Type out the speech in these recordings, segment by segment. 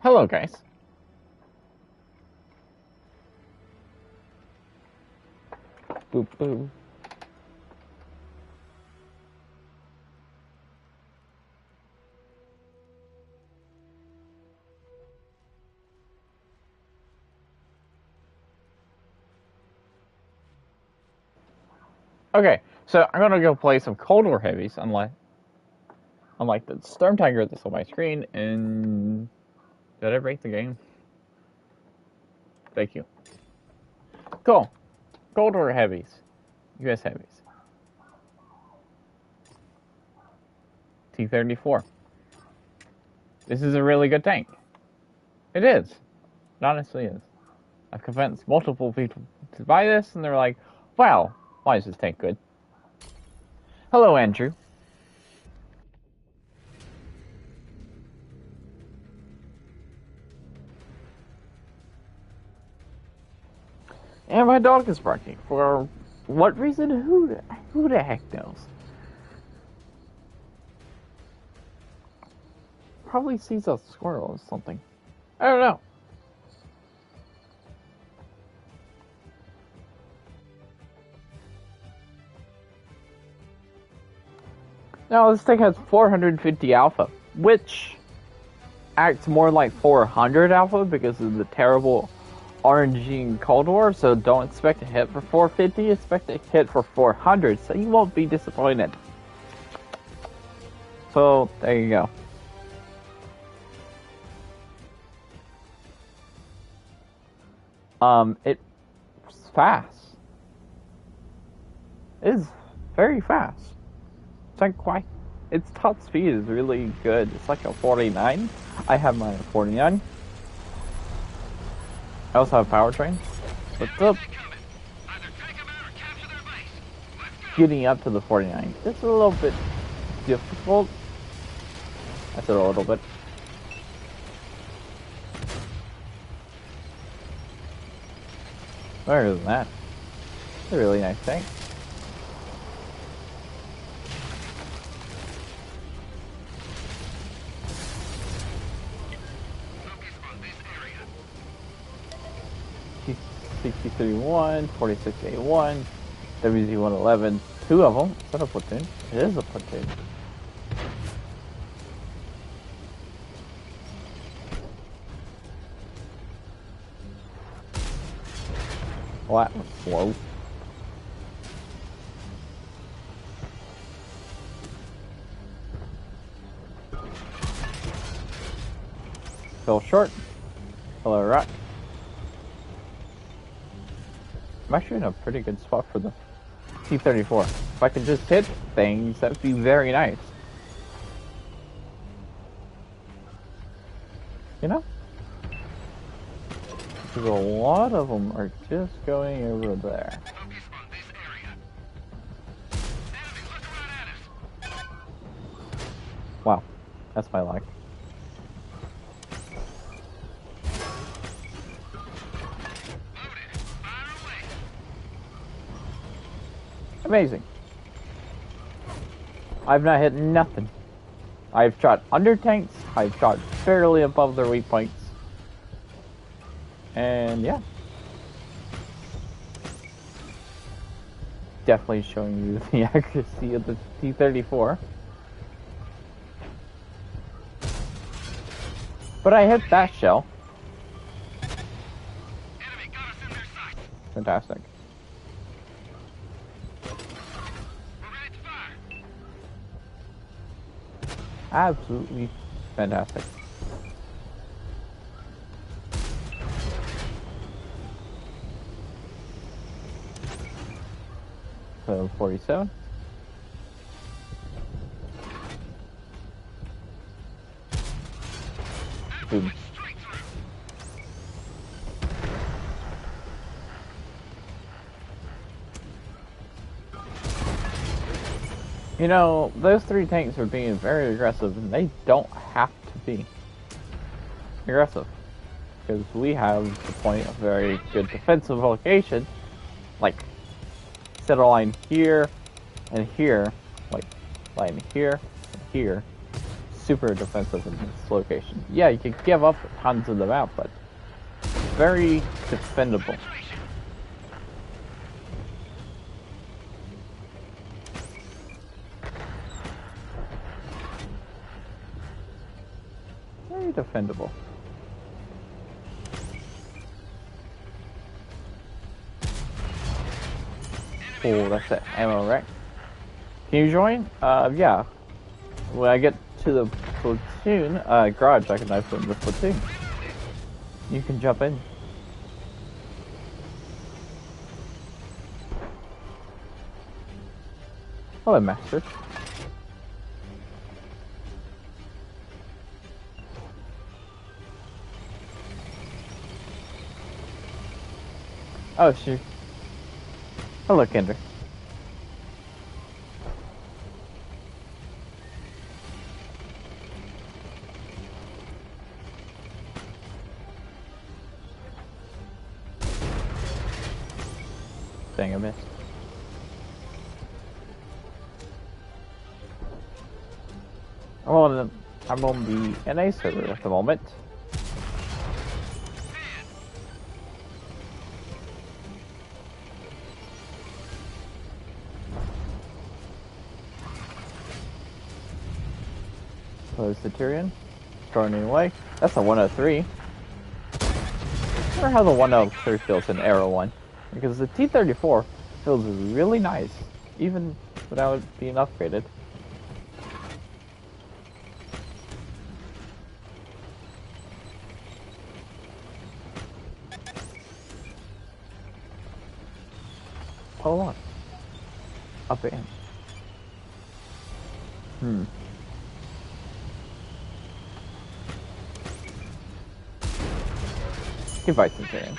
Hello, guys. Boop, boop. Okay, so I'm gonna go play some Cold War Heavies, unlike the Storm Tiger that's on my screen, and did I break the game? Thank you. Cool. Cold War Heavies. US Heavies. T-34. This is a really good tank. It is. It honestly is. I've convinced multiple people to buy this, and they're like, wow, why is this tank good? Hello, Andrew. And my dog is barking. For what reason? Who the heck knows? Probably sees a squirrel or something. I don't know. Now, this thing has 450 alpha, which acts more like 400 alpha because of the terrible RNG in Cold War, so don't expect a hit for 450, expect a hit for 400, so you won't be disappointed. So, there you go. It's fast. It is very fast. It's like its top speed is really good. It's like a 49. I have mine at 49. I also have powertrain. What's up? Getting up to the 49. It's a little bit difficult. I said a little bit. Better than that. It's a really nice tank. T-31, 46A1, WZ-111, two of them. Is that a platoon? It is a platoon. Well, that was slow. Fell short. Hello, rock. I'm actually in a pretty good spot for the T-34. If I could just hit things, that would be very nice. You know? Because a lot of them are just going over there. Wow, that's my luck. Amazing. I've not hit nothing. I've shot under tanks, I've shot fairly above their weak points. And yeah. Definitely showing you the accuracy of the T-34. But I hit that shell. Fantastic. Absolutely fantastic. So 47. Boom. You know, those three tanks are being very aggressive, and they don't have to be aggressive. Because we have the point of very good defensive location, like set a line here and here, like line here and here, super defensive in this location. Yeah, you can give up tons of the map, but very defendable. Very defendable. Oh, that's it. Ammo rack. Can you join? Yeah. When I get to the platoon, garage, I can knife from the platoon. You can jump in. Hello, Master. Oh, shoot. Hello, Kendra. Dang, I missed. I'm on the NA server at the moment. Close the Tyrion. Turning away. That's a 103. I wonder how the 103 feels in Arrow 1. Because the T-34 feels really nice, even without being upgraded. Hold on. Up in. Goodbye, Centurion.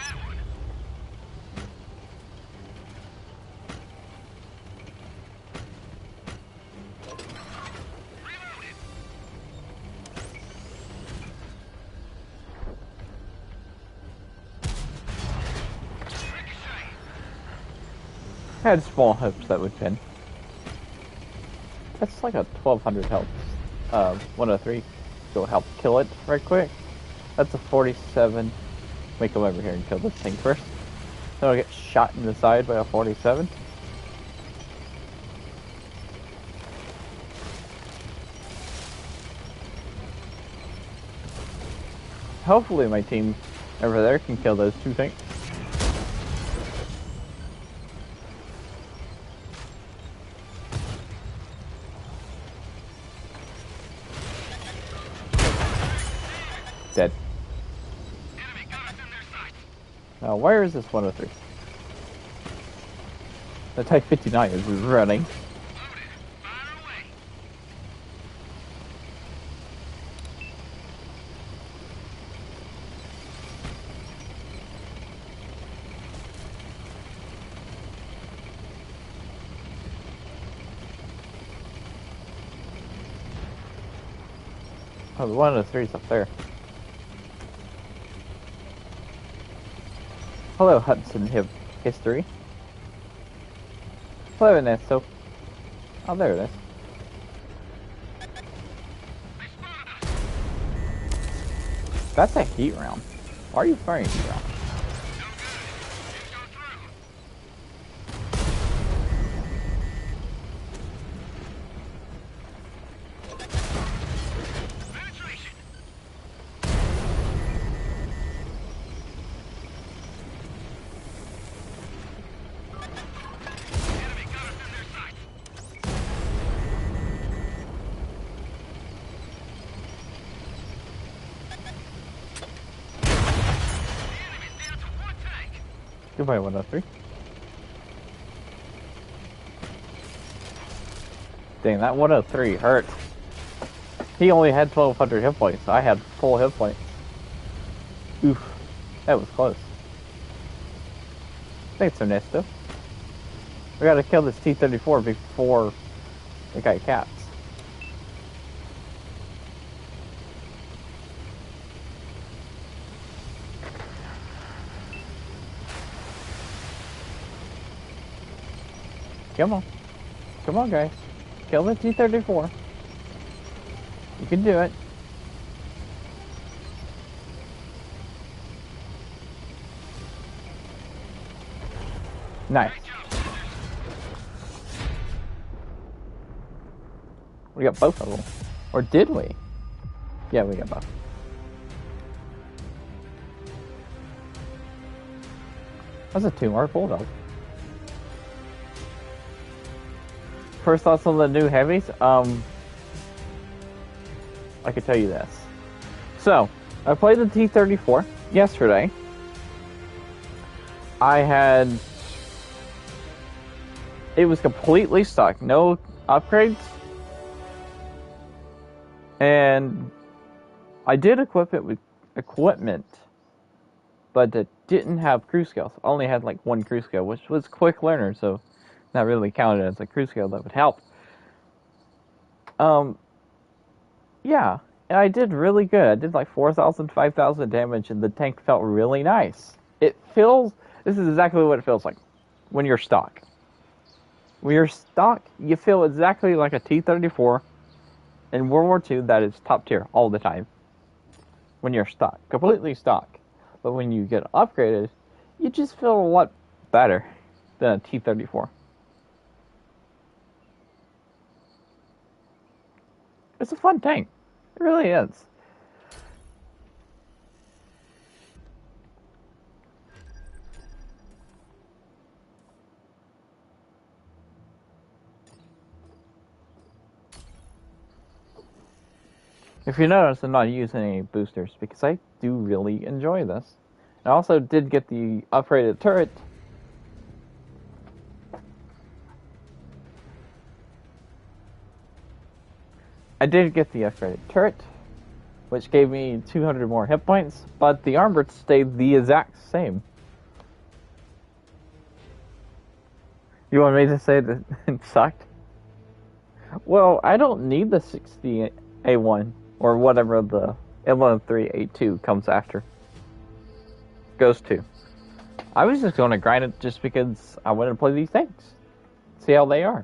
I had small hopes that would pin. That's like a 1200 health. 103. Go help kill it right quick. That's a 47. Let me come over here and kill this thing first. Then I'll get shot in the side by a 47. Hopefully my team over there can kill those two things. Dead. Now, where is this 103? The Type 59 is running. Oh, the 103's up there. Hello, Hudson History. Hello, Ernesto. Oh, there it is. That's a heat round. Why are you firing a heat round? Goodbye, 103. Dang, that 103 hurt. He only had 1200 hit points. I had full hit points. Oof. That was close. Thanks, Ernesto. We gotta kill this T-34 before the guy caps. Come on. Come on, guys. Kill the T-34. You can do it. Nice. We got both of them. Or did we? Yeah, we got both. That's a 2-mark bulldog. First thoughts on the new heavies? I could tell you this. So, I played the T-34 yesterday. It was completely stock, no upgrades. And I did equip it with equipment, but it didn't have crew skills. I only had like 1 crew skill, which was quick learner, so not really counted as a crew skill that would help. Yeah, and I did really good. I did like 4,000, 5,000 damage, and the tank felt really nice. This is exactly what it feels like when you're stock. When you're stock, you feel exactly like a T-34 in World War II that is top tier all the time. When you're stock, completely stock. But when you get upgraded, you just feel a lot better than a T-34. It's a fun tank. It really is. If you notice, I'm not using any boosters because I do really enjoy this. I also did get the upgraded turret. Which gave me 200 more hit points, but the armor stayed the exact same. You want me to say that it sucked? Well, I don't need the 60A1 or whatever the M13A2 comes after. Goes to. I was just going to grind it just because I wanted to play these tanks. See how they are.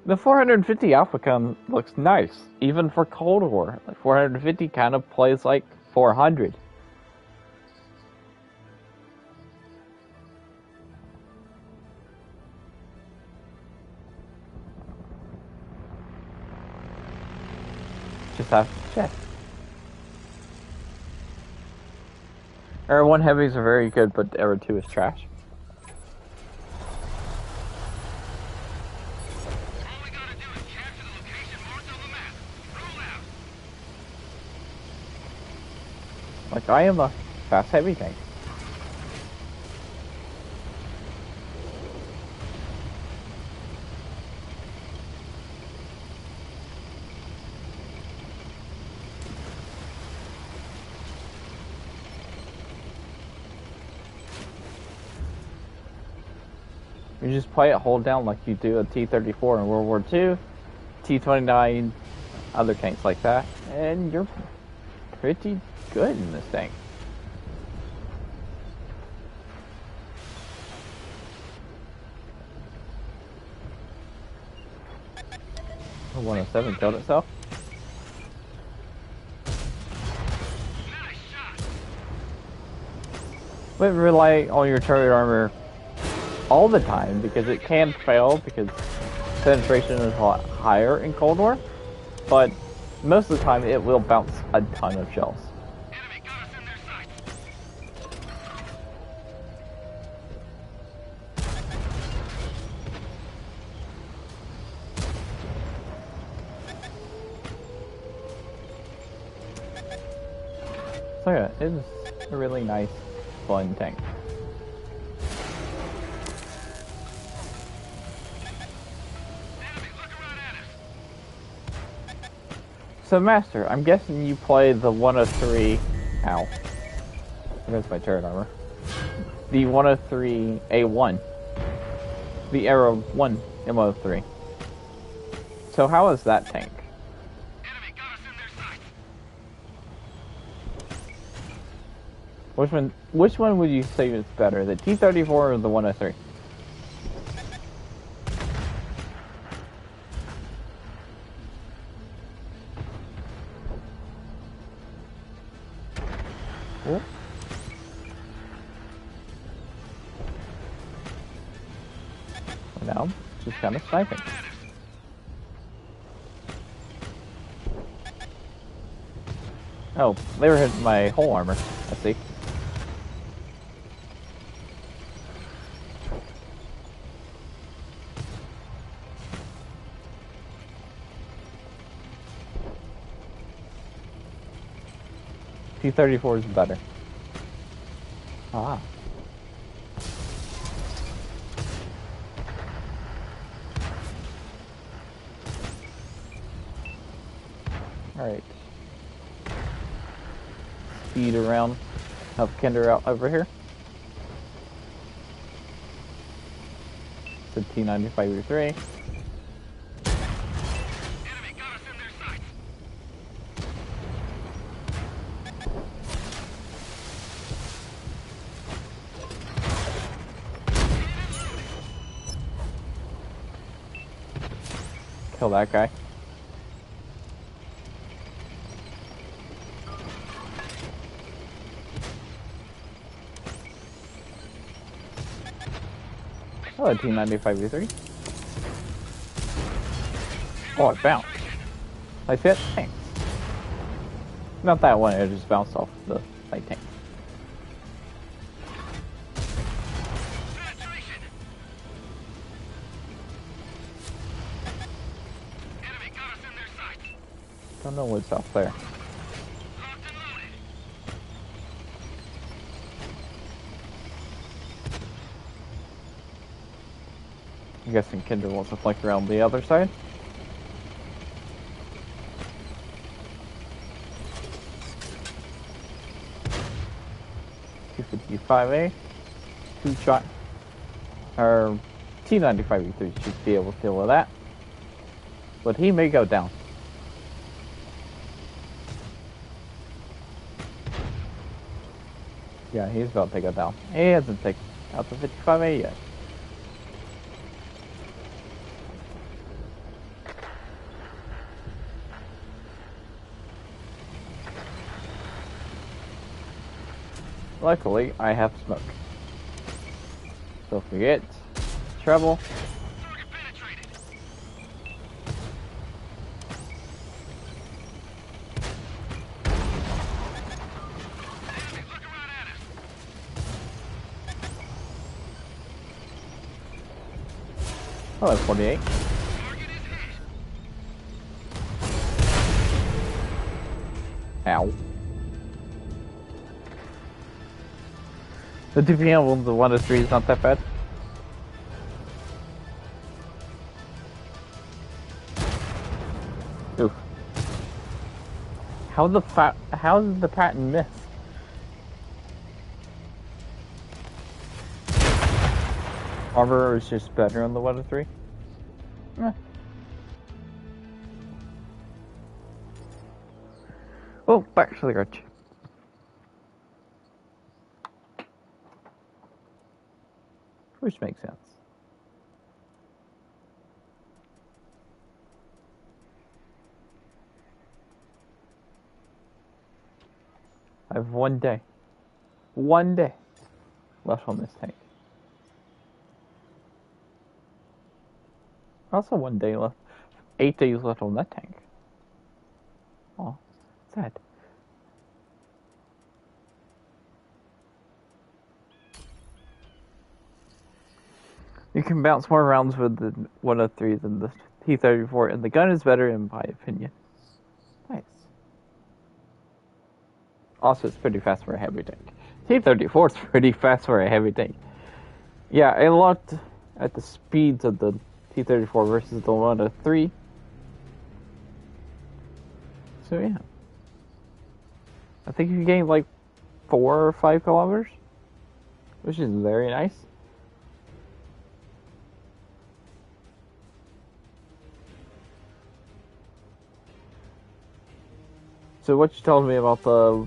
The 450 Alpha Con looks nice, even for Cold War. Like 450 kind of plays like 400. Just have to check. Era 1 heavies are very good, but Era 2 is trash. Like, I am a fast heavy tank. You just play it hold down like you do a T-34 in World War II, T-29, other tanks like that, and you're pretty good in this thing. The 107 killed itself. But rely on your turret armor all the time because it can fail because penetration is a lot higher in Cold War, but most of the time it will bounce a ton of shells. So yeah, it's a really nice, fun tank. So Master, I'm guessing you play the 103, ow, there's my turret armor, the 103A1, the Era 1 M03. So how is that tank? Which one would you say is better, the T-34 or the 103? Now, just kind of sniping. Oh, they were hitting my whole armor. I see. T-34 is better. Ah. Alright. Speed around. Help Kinder out over here. It's a T-95-3. Kill that guy. Oh, a T-95-3. Oh, it bounced. Like that? Thanks. Not that one, it just bounced off the light tank. Don't know what's out there. I'm guessing Kinder wants to flank around the other side. T-55A, 2-shot, or T-95-3 should be able to deal with that, but he may go down. Yeah, he's about to go down. He hasn't taken out the 55A yet. Luckily, I have smoke. So forget travel. Oh, that's 48. Ow. The DPM on the 103 is not that bad. Oof. How did the patent miss? Armor is just better on the 103. Eh. Well, back to the garage. Which makes sense. I have one day left on this tank. Also 1 day left. 8 days left on that tank. Oh, sad. You can bounce more rounds with the 103 than the T-34, and the gun is better in my opinion. Nice. Also, it's pretty fast for a heavy tank. T-34 is pretty fast for a heavy tank. Yeah, I looked at the speeds of the T-34 versus the 103. So yeah. I think you gain like 4 or 5 kilometers, which is very nice. So what you told me about the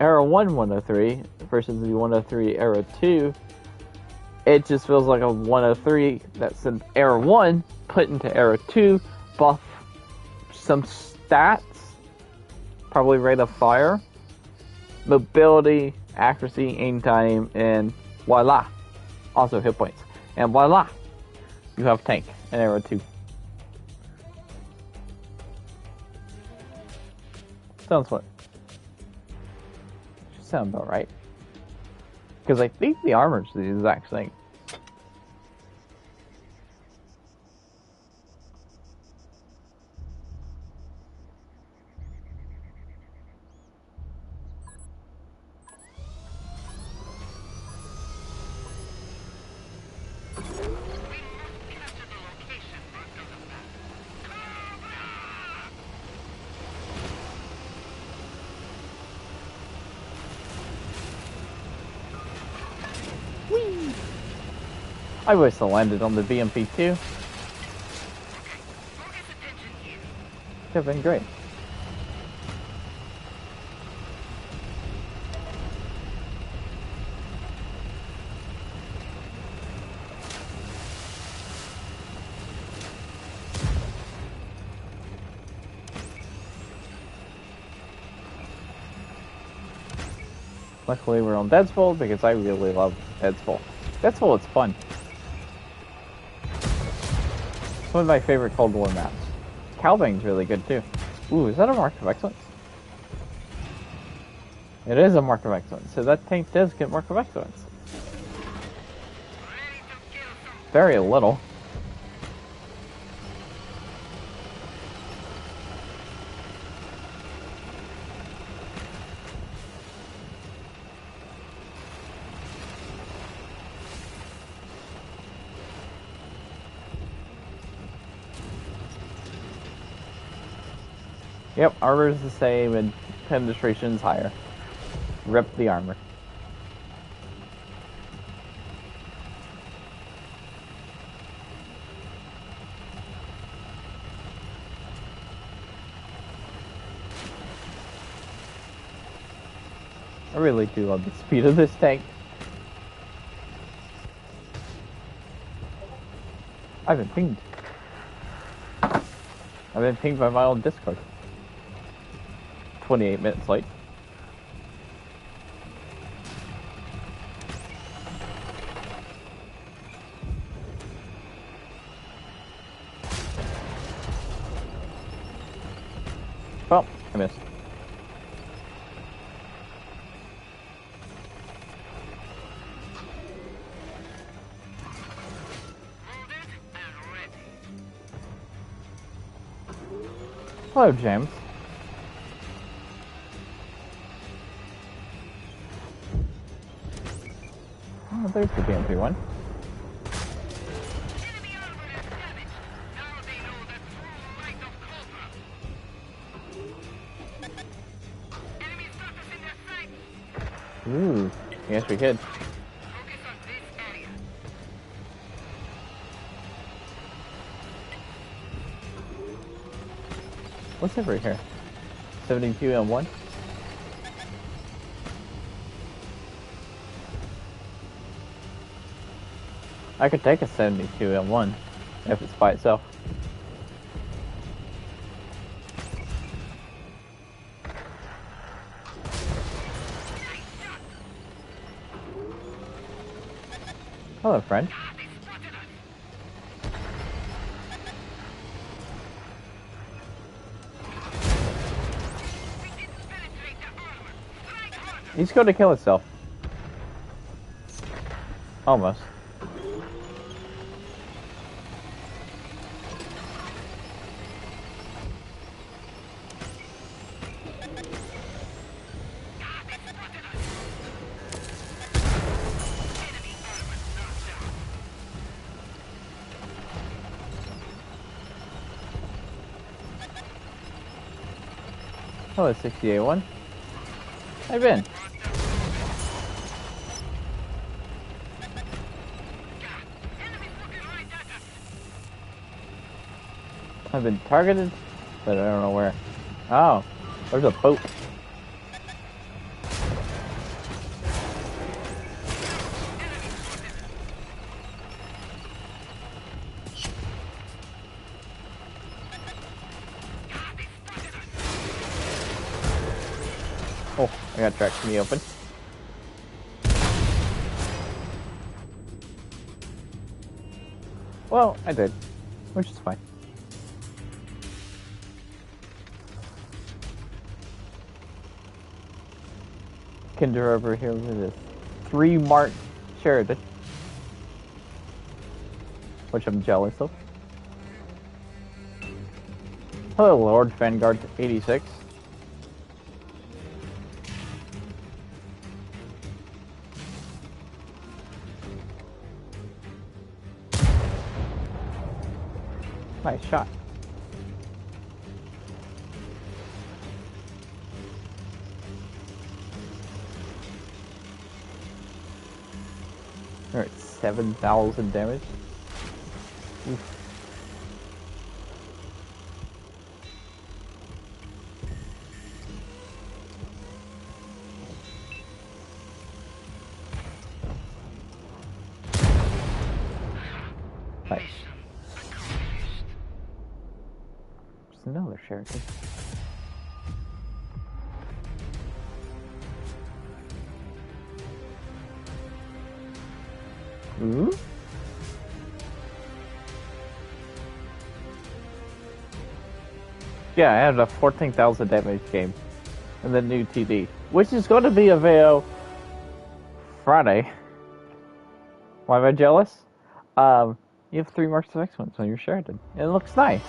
Era 1 103 versus the 103 Era 2, it just feels like a 103 that's in Era 1 put into Era 2, buff some stats, probably rate of fire, mobility, accuracy, aim time, and voila. Also hit points. And voila. You have tank and arrow 2. Sounds what? Should sound about right. Because I think the armor's the exact thing. I wish I landed on the BMP too. Could have been great. Luckily we're on Deadsfall because I really love Deadsfall. Deadsfall is fun. It's one of my favorite Cold War maps. Calbang's really good too. Ooh, is that a mark of excellence? It is a mark of excellence, so that tank does get mark of excellence. Very little. Yep, armor is the same and penetration's higher. Rip the armor. I really do love the speed of this tank. I've been pinged. I've been pinged by my own Discord. 28 minutes late. Well, I missed. Hello, James. Oh, there's the BMP one. Ooh, yes we could. What's over here? 72 and 1? I could take a 72 and 1 if it's by itself. Hello, friend. He's going to kill himself. Almost. Hello, 68-1. I've been. I've been targeted, but I don't know where. Oh, there's a boat. Oh, I got tracked from the open. Well, I did, which is fine. Kinder over here with this 3 mark Sheridan, which I'm jealous of. Hello, Lord Vanguard 86. Nice shot. Alright, 7,000 damage. Oof. Nice. There's another Sheridan. Ooh. Yeah, I had a 14,000 damage game in the new TD, which is going to be available Friday. Why am I jealous? You have 3 marks of excellence on your Sheridan. It looks nice.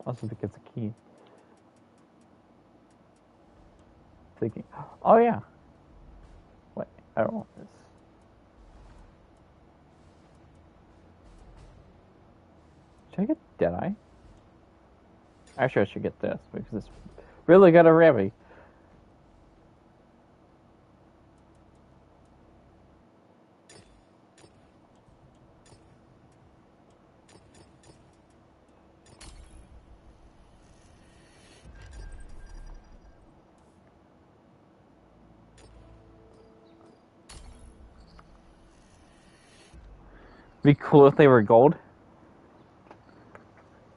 Also think it's a key. Thinking, oh yeah. Wait, I don't want this. Should I get Deadeye? Actually, I should get this because it's really got a Revy. Be cool if they were gold.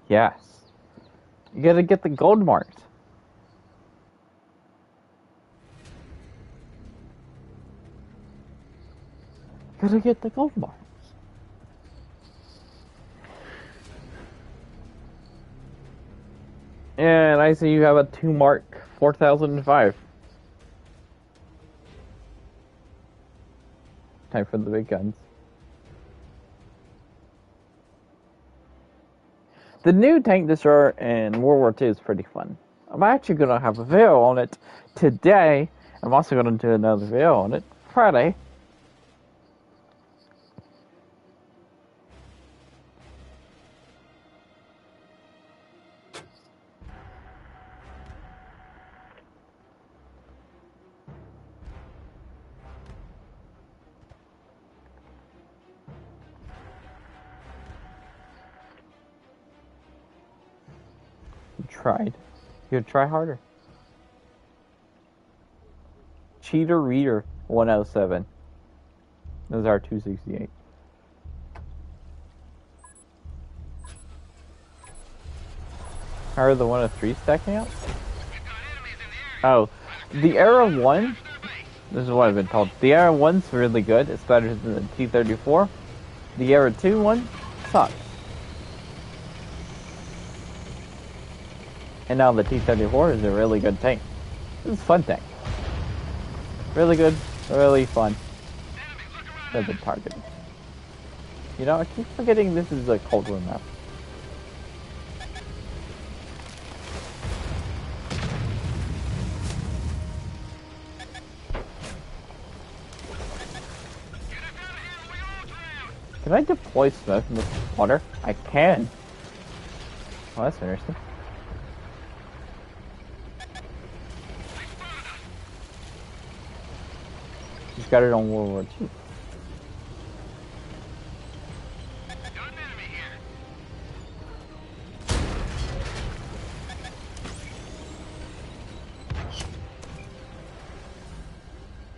Yes. You gotta get the gold marks. You gotta get the gold marks. And I see you have a 2 mark 4005. Time for the big guns. The new tank destroyer in World War II is pretty fun. I'm actually going to have a video on it today. I'm also going to do another video on it Friday. You tried. You gotta try harder. Cheater Reader 107. Those are 268. How are the 103 stacking up? Oh, the Era 1, this is what I've been told. The Era 1's really good. It's better than the T-34. The Era 2 one sucks. And now the T-34 is a really good tank. This is a fun tank. Really good, really fun. That's a target. You know, I keep forgetting this is a Cold War map. Can I deploy smoke in this water? I can. Oh, that's interesting. Just got it on World War II.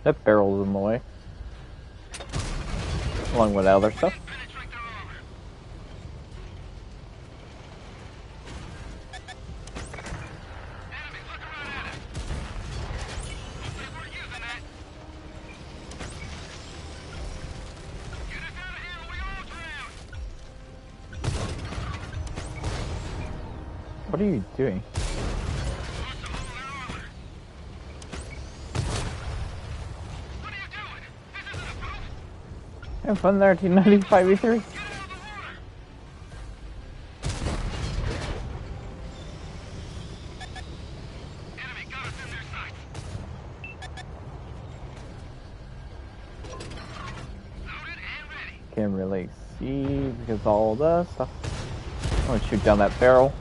That barrel's in the way. Along with other stuff. What are you doing? Have fun there, T95E3. Can't really see because all the stuff. I'm gonna shoot down that barrel,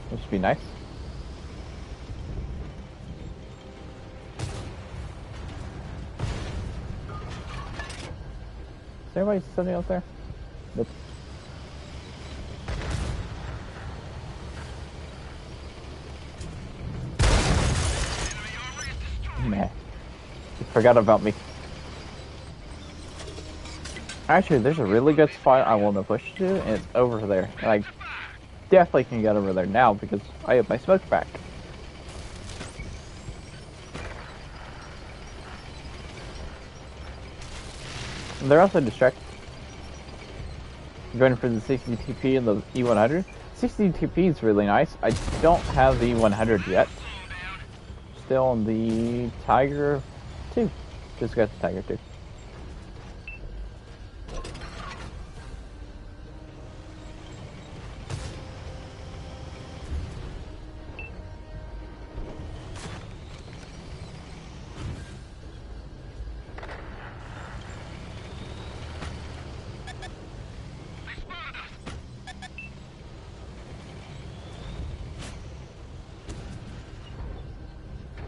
which should be nice. Is everybody sitting out there? Nope. Man, you forgot about me. Actually, there's a really good spot I want to push to, and it's over there. And I definitely can get over there now because I have my smoke back. And they're also distracted. Going for the 60 TP and the E100. 60 TP is really nice. I don't have the E100 yet. Still on the Tiger 2. Just got the Tiger 2.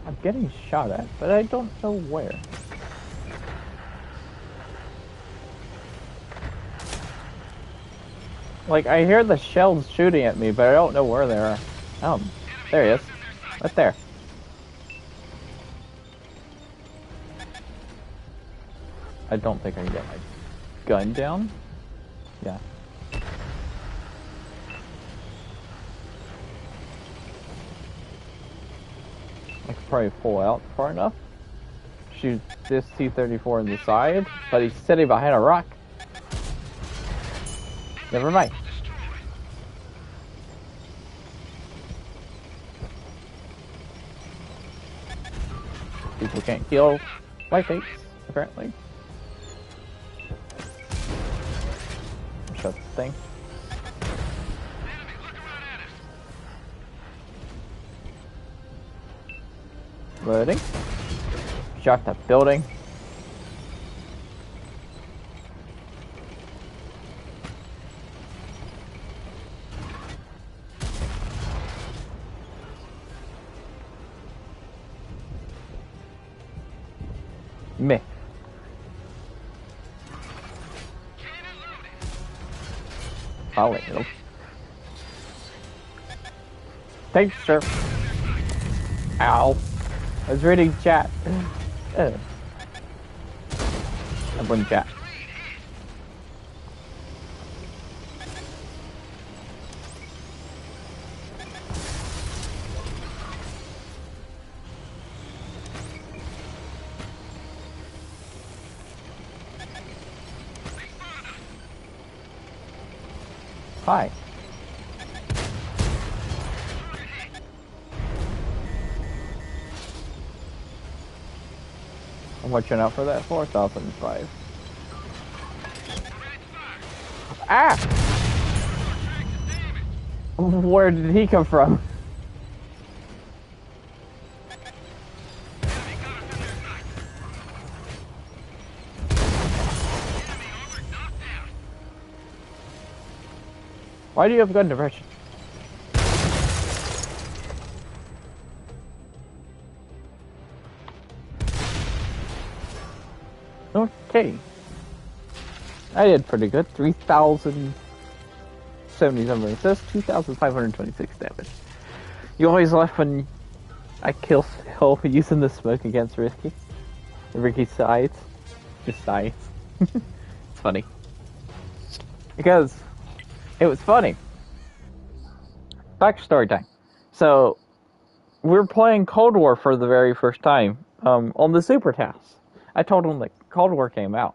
I'm getting shot at, but I don't know where. Like, I hear the shells shooting at me, but I don't know where they are. Oh, there he is. Right there. I don't think I can get my gun down. Yeah. I could probably pull out far enough. Shoot this T-34 in the side, but he's sitting behind a rock. Never mind. People can't kill whiteface, apparently. Shut the thing. Loading. Shot that building. Meh. I'll let you. Thanks, sir. Ow. I was reading chat. I wouldn't chat. Hi. I'm watching out for that 4005. Ah! Where did he come from? Why do you have gun depression? Okay. I did pretty good. 3,077 assists, 2,526 damage. You always laugh when I kill using the smoke against Risky. Ricky sides. Just sides. It's funny. Because it was funny. Backstory time. So, we're playing Cold War for the very first time on the Super Task. I told him that Cold War came out.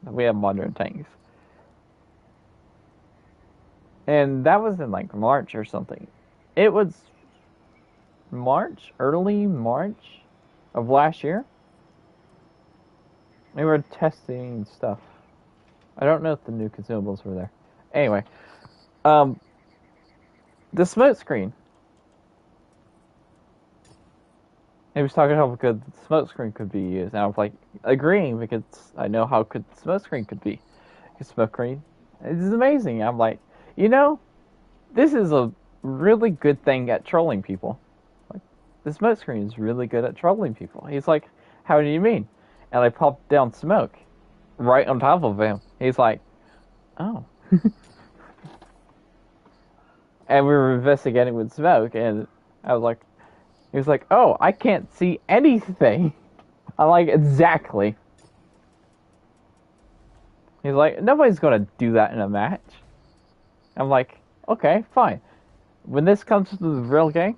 We have modern tanks. And that was in like March or something. It was March, early March of last year. We were testing stuff. I don't know if the new consumables were there. Anyway, the smoke screen. He was talking about how good the smoke screen could be used, and I was like agreeing because I know how good the smoke screen could be. The smoke screen is amazing. I'm like, you know, this is a really good thing at trolling people. Like, the smoke screen is really good at trolling people. He's like, how do you mean? And I popped down smoke right on top of him. He's like, oh. And we were investigating with smoke, and I was like, he was like, oh, I can't see anything. I'm like, exactly. He's like, nobody's gonna do that in a match. I'm like, okay, fine. When this comes to the real game,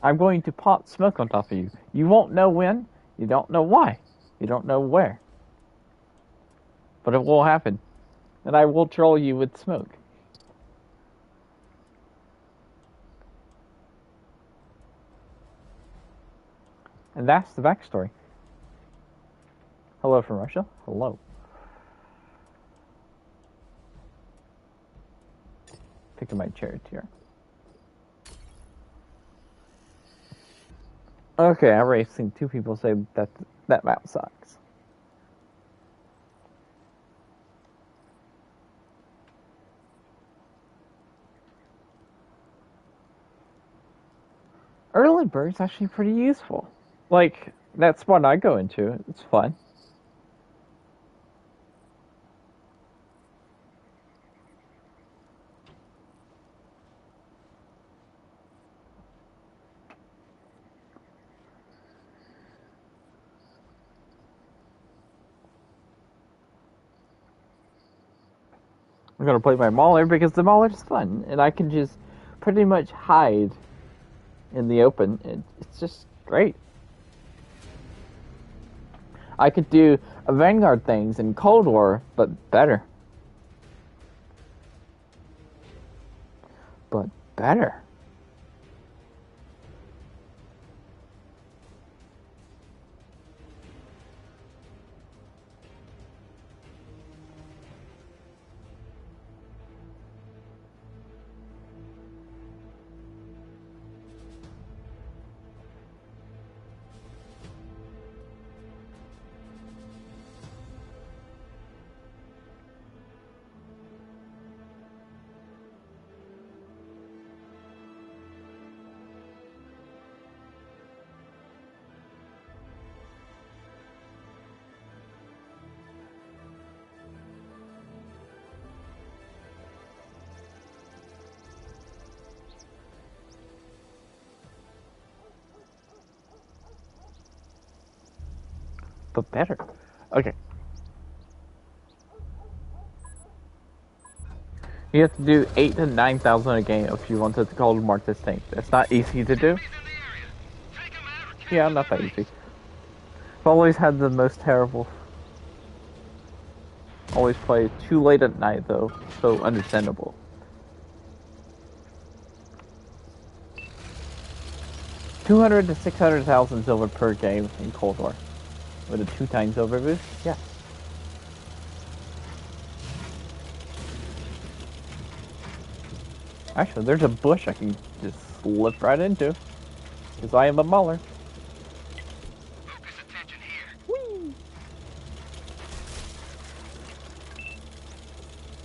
I'm going to pop smoke on top of you. You won't know when, you don't know why, you don't know where. But it will happen. And I will troll you with smoke. And that's the backstory. Hello from Russia. Hello. Picking my chair here. Okay, I've already seen two people say that that map sucks. Early bird's actually pretty useful. Like, that spot I go into, it's fun. I'm gonna play my Mauler because the Mauler's fun, and I can just pretty much hide in the open. It's just great. I could do Vanguard things in Cold War, but better. But better. But better. Okay. You have to do 8,000 to 9,000 a game if you wanted to Cold Mark this thing. It's not easy to do. Yeah, not that easy. I've always had the most terrible. Always play too late at night though, so understandable. $200,000 to 600,000 silver per game in Cold War. With a 2x silver boost? Yeah. Actually, there's a bush I can just slip right into. Because I am a Mauler. Focus attention here. Whee!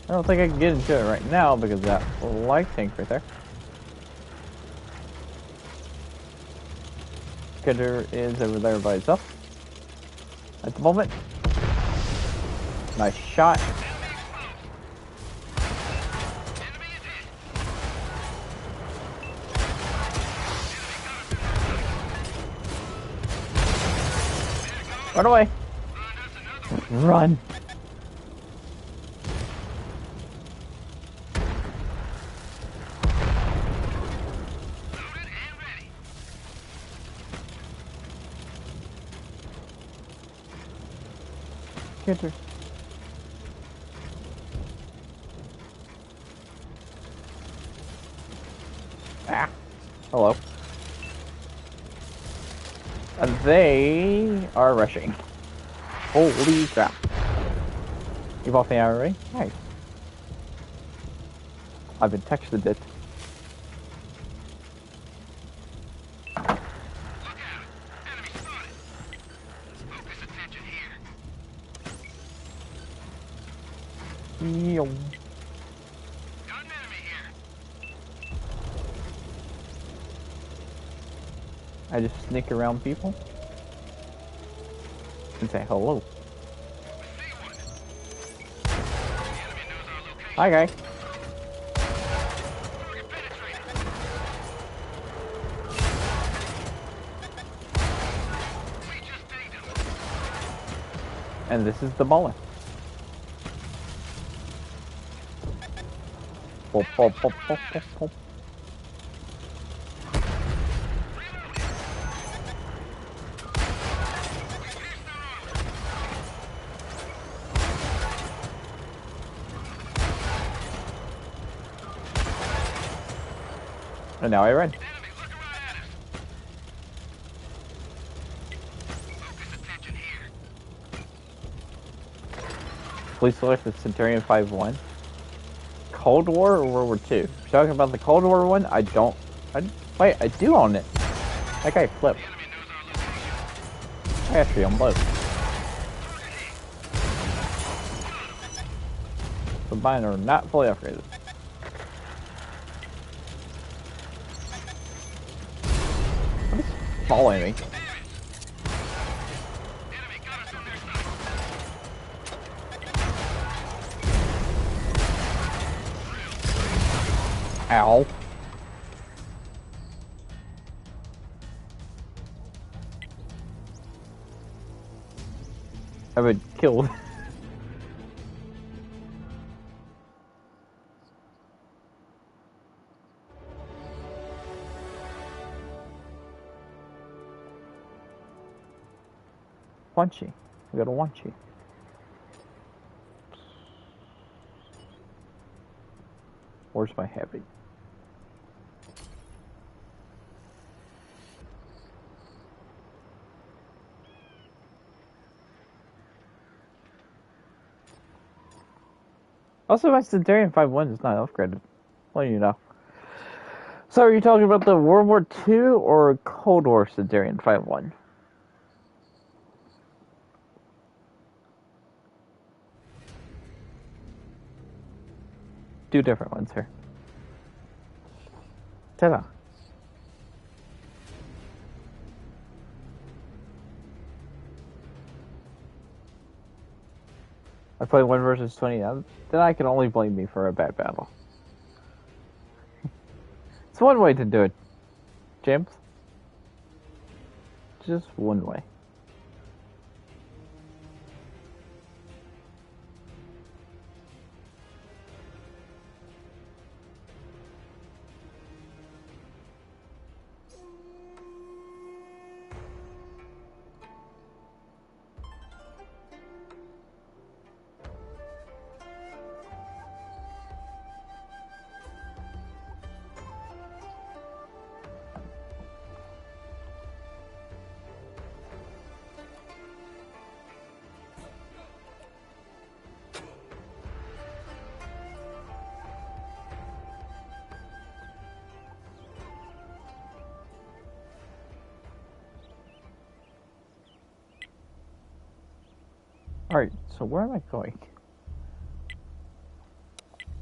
I don't think I can get into it right now because of that light tank right there. Kidder is over there by itself. At the moment. Nice shot. Run away. Run. Get her. Ah. Hello. And they are rushing. Holy crap. You both think already? Nice. I've been texted it. Look out! Enemy spotted! Focus attention here. Yo. Got an enemy here. I just sneak around people and say hello. We see one. The enemy knows our location. Hi, guy. Target penetrated. We just dinged him. And this is the bullet. Pop, pop, pop, pop, pop, pop. And now I run. Enemy, look around at us. Focus attention here. Please select the Centurion 5-1. Cold War or World War II? If you're talking about the Cold War one, I don't. Wait, I do own it. That guy flipped. The enemy knows our location. I actually own both. The mine are not fully upgraded. What is following me? Enemy got us on their side. Ow. I've been killed. Punchy. I got a wanchy. Where's my heavy? Also, my Centurion 5-1 is not upgraded. Letting you know. So, are you talking about the World War II or Cold War Centurion 5-1? Two different ones here. Ta-da. I played 1 versus 20, then I can only blame me for a bad battle. It's one way to do it, James. Just one way. Alright, so where am I going?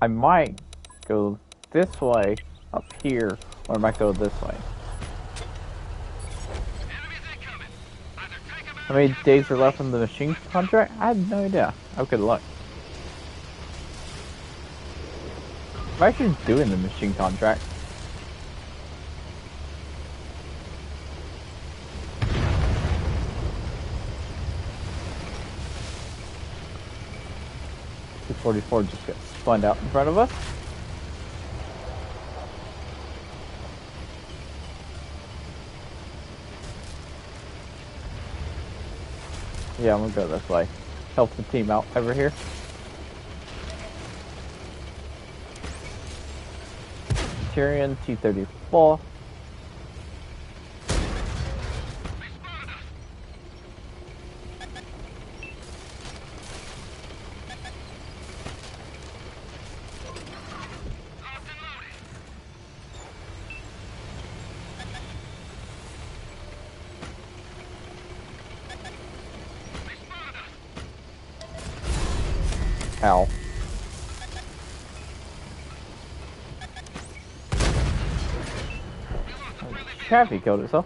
I might go this way up here, or I might go this way. Enemies incoming. Either take them out. How many days are left on the machine contract? I had no idea. How good luck. I'm actually doing the machine contract. .244 just got spun out in front of us. Yeah, I'm gonna go this way. Help the team out over here. Tyrion, T-34. Ow. Chaffee killed itself.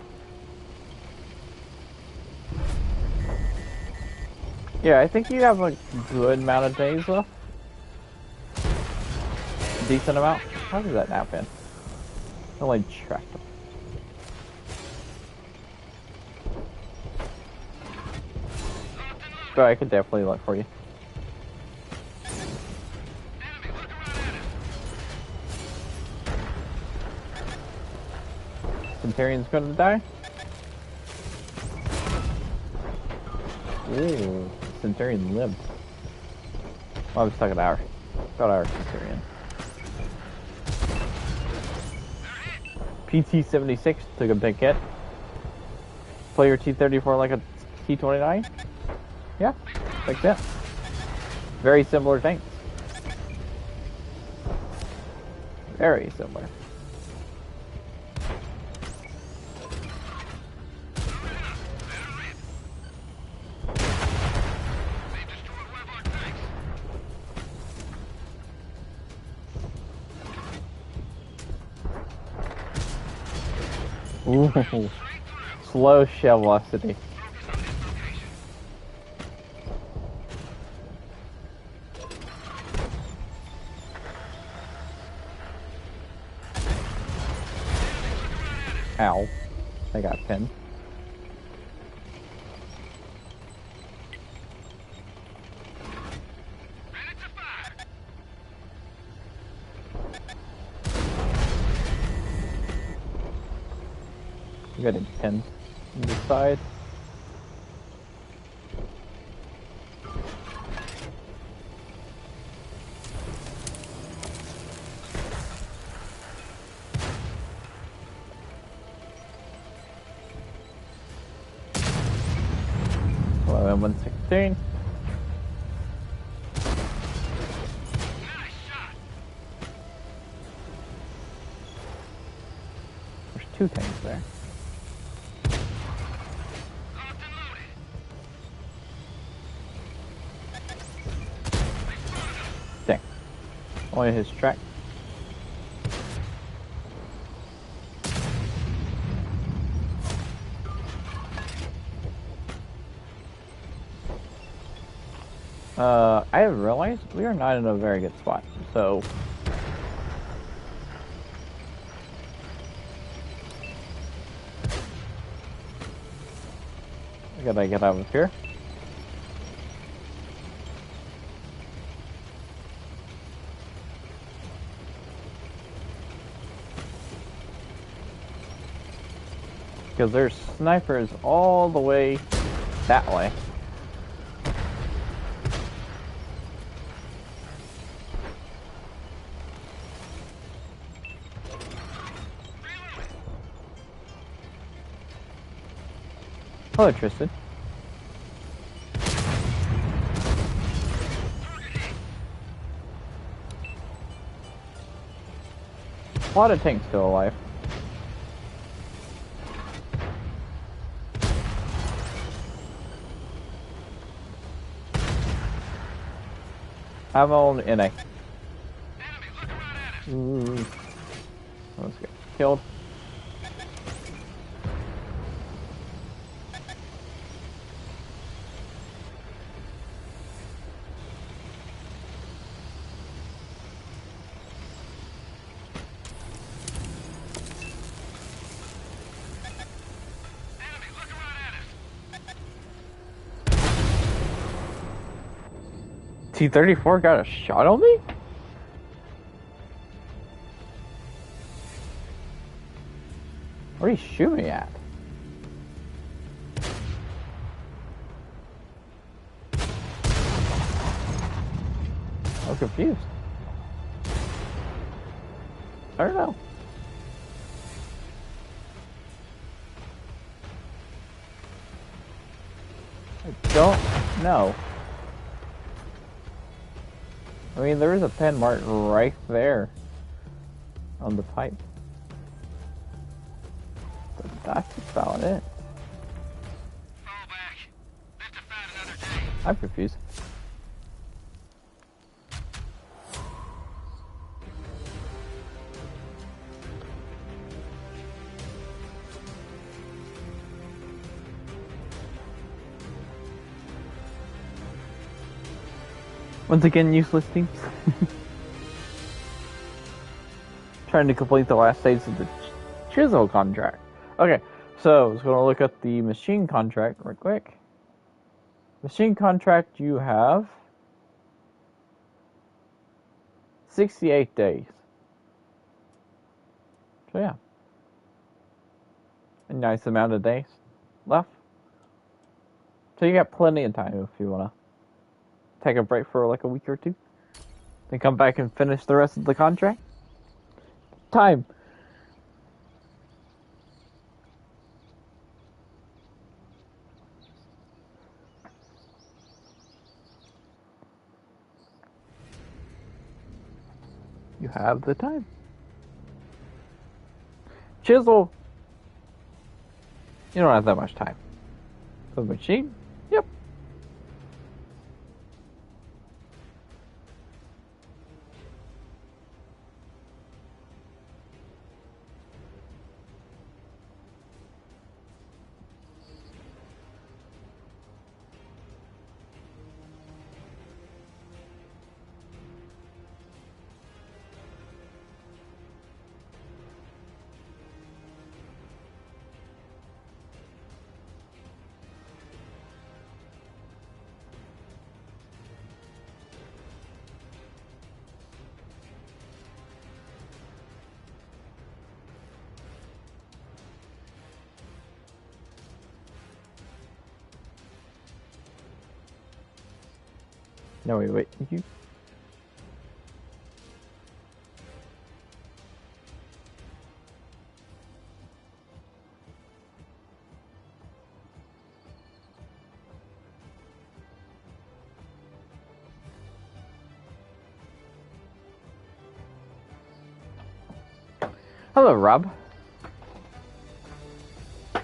Yeah, I think you have a good amount of days left. Decent amount. How does that happen? I only tracked them. But I could definitely look for you. Centurion's gonna die? Ooh, Centurion lived. Oh, I was stuck at our. Got our Centurion. PT-76 took a big hit. Player T-34 like a T-29? Yeah, like that. Very similar tanks. Very similar. Ooh, slow shell velocity. Ow. I got pinned. I'm getting pinned on the side. Hello, M116. There's two tanks there. Dang. Only his track. I have realized we are not in a very good spot, so I gotta get out of here. Because there's snipers all the way that way. Hello, Tristan. A lot of tanks still alive. I'm on NA. Ooh. Let's get killed. T-34 got a shot on me? What did he shoot me at? I'm confused. I don't know. I don't know. I mean, there is a pen mark right there on the pipe. But that's about it. Fall back. Live to fight another day. I'm confused. Once again, useless teams. Trying to complete the last stage of the chisel contract. Okay, so I was going to look at the machine contract real quick. Machine contract, you have 68 days. So yeah, a nice amount of days left. So you got plenty of time if you want to take a break for like a week or two. Then come back and finish the rest of the contract. Time. You have the time. Chisel. You don't have that much time. For the machine? Yep. No, wait. You. Hello, Rob. It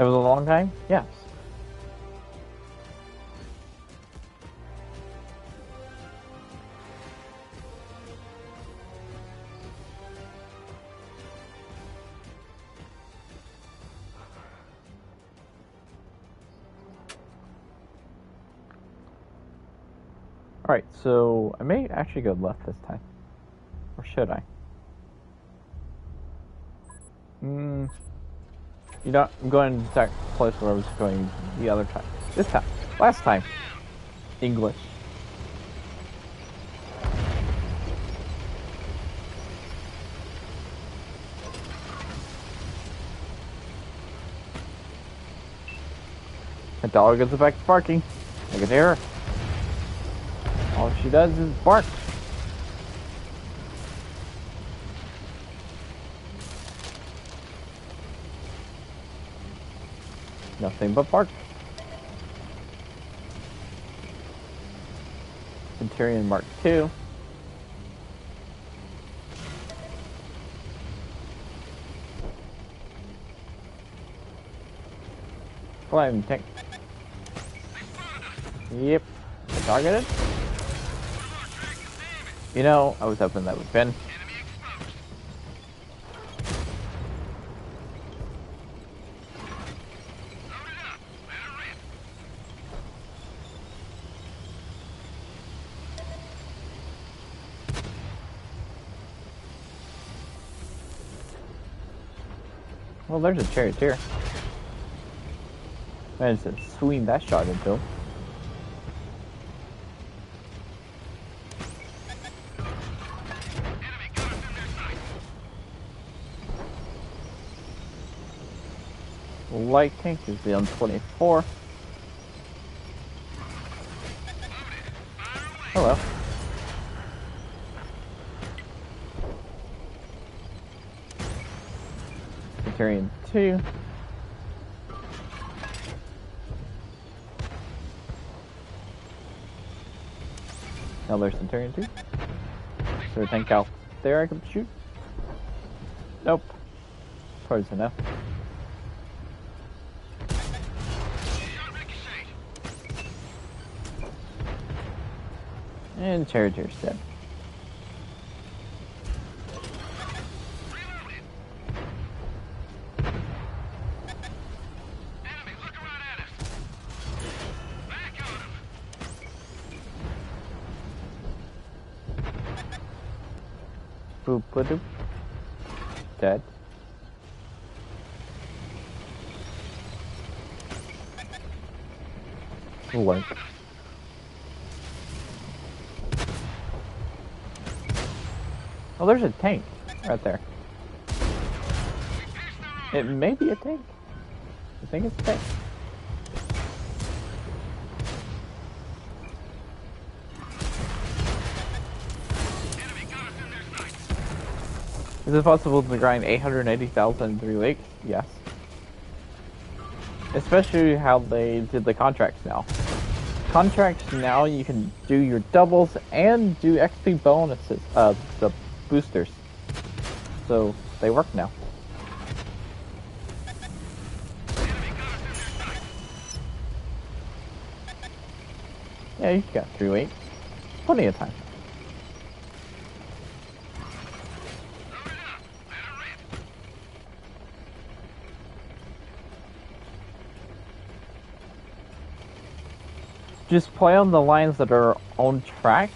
was a long time? Yes. Alright, so I may actually go left this time. Or should I? You know, I'm going to the exact place where I was going the other time. This time. Last time. English. The dog is back to barking. I can hear her. All she does is bark. Nothing but bark. Centurion Mark II. Flying tank. Yep. Targeted. You know, I was hoping that would pin. Well, there's a charioteer. Managed to swing that shot into him. Light tank is the M24. Hello. Centurion 2. Now there's Centurion 2. Is there a tank out there I can shoot? Nope. Close enough. And Charioteer's dead. Boop, boop. Dead. Link. Oh, there's a tank right there. It may be a tank. I think it's a tank. Is it possible to grind 880,000 in 3 weeks? Yes. Especially how they did the contracts now. Contracts now, you can do your doubles and do XP bonuses, the boosters. So, they work now. Yeah, you got 3 weeks. Plenty of time. Just play on the lines that are on track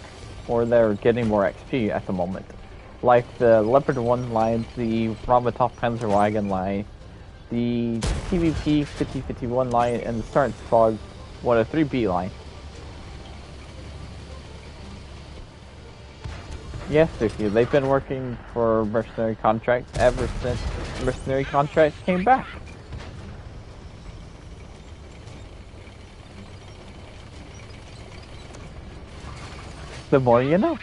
or they're getting more XP at the moment. Like the Leopard 1 line, the Ramatov Panzerwagen line, the PvP 5051 line, and the Start Fog 103B line. Yes, Vicky, they've been working for mercenary contracts ever since mercenary contracts came back. The more you know.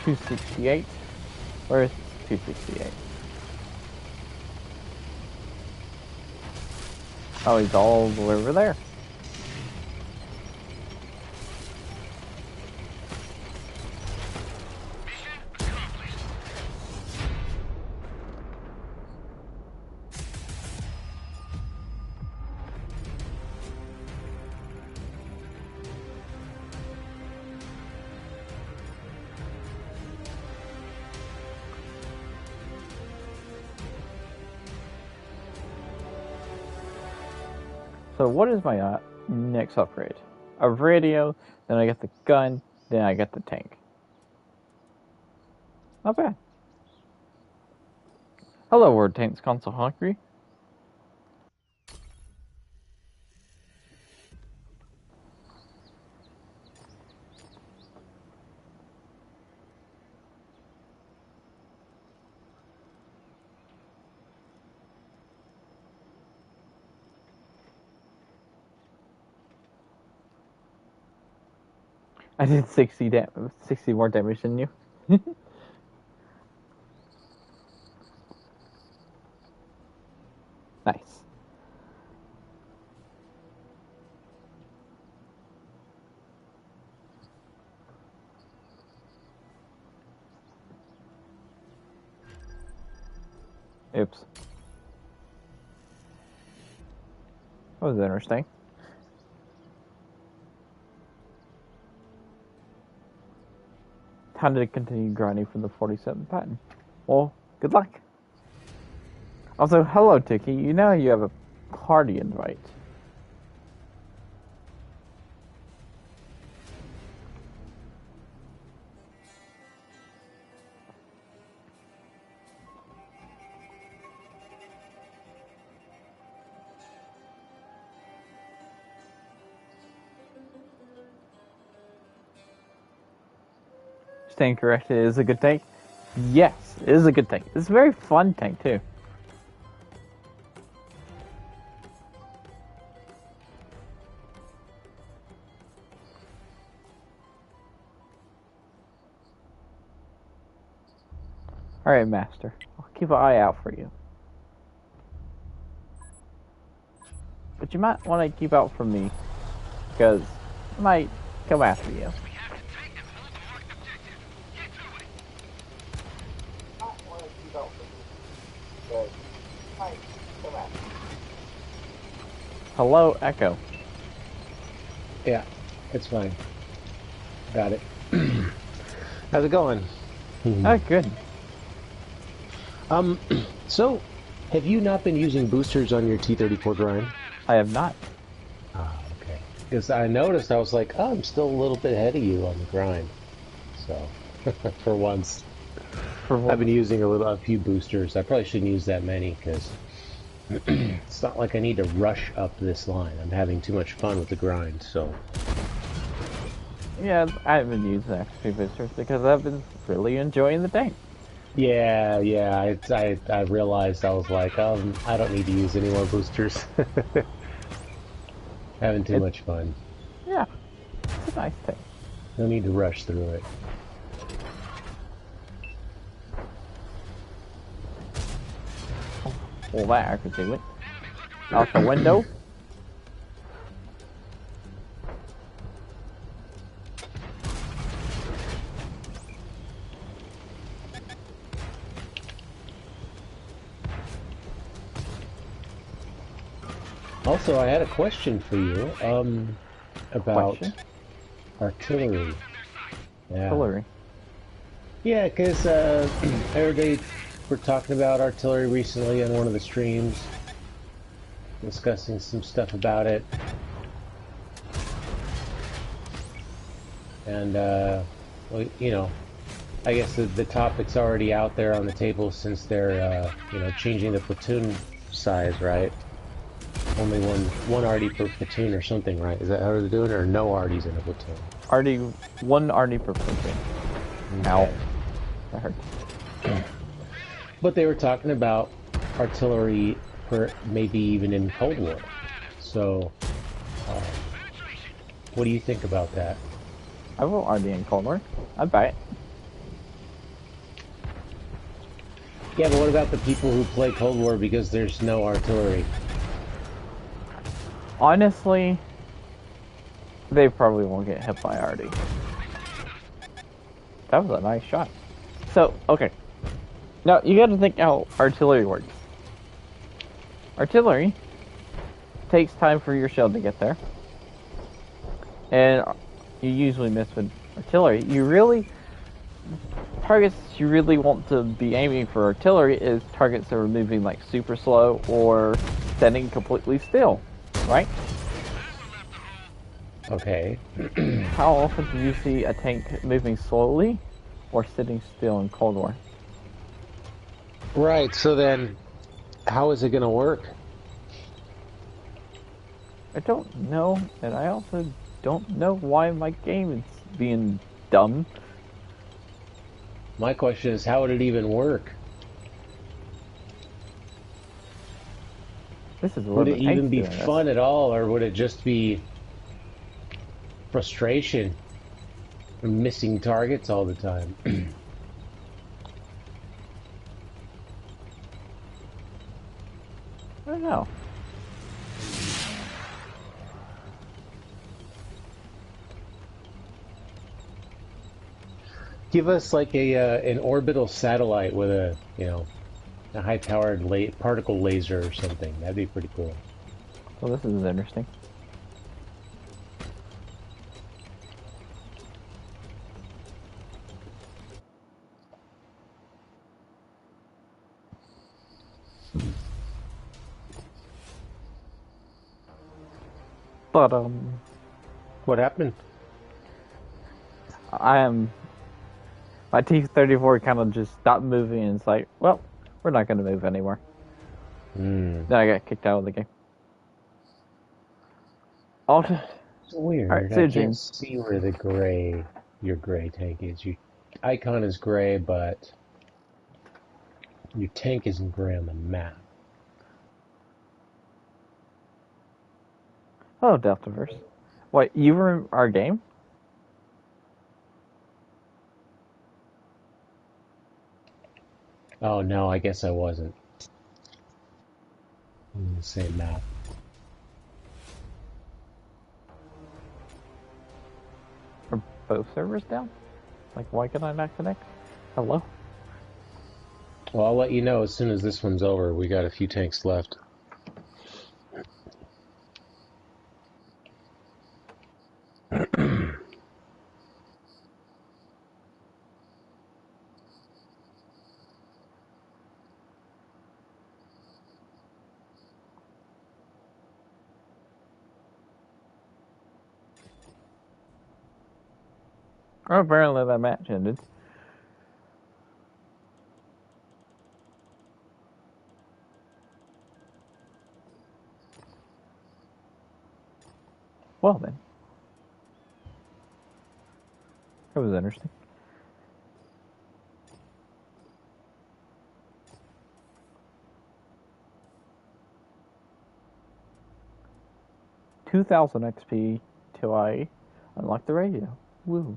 $268. Where is $268? Oh, he's all the way over there. So what is my next upgrade? A radio, then I get the gun, then I get the tank. Not bad. Hello, Word Tanks Console Hungry. I did 60 more damage than you. Nice. Oops. That was interesting. How did it continue grinding from the 47 pattern? Well, good luck. Also, hello, Tiki. You know you have a party invite. Staying correct, it is a good tank. Yes, it is a good tank. It's a very fun tank, too. Alright, Master. I'll keep an eye out for you. But you might want to keep out from me, because I might come after you. Hello, Echo. Yeah, it's fine. Got it. How's it going? Oh, good. Um, so, have you not been using boosters on your T-34 grind? I have not. Ah, okay. Because I noticed, I was like, oh, I'm still a little bit ahead of you on the grind. So, for once, For I've what? been using a few boosters. I probably shouldn't use that many because it's not like I need to rush up this line. I'm having too much fun with the grind, so. Yeah, I haven't used the XP boosters because I've been really enjoying the tank. Yeah. I realized I was like, I don't need to use any more boosters. Having too It's much fun. yeah, it's a nice tank. No need to rush through it. Well, that I could do it. Out the window. Also, I had a question for you, about Question. artillery. Yeah. Hillary. Yeah, because, everybody were talking about artillery recently on one of the streams, discussing some stuff about it. And, well, you know, I guess the topic's already out there on the table since they're, changing the platoon size, right? Only one arty per platoon or something, right? Is that how they're doing it, or no arties in a platoon? Arty, one Arty per platoon. Ow. Okay. That hurt. But they were talking about artillery for maybe even in Cold War. So, uh, what do you think about that? I will Arty in Cold War. I'd buy it. Yeah, but what about the people who play Cold War because there's no artillery? Honestly, they probably won't get hit by Arty. That was a nice shot. So, okay. Now, you gotta think how artillery works. Artillery takes time for your shell to get there. And you usually miss with artillery. Targets you really want to be aiming for artillery is targets that are moving like super slow or standing completely still, right? Okay. How often do you see a tank moving slowly or sitting still in Cold War? Right, so then, how is it going to work? I don't know, and I also don't know why my game is being dumb. My question is, how would it even work? This is Would what it the tank's even be doing this. fun at all, or would it just be frustration from missing targets all the time? I don't know. Give us like an orbital satellite with a high-powered particle laser or something. That'd be pretty cool. Well, this is interesting. But What happened? my T-34 kind of just stopped moving, and it's like, well, we're not going to move anymore. Hmm. Then I got kicked out of the game. It's weird. Alright, I so can't James. see where your gray tank is. Your icon is gray, but your tank isn't gray on the map. Hello, Deltaverse. Wait, you were in our game? Oh no, I guess I wasn't. On the same map. Are both servers down? Like, why can I not connect? Hello? Well, I'll let you know as soon as this one's over. We got a few tanks left. Well, apparently that match ended. Well then. That was interesting. $2,000 XP till I unlock the radio. Woo.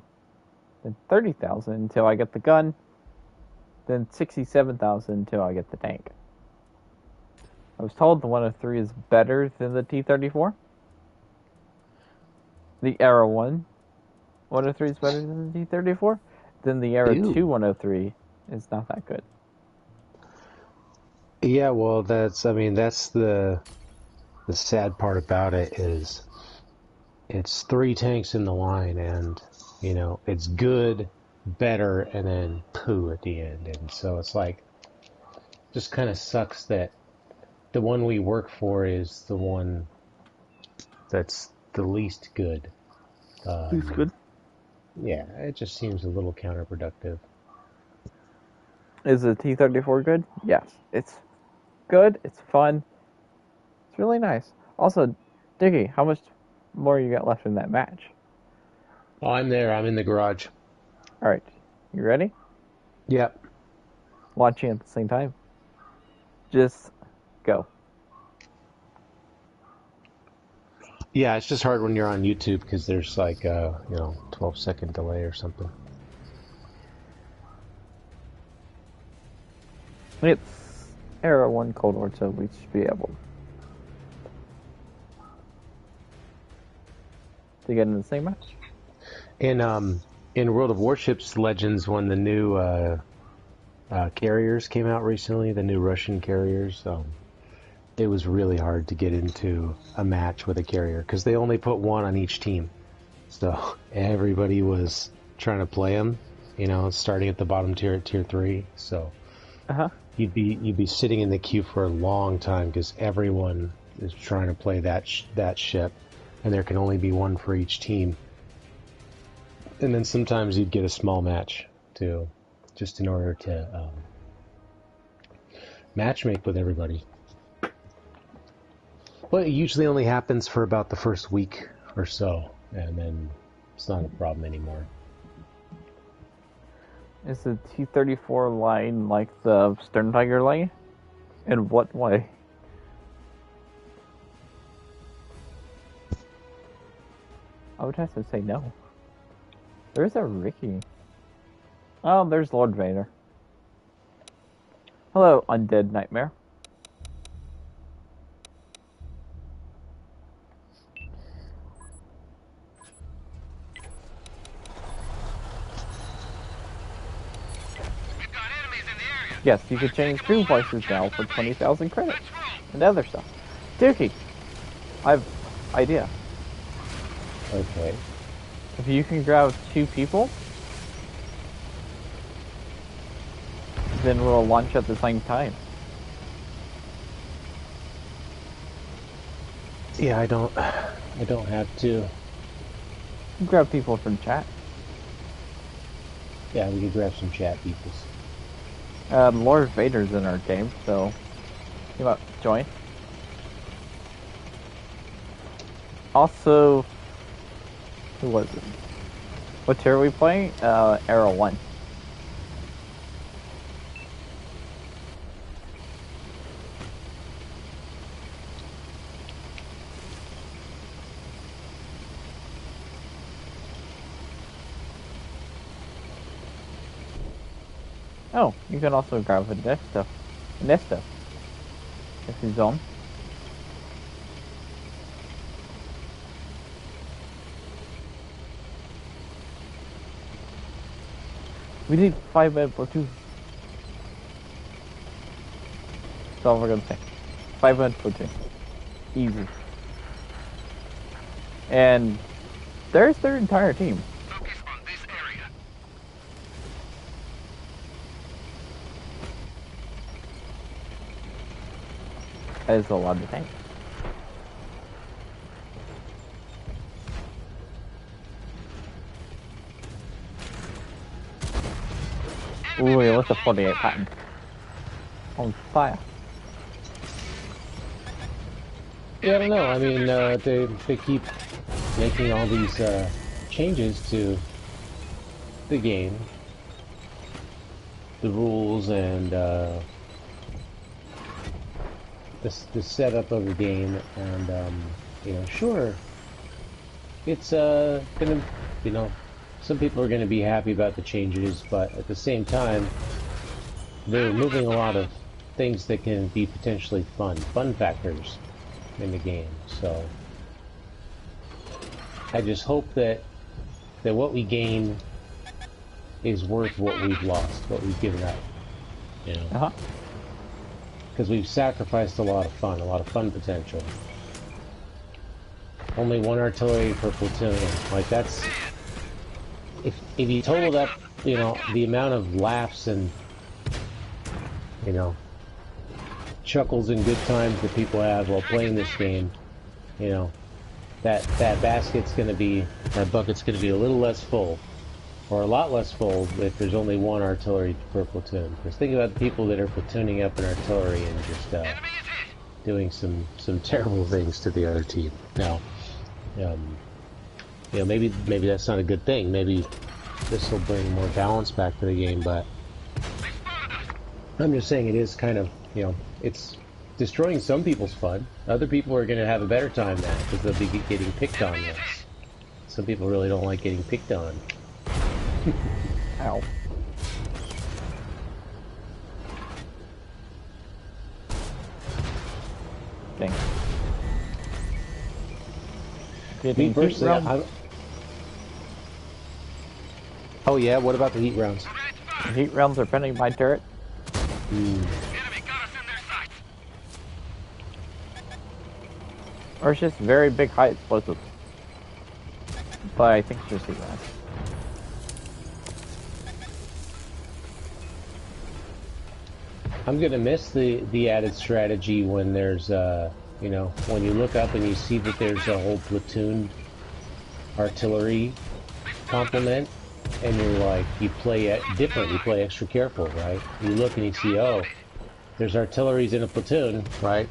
Then 30,000 until I get the gun. Then 67,000 until I get the tank. I was told the 103 is better than the T-34. The Era 103 is better than the T-34. Then the Era 2 103 is not that good. Yeah, well, that's the sad part about it is it's 3 tanks in the line, and you know it's good, better, and then poo at the end, and so it's like just kind of sucks that the one we work for is the one that's the least good. Least good? Yeah, it just seems a little counterproductive. Is the T-34 good? Yes. It's good. It's fun. It's really nice. Also, Diggy, how much more you got left in that match? Oh, I'm there. I'm in the garage. All right. You ready? Yep. Watching at the same time. Just go. Yeah, it's just hard when you're on YouTube because there's like 12-second delay or something. It's Era 1 Cold War, so we should be able to get in the same match. In World of Warships Legends, when the new carriers came out recently, the new Russian carriers, it was really hard to get into a match with a carrier because they only put one on each team. So everybody was trying to play them, starting at the bottom tier at tier 3. So you'd be sitting in the queue for a long time because everyone is trying to play that ship, and there can only be one for each team. And then sometimes you'd get a small match too, just in order to matchmake with everybody. But it usually only happens for about the first week or so, and then it's not a problem anymore. Is the T-34 line like the Stern Tiger line? In what way? I would have to say no. There's a Ricky. Oh, there's Lord Vader. Hello, Undead Nightmare. Yes, you could change crew voices now for 20,000 credits and other stuff. Dookie, I have idea. Okay. If you can grab 2 people, then we'll launch at the same time. Yeah, I don't have to. Grab people from chat. Yeah, we could grab some chat people. Lord Vader's in our game, so you might join. Also, who was it? What tier are we playing? Era 1. Oh, you can also grab a Nesta. If he's on. We need 5-man platoon. That's all we're gonna say. 5-man platoon. Easy. And there's their entire team. Focus on this area. That is a lot of tanks. Ooh, he lit the 48 pattern. On fire. Yeah, I don't know. I mean, they keep making all these changes to the game, the rules, and the setup of the game, and you know, sure, it's gonna, you know, some people are gonna be happy about the changes, but at the same time, they're removing a lot of things that can be potentially fun factors in the game. So I just hope that what we gain is worth what we've lost, what we've given up, you know. Because we've sacrificed a lot of fun potential. Only one artillery per platoon. Like, that's... If you totaled up, you know, the amount of laughs and, you know, chuckles and good times that people have while playing this game, you know, that bucket's gonna be a little less full, or a lot less full if there's only one artillery per platoon. Because think about the people that are platooning up an artillery and just doing some terrible things to the other team. Now, you know, maybe that's not a good thing. Maybe this will bring more balance back to the game, but I'm just saying it is kind of, you know, it's destroying some people's fun. Other people are going to have a better time now because they'll be getting picked on less. Some people really don't like getting picked on. Ow. Dang. Me personally, oh yeah, what about the heat rounds? The heat rounds are bending my turret. Enemy got us in their sights. Or it's just very big high explosives. But I think it's just heat rounds. I'm gonna miss the added strategy when there's you know, when you look up and you see that there's a whole platoon artillery complement, and you're like, you play it different, you play extra careful, right? You look and you see, oh, there's artilleries in a platoon, right?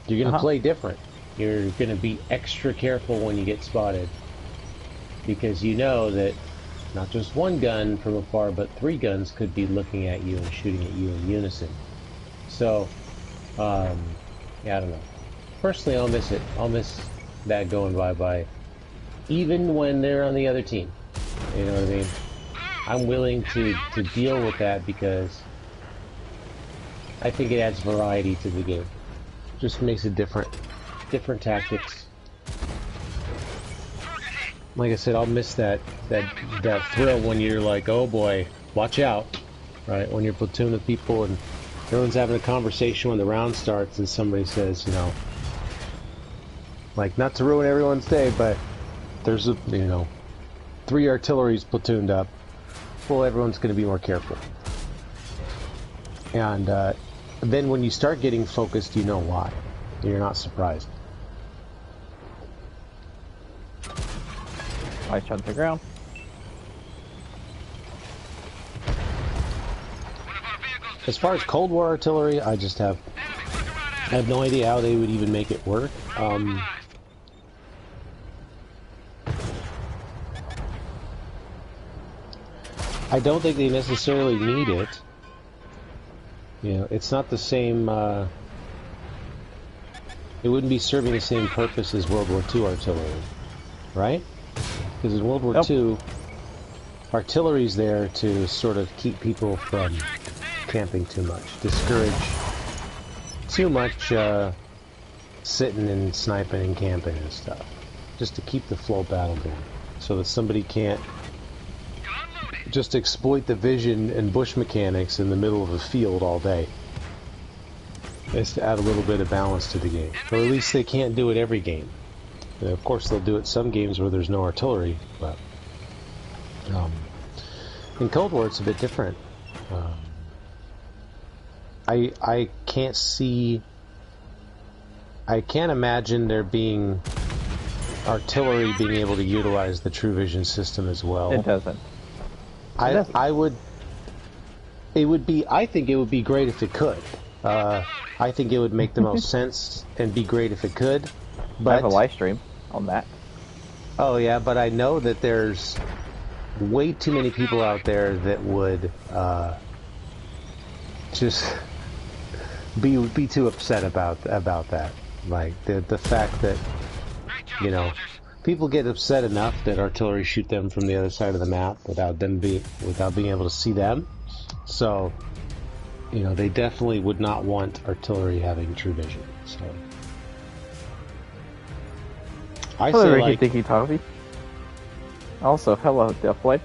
You're gonna play different. You're gonna be extra careful when you get spotted, because you know that not just one gun from afar, but 3 guns could be looking at you and shooting at you in unison. So, yeah, I don't know. Personally, I'll miss it. I'll miss that going bye-bye, even when they're on the other team. You know what I mean? I'm willing to deal with that because I think it adds variety to the game. Just makes it different tactics. Like I said, I'll miss that thrill when you're like, oh boy, watch out, right? When you're platoon of people and everyone's having a conversation when the round starts and somebody says, you know, like, not to ruin everyone's day, but there's a, you know, 3 artilleries platooned up. Well, everyone's going to be more careful. And then when you start getting focused, you know why. You're not surprised. Nice shot to the ground. As far as Cold War artillery, I have no idea how they would even make it work. I don't think they necessarily need it. You know, it's not the same, it wouldn't be serving the same purpose as World War II artillery, right? Because in World War II, artillery's there to sort of keep people from camping too much, discourage too much sitting and sniping and camping and stuff, just to keep the flow battle going, so that somebody can't just exploit the vision and bush mechanics in the middle of a field all day. It's to add a little bit of balance to the game, or at least they can't do it every game. And of course, they'll do it some games where there's no artillery, but in Cold War it's a bit different. I can't imagine there being artillery being able to utilize the True Vision system as well. It doesn't. I would It would be. I think it would be great if it could. I think it would make the most sense and be great if it could. But I have a live stream on that. oh yeah, but I know that there's way too many people out there that would just be too upset about that. Like the fact that Great job, soldiers. people get upset enough that artillery shoot them from the other side of the map without being able to see them. So they definitely would not want artillery having true vision. So I Hello, say Ricky like Dicky Toby. Also, hello, Deathblade.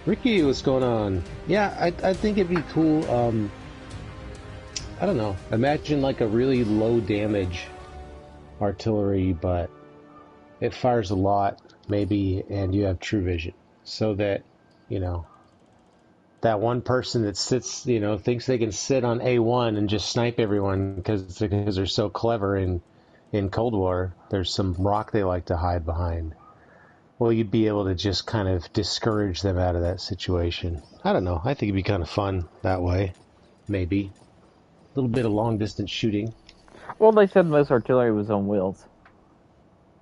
Ricky, what's going on? Yeah, I think it'd be cool. I don't know. Imagine like a really low damage artillery, but it fires a lot, maybe, and you have true vision, so that that one person that sits, thinks they can sit on A1 and just snipe everyone because they're so clever in Cold War. There's some rock they like to hide behind. Well, you'd be able to just kind of discourage them out of that situation. I don't know. I think it'd be kind of fun that way. Maybe. A little bit of long-distance shooting. Well, they said most artillery was on wheels.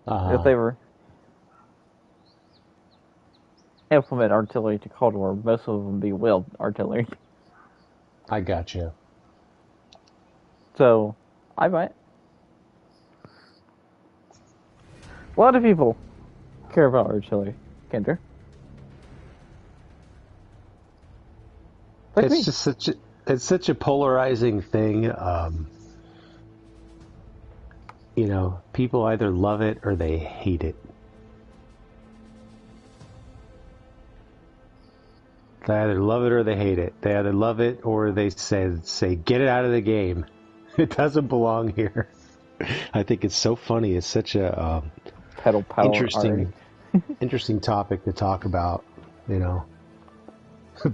If they were implement artillery to Cold War, most of them would be wheeled artillery. I gotcha. So, I might. A lot of people care about artillery, Kendra. Like me. It's just such a polarizing thing. People either love it or they hate it. They either love it or they hate it. They either love it or they say get it out of the game. It doesn't belong here. I think it's so funny. It's such a Pedal interesting topic to talk about.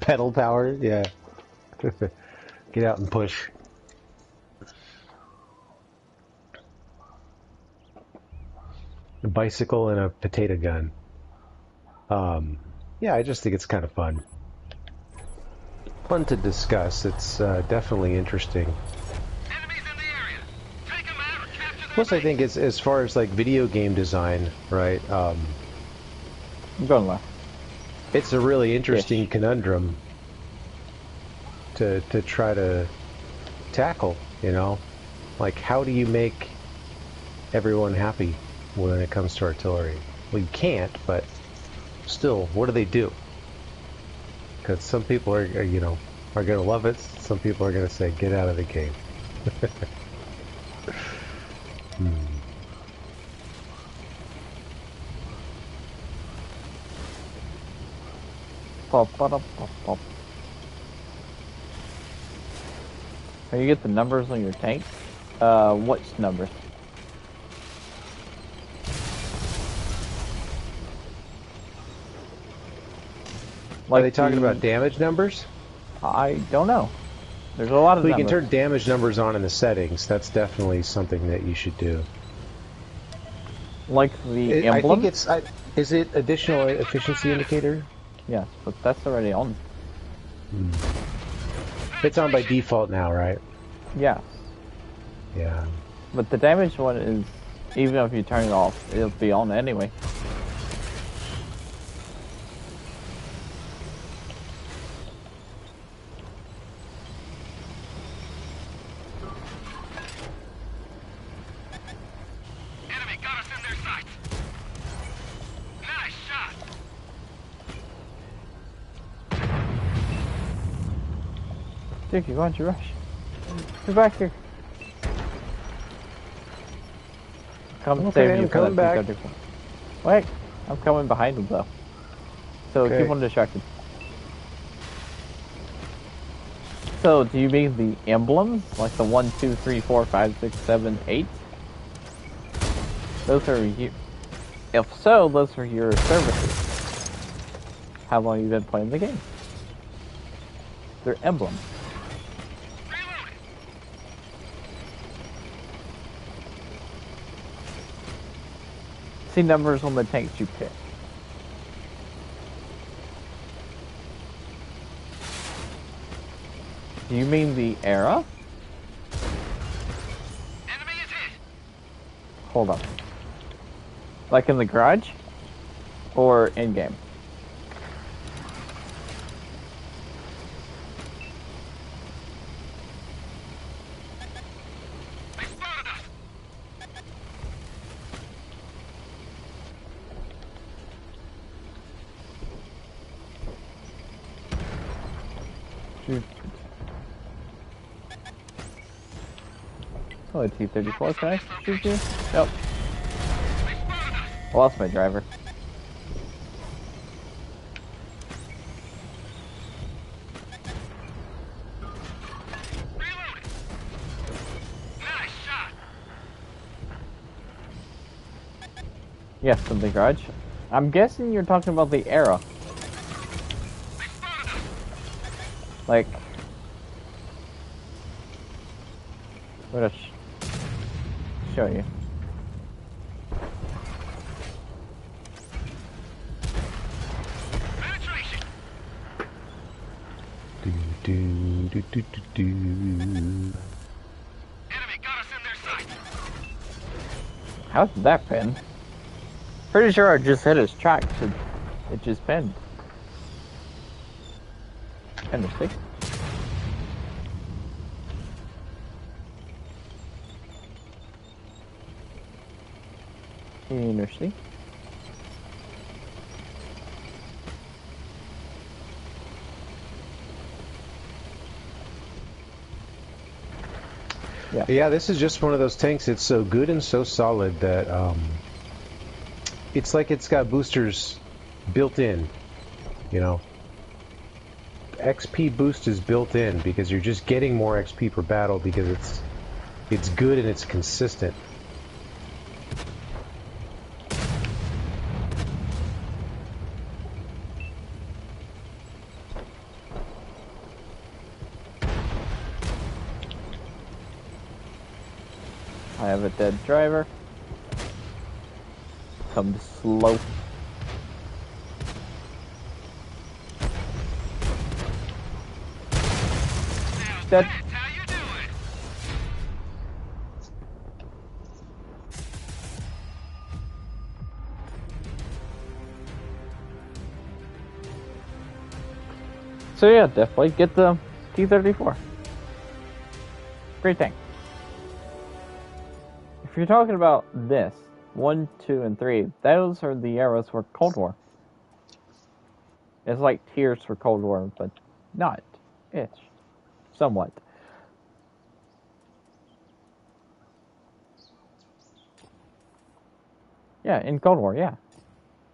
Pedal power, yeah. Get out and push. A bicycle and a potato gun. Yeah, I just think it's kind of fun. Fun to discuss. It's definitely interesting. Enemies in the area. Take them out or capture them. Plus, I think it's, as far as like video game design, right? I'm going left. It's a really interesting conundrum to try to tackle. Like how do you make everyone happy when it comes to artillery? Well, you can't, but still, what do they do? Because some people are going to love it. Some people are going to say, get out of the game. Pop, pop, pop, pop. Can you get the numbers on your tanks? What numbers? Are they talking about damage numbers? I don't know. There's a lot of Well, you numbers. can turn damage numbers on in the settings. That's definitely something that you should do. Like the emblem? I think it's... is it additional efficiency indicator? Yes, but that's already on. It's on by default now, right? Yeah. Yeah. But the damage one is, even if you turn it off, it'll be on anyway. Enemy got us in their sights. Nice shot. Dickie, why don't you rush? Get back here. Come Okay, save you I'm for coming that back. Wait, I'm coming behind him though. So Okay. keep on distracted. So, do you mean the emblems? Like the 1, 2, 3, 4, 5, 6, 7, 8? Those are you. If so, those are your services. How long have you been playing the game? They're emblems. Reloading. See numbers on the tanks you pick. Do you mean the era? Enemy is hit. Hold on. Like in the garage? Or in-game? They spotted us. Shoot. Oh, a T-34, can I shoot you? Yep. They spotted us. I lost my driver. Reloading. Nice shot. Yes, in the garage. I'm guessing you're talking about the era. They spotted us. Like... What a show you. Penetration. Do. Enemy got us in their sight. How did that pin? Pretty sure I just hit his track. It just pinned. Interesting. Interesting. Yeah, this is just one of those tanks. It's so good and so solid that it's like it's got boosters built in, you know. XP boost is built in because you're just getting more XP per battle because it's good and it's consistent. I have a dead driver. Come slow. Dead. That's how you do it. So yeah, definitely get the T-34. Great tank. If you're talking about this, 1, 2, and 3, those are the eras for Cold War. It's like tiers for Cold War, but not. It's somewhat. Yeah, in Cold War, yeah.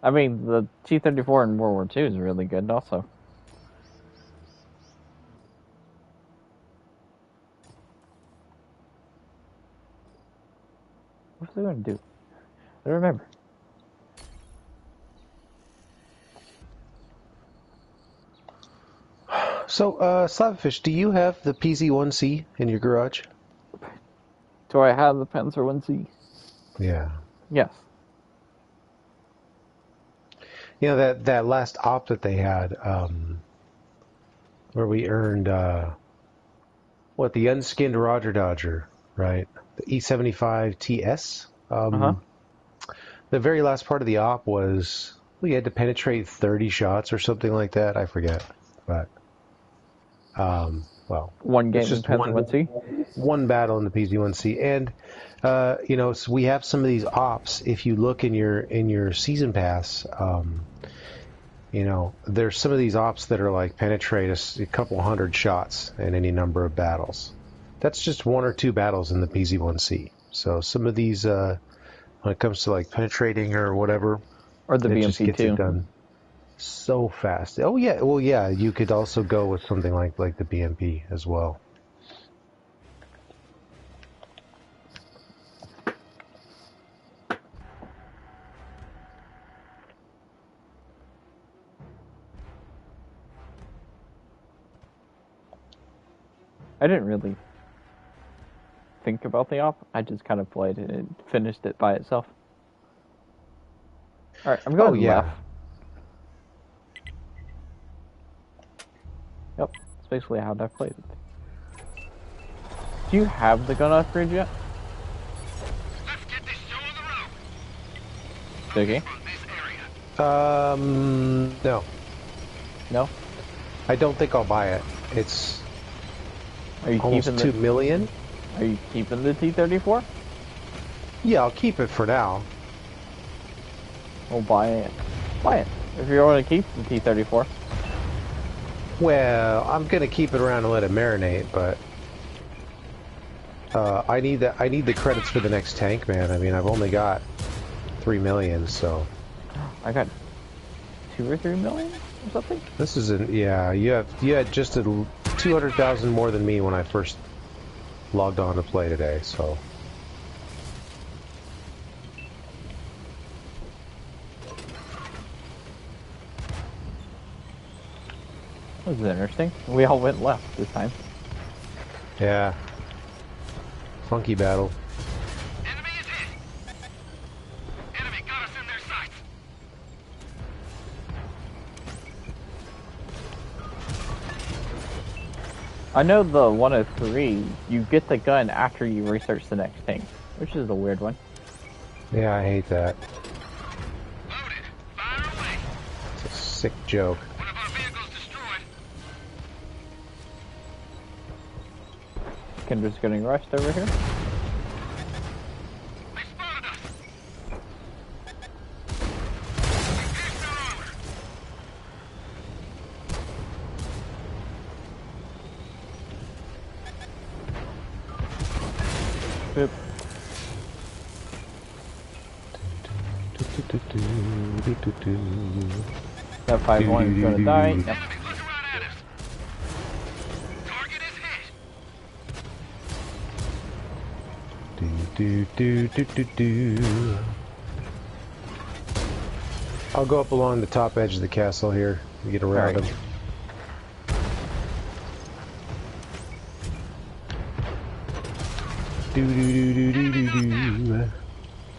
I mean, the T-34 in World War II is really good also. What's they going to do? I don't remember. So, SLAPAFISH, do you have the PZ-1C in your garage? Do I have the Panzer 1C? Yeah. Yes. You know, that last op that they had, where we earned, the unskinned Roger Dodger, right? The E75 TS. The very last part of the op was we had to penetrate 30 shots or something like that. I forget, but well, One game it's in just Panzer 1C? one battle in the PZ-1C, and you know, so we have some of these ops. If you look in your season pass, you know, there's some of these ops that are like penetrate a couple hundred shots in any number of battles. That's just 1 or 2 battles in the PZ-1C. So some of these, when it comes to like penetrating or whatever, Or the it BMP just gets too? it done so fast. Oh yeah, well yeah, you could also go with something like the BMP as well. I didn't really think about the op. I just kind of played it and finished it by itself. Alright, I'm going left. Yep, that's basically how I played it. Do you have the gun upgrade yet? Let's get this show on the road. Okay. From this area. No. No? I don't think I'll buy it. It's Are you almost keeping 2 the million. Are you keeping the T-34? Yeah, I'll keep it for now. Well, buy it. Buy it. If you want to keep the T-34. Well, I'm gonna keep it around and let it marinate, but I need the credits for the next tank, man. I mean, I've only got 3 million, so I got 2 or 3 million or something. this isn't. Yeah, you had just 200,000 more than me when I first logged on to play today. So This is interesting. We all went left this time. yeah, funky battle. Enemy is hit. Enemy got us in their sights. I know the 103, you get the gun after you research the next tank, which is a weird one. Yeah, I hate that. Loaded. Fire away. It's a sick joke. One of our vehicles destroyed. Kendra's getting rushed over here. They spotted us. We pierced their armor. Boop. That 5-1 is gonna die. Yep. Enemy, look around at us. Target is hit. I'll go up along the top edge of the castle here and get around Alright. him.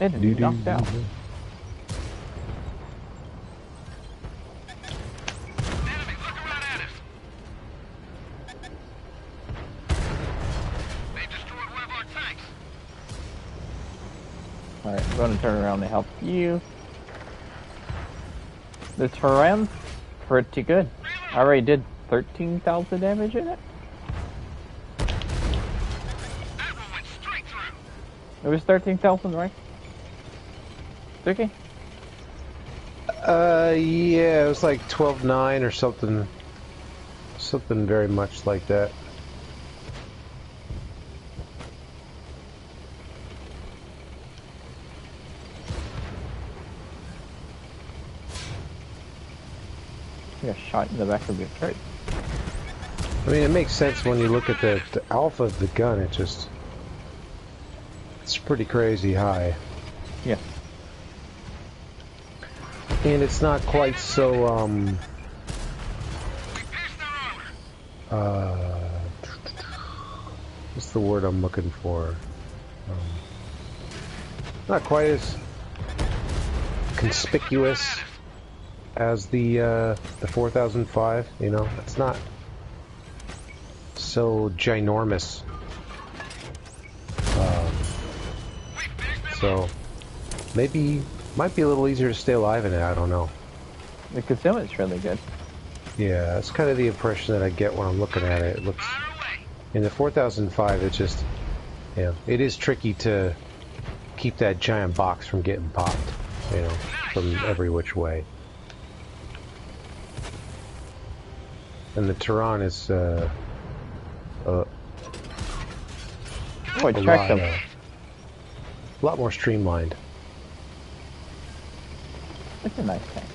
Enemy knocked out. Enemy, look around at us. They destroyed one of our tanks. Alright, I'm gonna turn around to help you. The Turan's pretty good. I already did 13,000 damage in it. That one went straight through. It was 13,000, right? Okay. Yeah, it was like 12.9 or something. Something very much like that. You got shot in the back of your throat. I mean, it makes sense when you look at the alpha of the gun. It's pretty crazy high. Yeah. And it's not quite so, We pierced their armor. what's the word I'm looking for? Not quite as conspicuous as the 4005, you know? It's not so ginormous. So, maybe, might be a little easier to stay alive in it, I don't know. The concealment's really good. Yeah, that's kind of the impression that I get when I'm looking at it. It looks, Fire away. in the 4005, it's just, yeah, it is tricky to keep that giant box from getting popped, you know, from every which way. And the Turan is, Oh, I a checked them. lot more streamlined. It's a nice tank.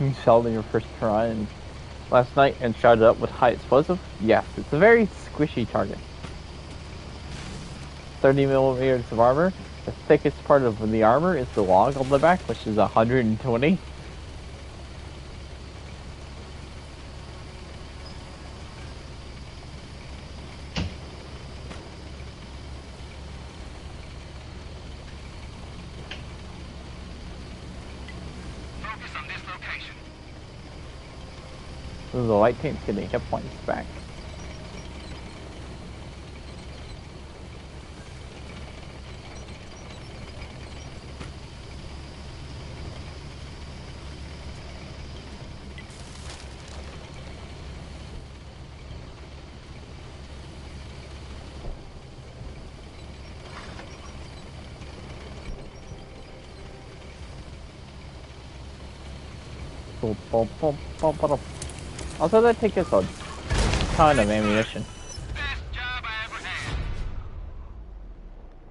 You saw your first run last night and shot it up with high explosive? Yes, it's a very squishy target. 30 millimeters of armor, the thickest part of the armor is the log on the back, which is 120. Focus on this location. So the light tank's getting hit points back. Also, that takes us a ton of ammunition. Best job I ever had.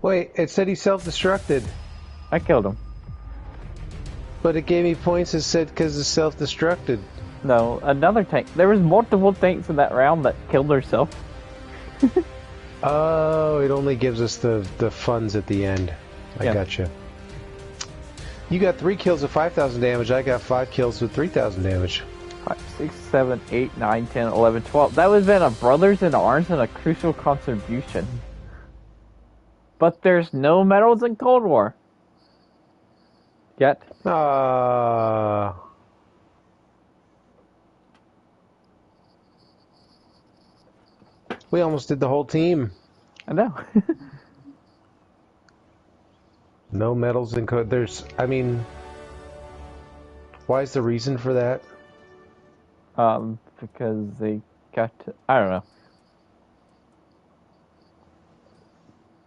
Wait, it said he self-destructed, I killed him. but it gave me points that said because it's self-destructed. No, another tank. There was multiple tanks in that round that killed herself. Oh, it only gives us the funds at the end. I Yeah. gotcha. You got 3 kills with 5,000 damage. I got 5 kills with 3,000 damage. 5, 6, 7, 8, 9, 10, 11, 12. That would have been a Brothers in Arms and a crucial contribution. But there's no medals in Cold War. Yet. We almost did the whole team. I know. No medals in code. I mean, why is the reason for that? Because they got to, I don't know.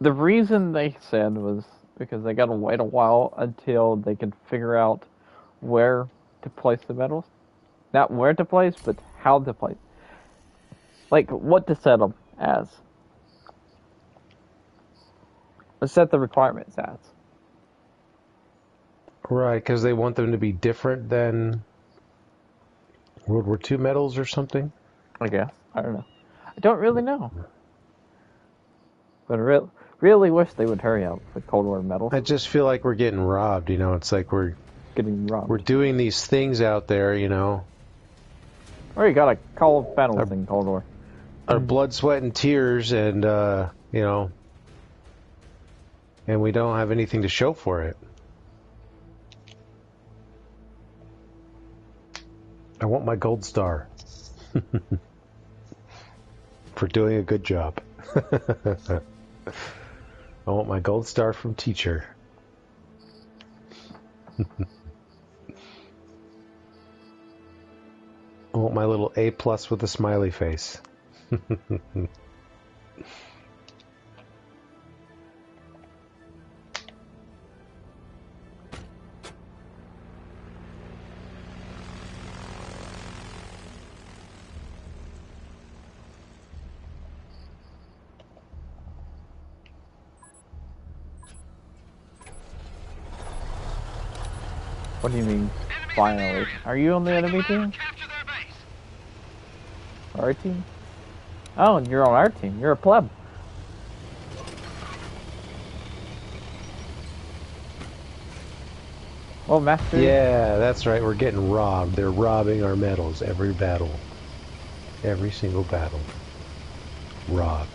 The reason they said was because they got to wait a while until they could figure out where to place the medals. Not where to place, but how to place. Like, what to set them as. Let's set the requirements as. Right, because they want them to be different than World War II medals or something? I guess. I don't know. I don't really know. But I really wish they would hurry up with Cold War medals. I just feel like we're getting robbed, you know? It's like we're Getting robbed. we're doing these things out there, you know? Or you got a Call of Battles in Cold War. Our blood, sweat, and tears, and, you know, and we don't have anything to show for it. I want my gold star. For doing a good job. I want my gold star from teacher. I want my little A+ with a smiley face. What do you mean, finally? Are you on the enemy team? Capture their base. Our team? Oh, you're on our team. You're a pleb. Well, Master. Yeah, that's right. We're getting robbed. They're robbing our medals every battle. Every single battle. Robbed.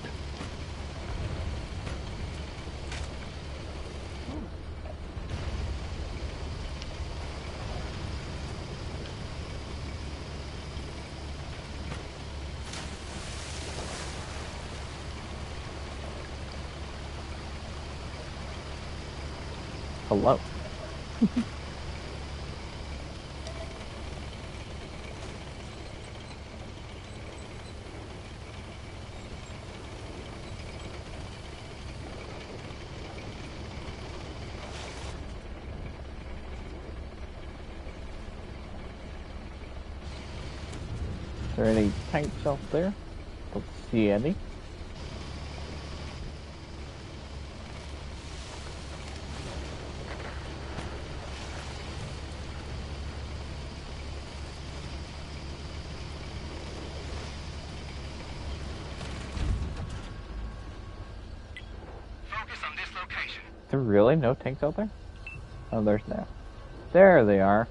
Hello. Is there any tanks out there? Don't see any. Focus on this location. There really no tanks out there? Oh, there's no. There they are.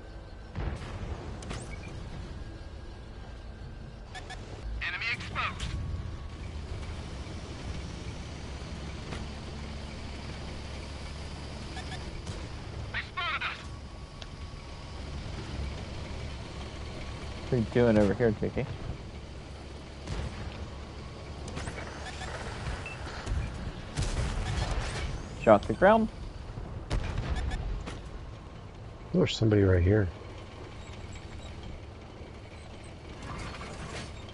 Enemy exposed. They spotted us. What are you doing over here, Tiki? Shot the ground. Oh, there's somebody right here.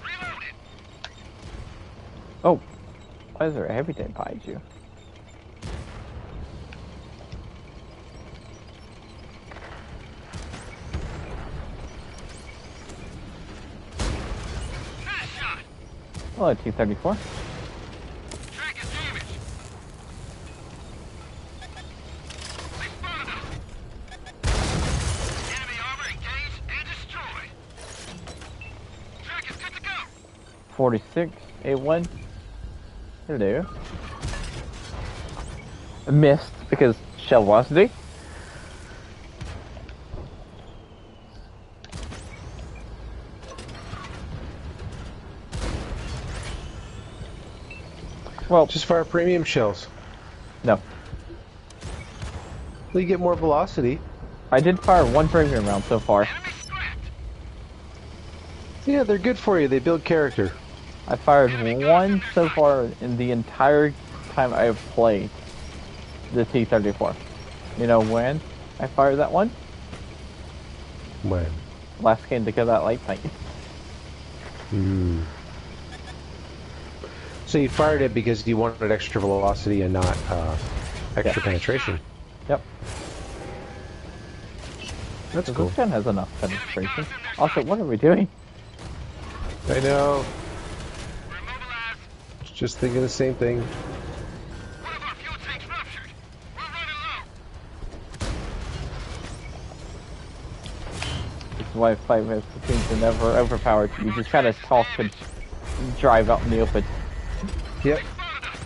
Reloaded. Oh, why is there a heavy tank behind you? Nice shot. Hello, T-34. Track is damaged. They spotted us. Enemy armor engaged and destroyed. Track is good to go. 46, A1. Hello. Missed because shell velocity. Well, Just fire premium shells. no. Well, you get more velocity. I did fire one premium round so far. Enemy scrapped. Yeah, they're good for you. They build character. I fired one so far in the entire time I've played the T-34. You know when I fired that one? When? Last game to get that light tank. Hmm. So you fired it because you wanted extra velocity and not extra penetration. Yep. That's So cool. this gun has enough penetration. Also, what are we doing? I know. We're immobilized. Just thinking the same thing. One of our fuel tanks ruptured. We're running low. This is why 5 minutes things are never overpowered. You just kind of talk and drive out in the open. Yep. They spotted us.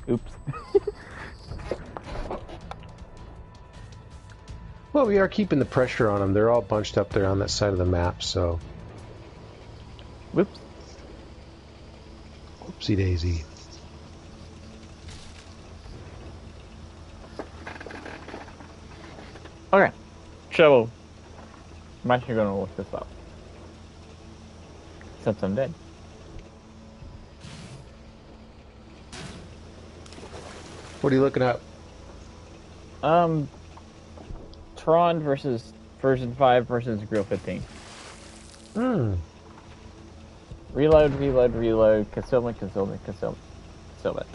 Oops. Well, we are keeping the pressure on them. They're all bunched up there on that side of the map, so... Whoops. Oopsie daisy. Okay. So, I'm actually going to look this up. Since I'm dead. What are you looking at? Tron versus version 5 versus Grill 15. Hmm. Reload, reload, reload, concealment, concealment, concealment. Concealment.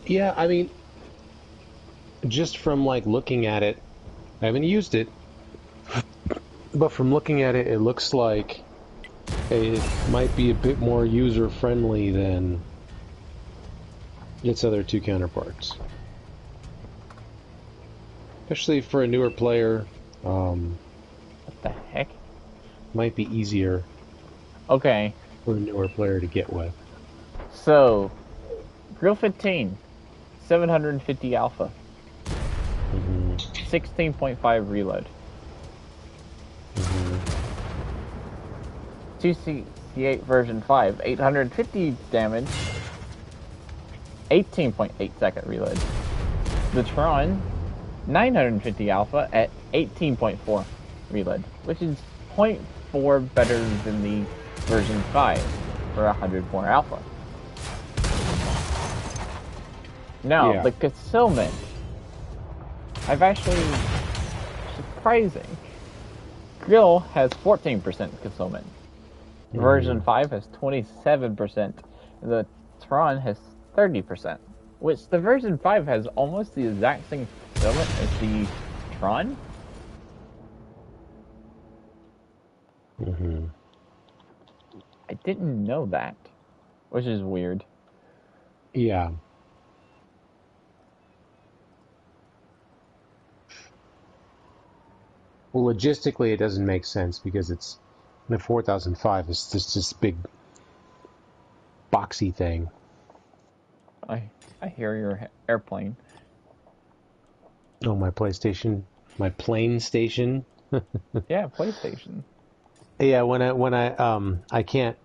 Yeah, I mean, just from like looking at it, I haven't used it, but from looking at it, it looks like it might be a bit more user-friendly than its other two counterparts. Especially for a newer player, What the heck? might be easier Okay, for a newer player to get with. so Grill 15, 750 alpha, Mhm. 16.5 reload, Mhm. 2C8 version 5, 850 damage, 18.8 second reload. The Tron, 950 alpha at 18.4 reload, which is 0.4 better than the version 5 for 100 more alpha. Now, Yeah. the concealment, I've actually, surprising, Grill has 14% concealment. Version 5 has 27%. The Tron has 30%. Which the version 5 has almost the exact same concealment as the Tron. Mhm. I didn't know that. Which is weird. Yeah. Well, logistically, it doesn't make sense because it's the 4005 is just this big boxy thing. I hear your airplane. Oh, my PlayStation, my plane station. Yeah, PlayStation. Yeah, I can't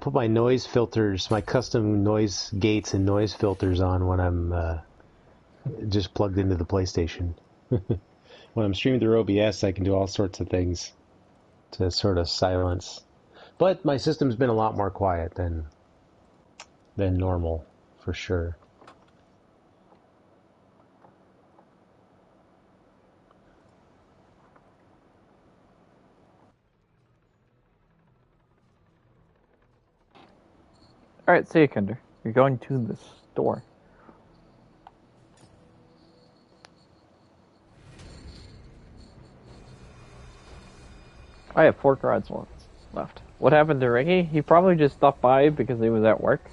put my noise filters, my custom noise gates and noise filters on when I'm just plugged into the PlayStation. When I'm streaming through OBS, I can do all sorts of things to sort of silence. But my system's been a lot more quiet than normal, for sure. Alright, see you, Kinder. You're going to the store. I have 4 cards left. What happened to Ricky? He probably just stopped by because he was at work.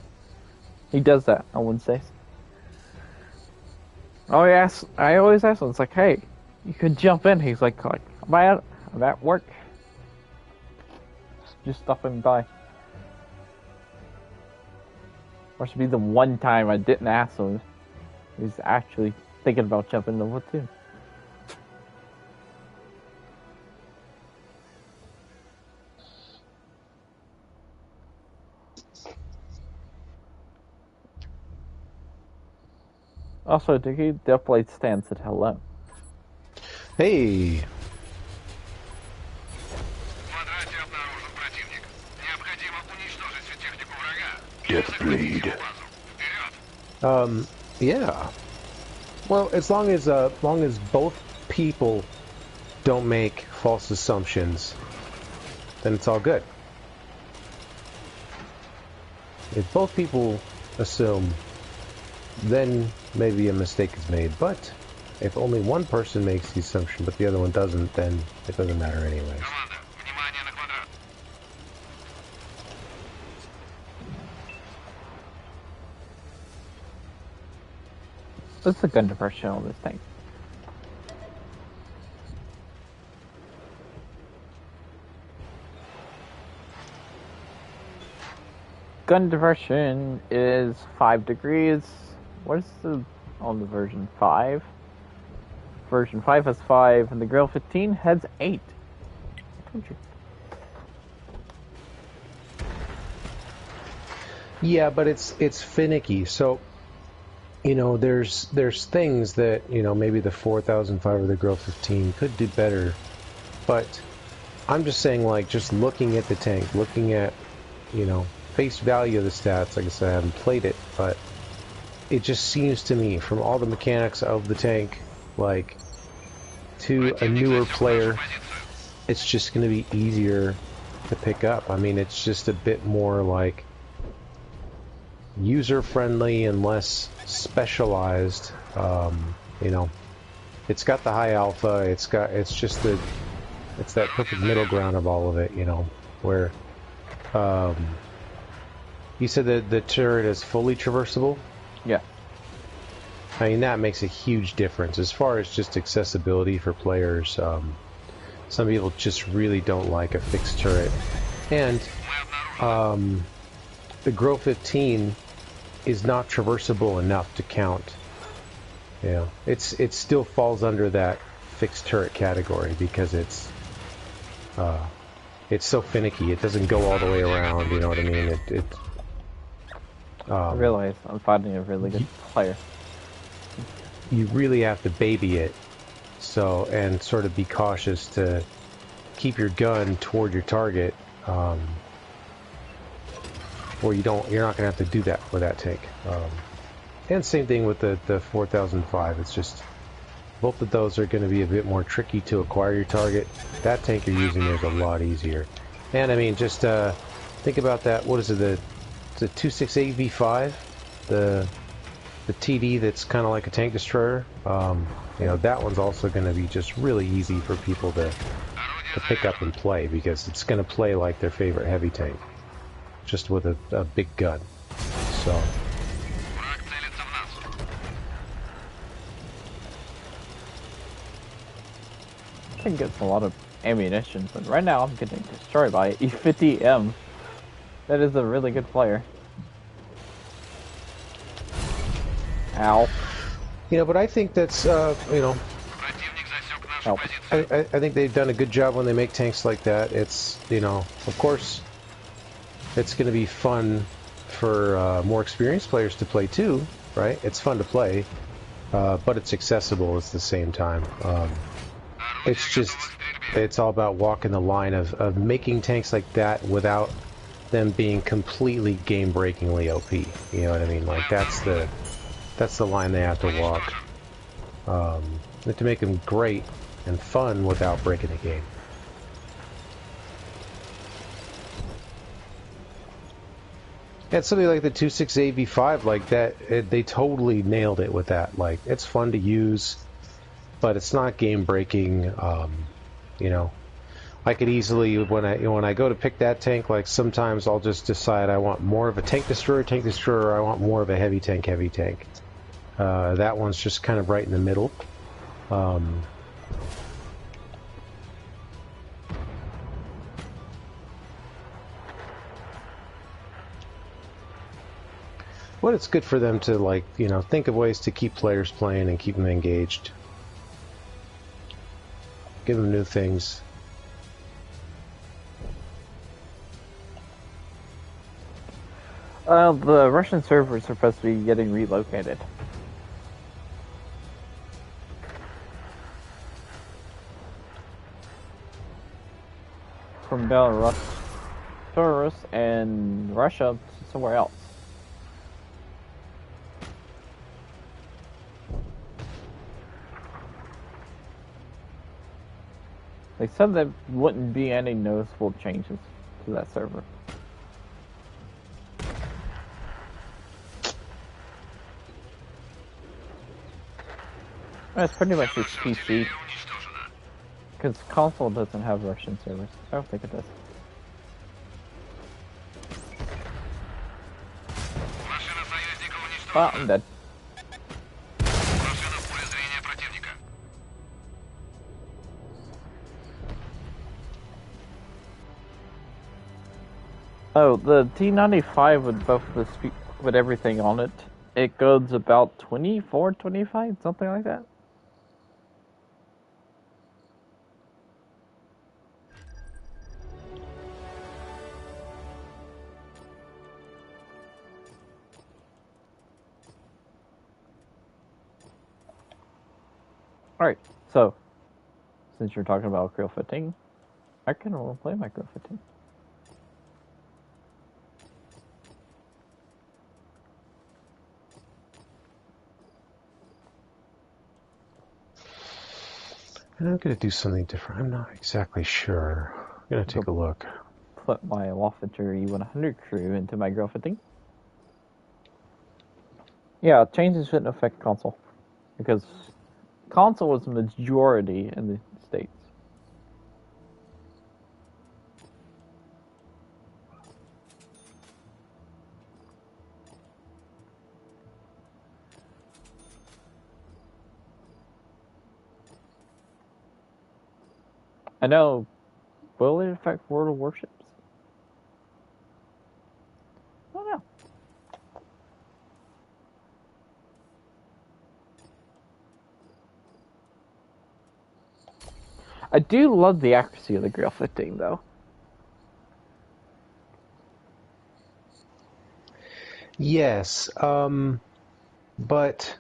He does that on Wednesdays. Oh yes, I always ask him. It's like, hey, you could jump in. He's like I'm at work. Just stopping by. Or should be the one time I didn't ask him. He's actually thinking about jumping in the platoon. Also, Dickie, Deathblade Stan said hello. Hey! Deathblade. Yeah. Well, as long as both people don't make false assumptions, then it's all good. If both people assume, then maybe a mistake is made. But if only one person makes the assumption but the other one doesn't, then it doesn't matter anyways. What's the gun depression on this thing? Gun diversion is 5 degrees. What is the on the version 5? Version 5 has 5, and the Grill 15 has 8. I told you. Yeah, but it's finicky. So, you know, there's things that, you know, maybe the 4005 or the Grill 15 could do better. But I'm just saying, like, just looking at the tank, looking at, you know, face value of the stats. Like I said, I haven't played it, but it just seems to me, from all the mechanics of the tank, like, to a newer player, it's just going to be easier to pick up. I mean, it's just a bit more, like, user-friendly and less specialized. You know, it's got the high alpha, it's that perfect middle ground of all of it, you know, where, you said that the turret is fully traversable? Yeah. I mean, that makes a huge difference. As far as just accessibility for players, some people just really don't like a fixed turret. And the Grow 15 is not traversable enough to count. You know, it still falls under that fixed turret category because it's so finicky. It doesn't go all the way around, you know what I mean? I realize I'm fighting a really good player. You really have to baby it, and sort of be cautious to keep your gun toward your target, or you're not going to have to do that for that tank. And same thing with the 4005. It's just both of those are going to be a bit more tricky to acquire your target. That tank you're using there is a lot easier. And I mean, just think about that. What is it? The 268 V5, the TD that's kind of like a tank destroyer. You know, that one's also going to be just really easy for people to pick up and play because it's going to play like their favorite heavy tank, just with a big gun. So. tank gets a lot of ammunition, but right now I'm getting destroyed by E50M. That is a really good player. Ow. You know, but I think that's, you know, Противник засек нашу Help. позицию. I think they've done a good job when they make tanks like that. It's, you know, of course, it's going to be fun for more experienced players to play too, right? It's fun to play, but it's accessible at the same time. It's just, it's all about walking the line of making tanks like that without them being completely game-breakingly OP. You know what I mean? Like, that's the line they have to walk. They have to make them great and fun without breaking the game. Yeah, something like the 26AV5, like that, they totally nailed it with that. Like, it's fun to use, but it's not game-breaking. You know, I could easily, when I go to pick that tank, like sometimes I'll just decide I want more of a tank destroyer, or I want more of a heavy tank. That one's just kind of right in the middle. But it's good for them to, like, you know, think of ways to keep players playing and keep them engaged. Give them new things. The Russian servers are supposed to be getting relocated. From Belarus and Russia to somewhere else. They said there wouldn't be any noticeable changes to that server. It's pretty much just PC. Because console doesn't have Russian servers. I don't think it does. Oh, I'm dead. Oh, the T95 with both the with everything on it, it goes about 24, 25, something like that. Alright, so, since you're talking about grill fitting, I can play my grill fitting. And I'm going to do something different. I'm not exactly sure. I'm going to take a look. Put my Lofter E100 crew into my grill fitting. Yeah, changes shouldn't affect console. Because console is the majority in the States. I know. Will it affect World of Warships? I don't know. I do love the accuracy of the grill fitting, though. Yes, but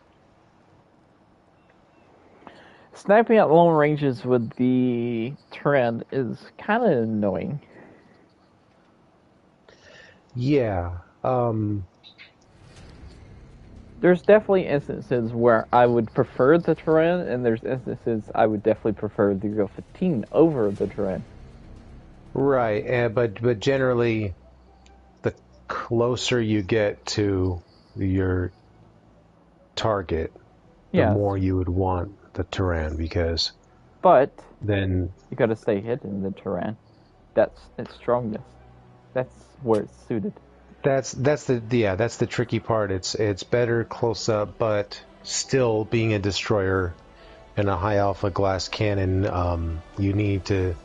Sniping at long ranges with the trend is kind of annoying. yeah, There's definitely instances where I would prefer the Terran, and there's instances I would definitely prefer the Grill 15 over the Terran. right. But generally, the closer you get to your target, the more you would want the Terran, because but then you gotta stay hidden in the Terran. That's its strongest. That's where it's suited. that's the tricky part. It's better close up, but still being a destroyer in a high alpha glass cannon, you need to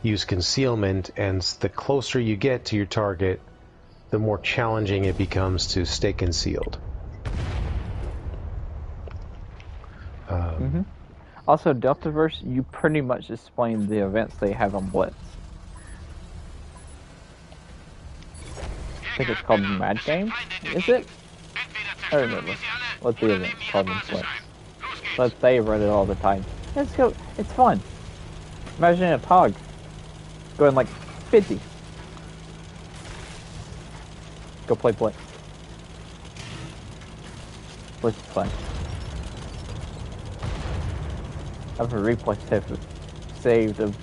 use concealment, and the closer you get to your target, the more challenging it becomes to stay concealed. Also, Deltaverse, you pretty much explain the events they have on Blitz. I think it's called Mad Game, is it? I don't remember what the event's called in Blitz. But they run it all the time. Let's go. It's fun. Imagine a Tog going like 50. Go play Blitz. Blitz is fun. I have a replay saved of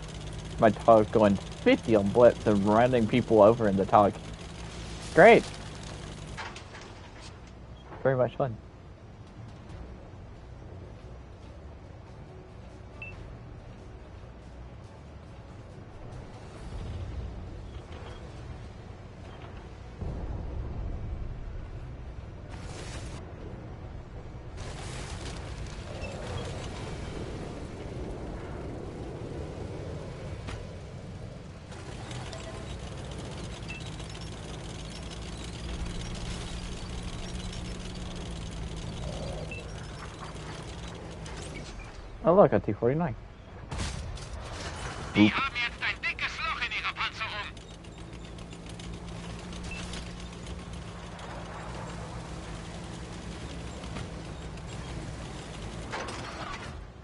my Tog going 50 on Blitz and running people over in the Tog. Great. Very much fun. Oh look, a T-49. Die haben jetzt ein dickes Loch in ihrer Panzerung.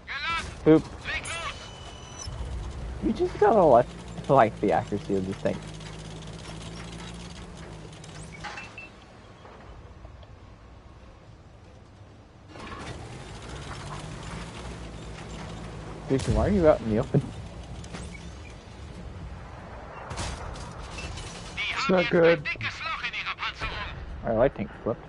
Gelassen. Boop. Leg los. You just gotta like the accuracy of this thing. Jason, why are you out in the open? It's not good. Our light tank flipped.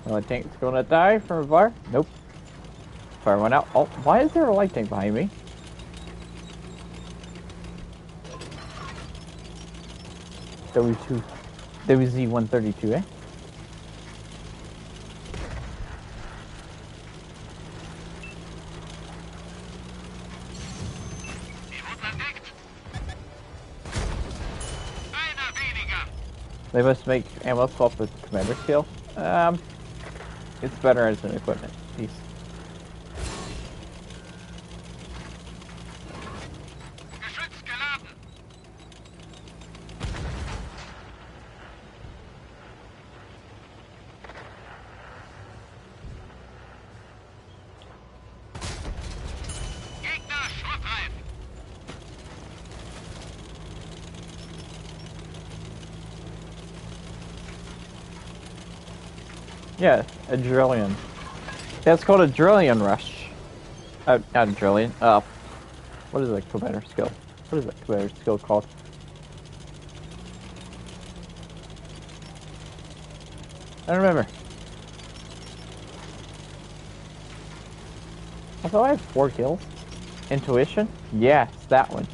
The light tank's gonna die from a fire? Nope. Fire went out. Oh, why is there a light tank behind me? WZ-132, eh? They must make ammo swap with commander skill. It's better as an equipment piece. Yeah, a drillion. That's called a drillion rush. Not a drillion. What is that commander skill? What is that commander skill called? I don't remember. Although I have 4 kills. Intuition? Yeah, it's that one.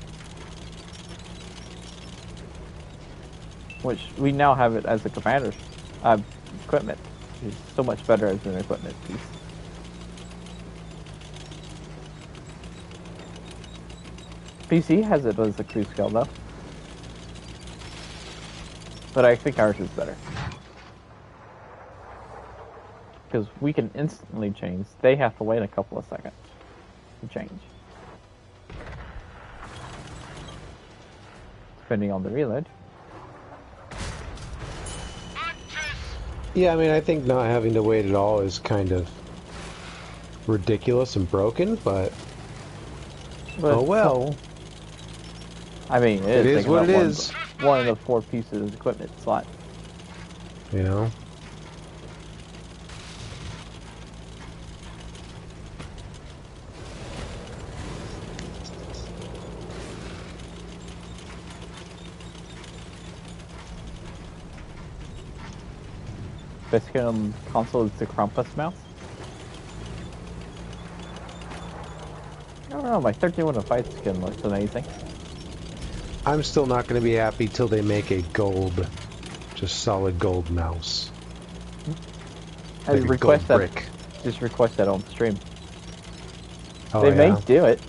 Which we now have it as a commander's equipment. It's so much better as an equipment piece. PC has it as a crew skill though. But I think ours is better. Because we can instantly change. They have to wait a couple of seconds to change. Depending on the reload. Yeah, I mean, I think not having to wait at all is kind of ridiculous and broken, but oh well. I mean, it is what it is. One of the 4 pieces of equipment slot. You know? Best skin on console is the Krampus mouse. I don't know, my 3105 skin looks amazing. I'm still not going to be happy till they make a gold, just solid gold mouse. I Like a request gold that. brick. Just request that on stream. Oh, They may yeah? do it.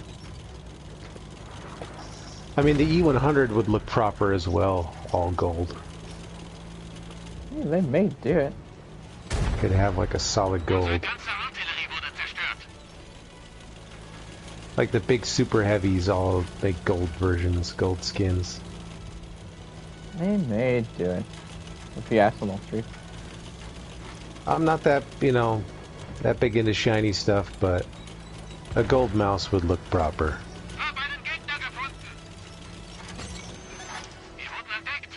I mean, the E100 would look proper as well, all gold. Yeah, they may do it. Could have like a solid Unsere gold. ganze Artillerie wurde zerstört. Like the big super heavies all make gold versions, gold skins. They may do it. If you ask them on stream. I'm not that, you know, that big into shiny stuff, but a gold mouse would look proper. Hab einen Gegner gefunden. Wir wurden entdeckt.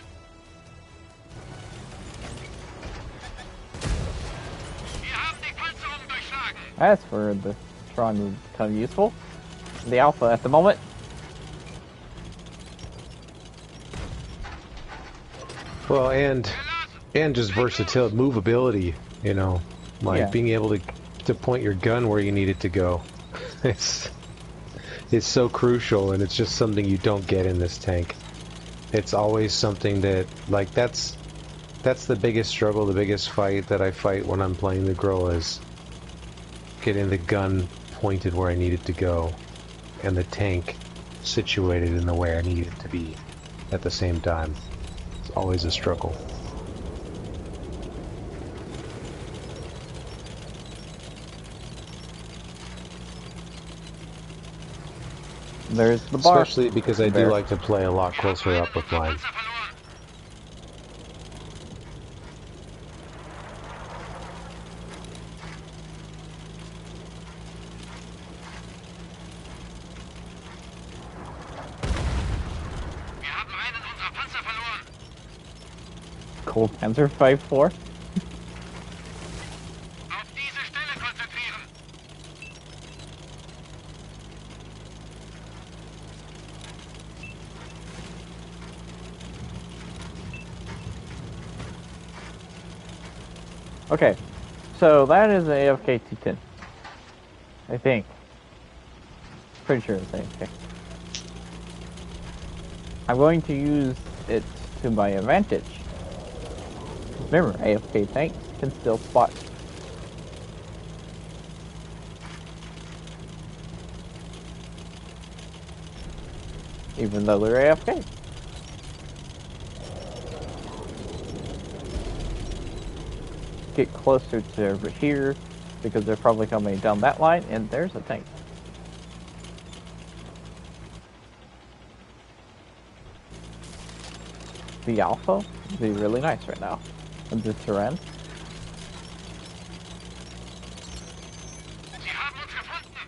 Wir haben die Panzerung durchschlagen. That's where the Tron would become useful. The Alpha at the moment. Well, and just versatility, movability, you know, like Yeah. being able to point your gun where you need it to go. It's so crucial, and it's just something you don't get in this tank. It's always something that, like, that's the biggest struggle, the biggest fight that I fight when I'm playing the Gorilla is getting the gun pointed where I need it to go, and the tank situated in the way I need it to be at the same time. It's always a struggle. There's the bar. Especially because I do There. like to play a lot closer up with mine. Panzer verloren. Wir haben einen unserer Panzer verloren. Cold Panzer 5-4. Auf diese Stelle konzentrieren. Okay, so that is a AFK T10. I think. Pretty sure it's AFK. I'm going to use it to my advantage. Remember, AFK tanks can still spot. Even though they're AFK. Get closer to over here because they're probably coming down that line, and there's a tank. The Alpha would be really nice right now. And the Tyrann. Sie haben uns gefunden.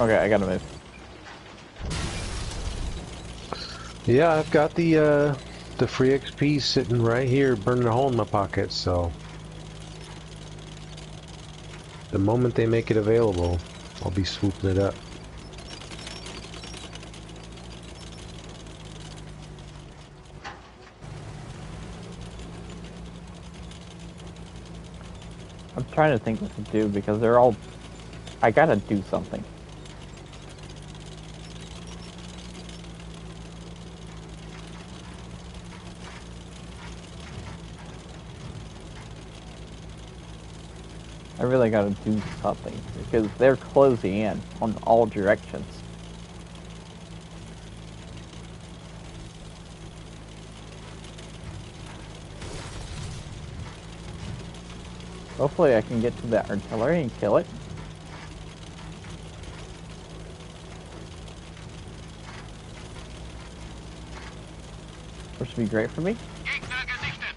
Okay, I gotta move. Yeah, I've got the free XP sitting right here, burning a hole in my pocket, so the moment they make it available, I'll be swooping it up. I'm trying to think what to do because they're all... I gotta do something. I really gotta do something because they're closing in on all directions. Hopefully I can get to that artillery and kill it. Which would be great for me. Gegner gesichtet.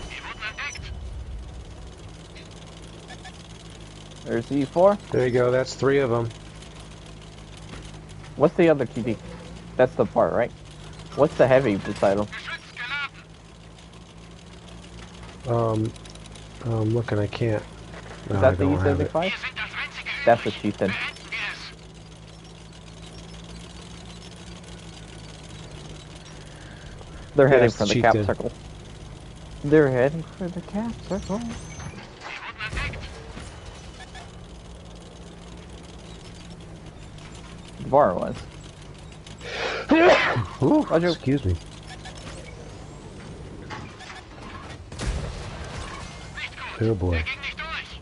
Wir wurden entdeckt. There's the E4. There you go, that's 3 of them. What's the other TD? That's the part, right? What's the heavy beside them? Geschütz geladen. I'm looking, I can't. No, Is I that the don't have it. E75? Wir sind das einzige That's the übrig. Chieftain. Beenden wir es. They're heading it's for the Chieftain. cap circle. They're heading for the cap circle. Sie wurden entdeckt. The bar was. Ooh, Roger. excuse me. Nicht gut. Oh boy. Er ging nicht durch.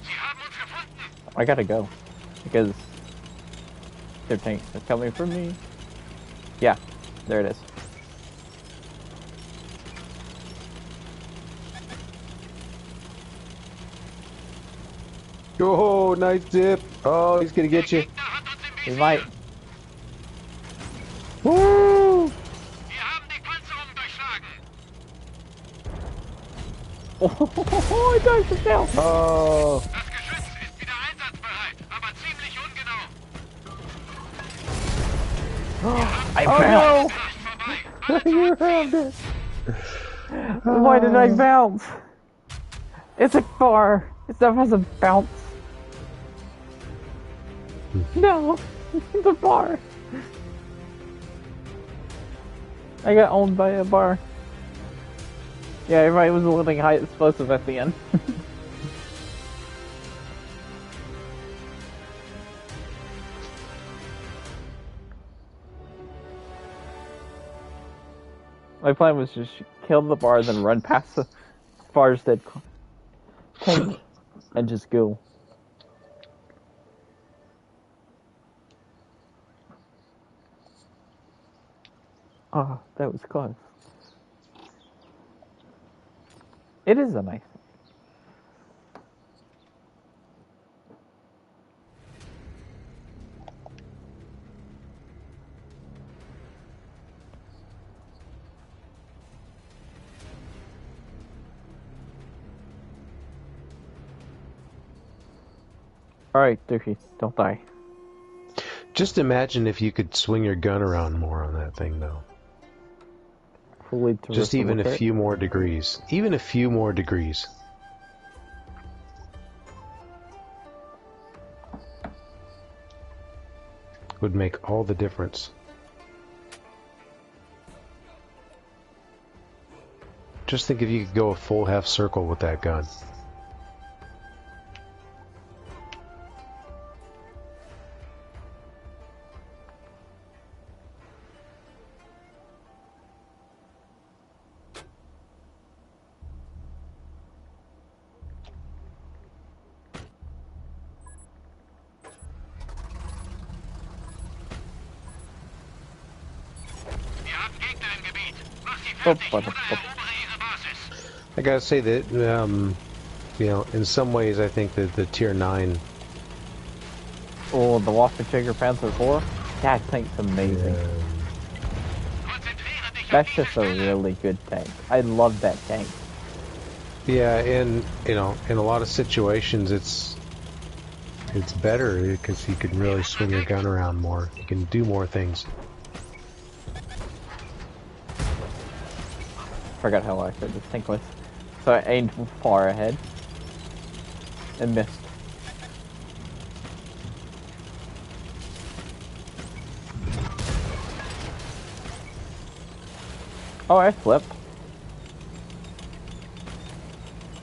Sie haben uns gefunden. I gotta go. Because their tanks are coming for me. Yeah, there it is. Oh, nice dip. Oh, he's gonna get you. Gegner hat uns im We Visier. might. Woo! Wir haben die Panzerung durchschlagen. Oh, I died from down. Oh. Das Geschütz ist wieder einsatzbereit, aber ziemlich ungenau. I Oh found. Gleich vorbei. You found it. Why did I bounce? It's a bar. It stuff has a bounce. No, the bar. I got owned by a bar. Yeah, everybody was loading high explosive at the end. My plan was just kill the bar, then run past the bar's dead tank and just go. Oh, that was close. It is a nice thing. Alright, Dookie, don't die. Just imagine if you could swing your gun around more on that thing, though. Fully Just even a terrific. few more degrees. Even a few more degrees. Would make all the difference. Just think if you could go a full half circle with that gun. Wir haben Gegner im Gebiet. Mach sie fertig oder erobere ihre Basis. I gotta say that, you know, in some ways I think that the tier 9... Oh, the Waffenjäger Panther 4? That tank's amazing. Konzentriere dich auf That's diese just a Stelle. really good tank. I love that tank. Yeah, and, you know, in a lot of situations it's better because you can really swing your gun around more. You can do more things. Forgot how accurate this tank was. So I aimed far ahead and missed. Oh, I flipped.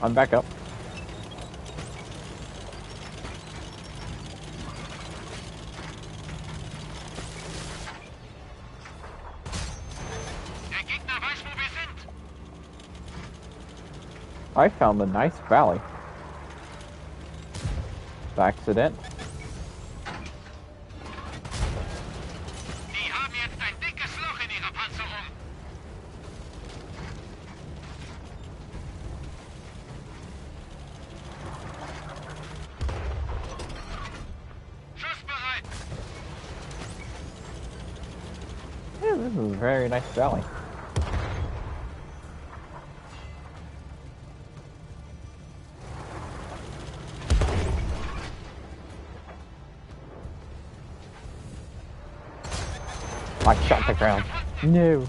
I'm back up. Der Gegner weiß, wo wir sind. I found a nice valley. By accident. Die haben jetzt ein dickes Loch in ihrer Panzerung. Schussbereit. Yeah, this is a very nice valley. I shot the ground. No.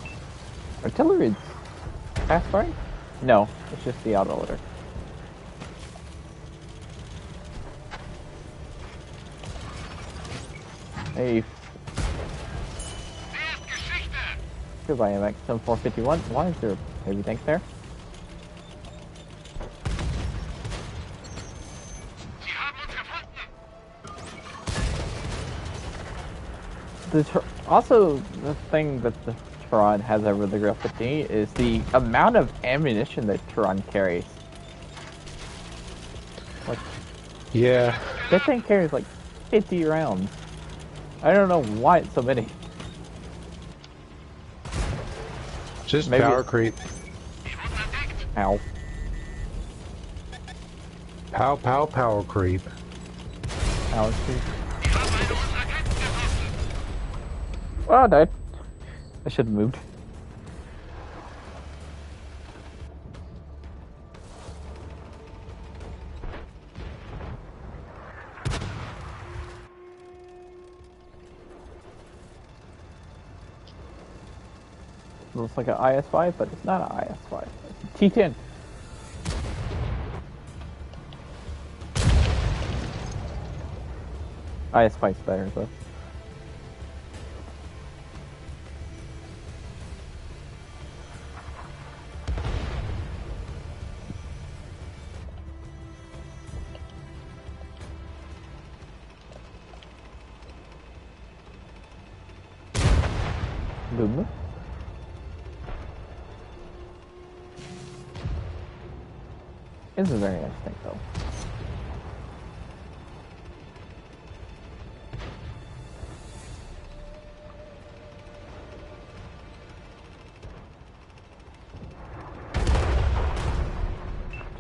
Artillery's fast right? No, it's just the autoloader. Hey, Geschichte! goodbye, MX 451. Why is there a heavy tank there? Sie haben uns gefunden! Also, the thing that the Tron has over the Grill 15 is the amount of ammunition that Tron carries. Like, Yeah. that thing carries like 50 rounds. I don't know why it's so many. Just Maybe power creep. Ow. Power creep. Ow, oh, I died. I should have moved. Looks like an IS-5, but it's not an IS-5. It's a T-10. IS-5's better, though. Boom. It's a very nice thing, though.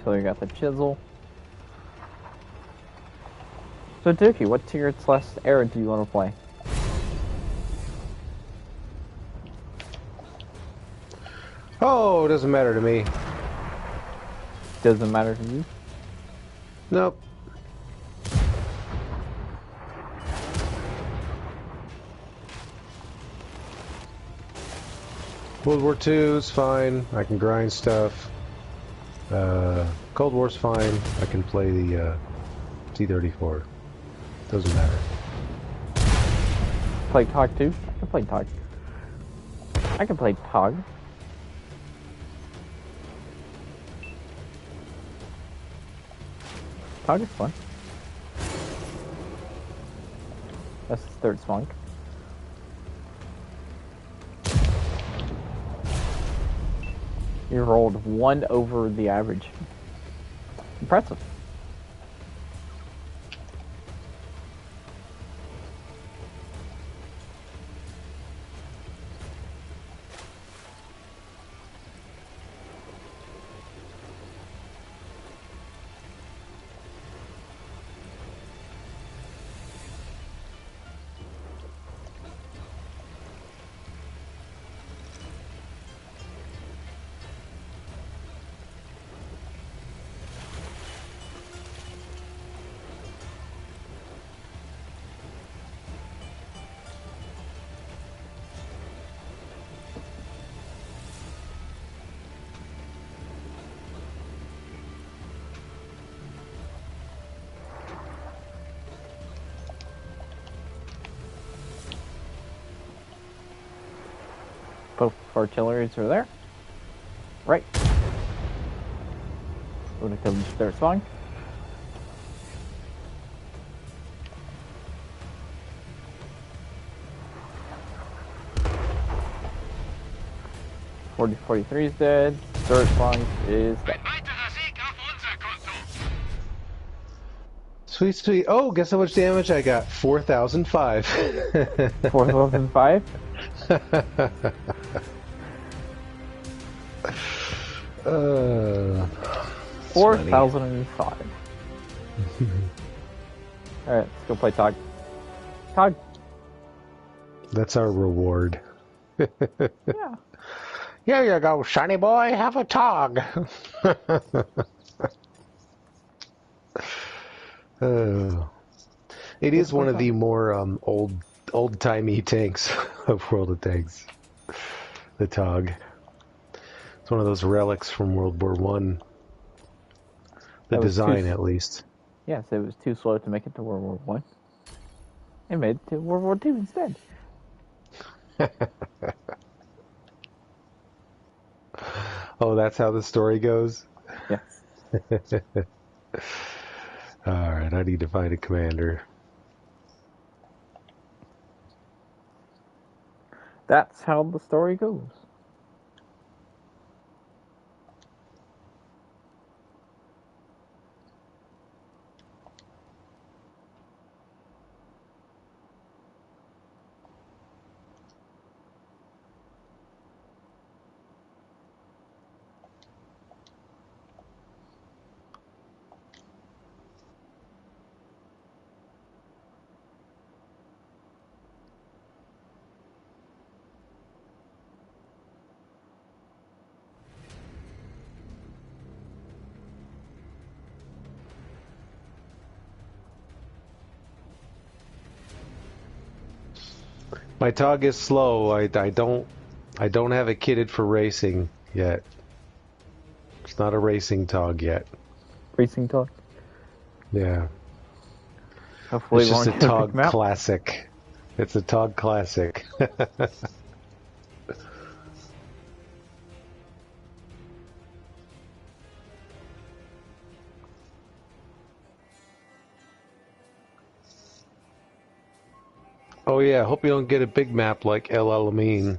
So you got the chisel. So Dookie, what tier / era do you want to play? Oh, it doesn't matter to me. Doesn't matter to you? Nope. World War II is fine. I can grind stuff. Cold War's fine. I can play the T-34. Doesn't matter. Play Tog II? I can play Tog. I can play Tog. Tog is fun. That's the third spunk. You rolled 1 over the average. Impressive. Both artilleries are there. Right. Would have killed their spawn. .43 is dead. Third spawn is dead. Sweet, sweet. Oh, guess how much damage I got? 4,005. 4,005? 4,005. Alright, let's go play Tog. Tog. That's our reward. Yeah. Here you go, shiny boy. Have a Tog. It is one of the more old-timey tanks of World of Tanks. The Tog. It's one of those relics from World War One. The design, at least. Yes, it was too slow to make it to World War One. He made it to World War II instead. Oh, that's how the story goes? Yes. Alright, I need to find a commander. That's how the story goes. My Tog is slow. I don't have it kitted for racing yet. It's not a racing Tog yet. Racing talk. Yeah. Hopefully It's just a won't get Tog pick 'em out. classic. It's a Tog classic. Oh yeah, hope you don't get a big map like El Alamein.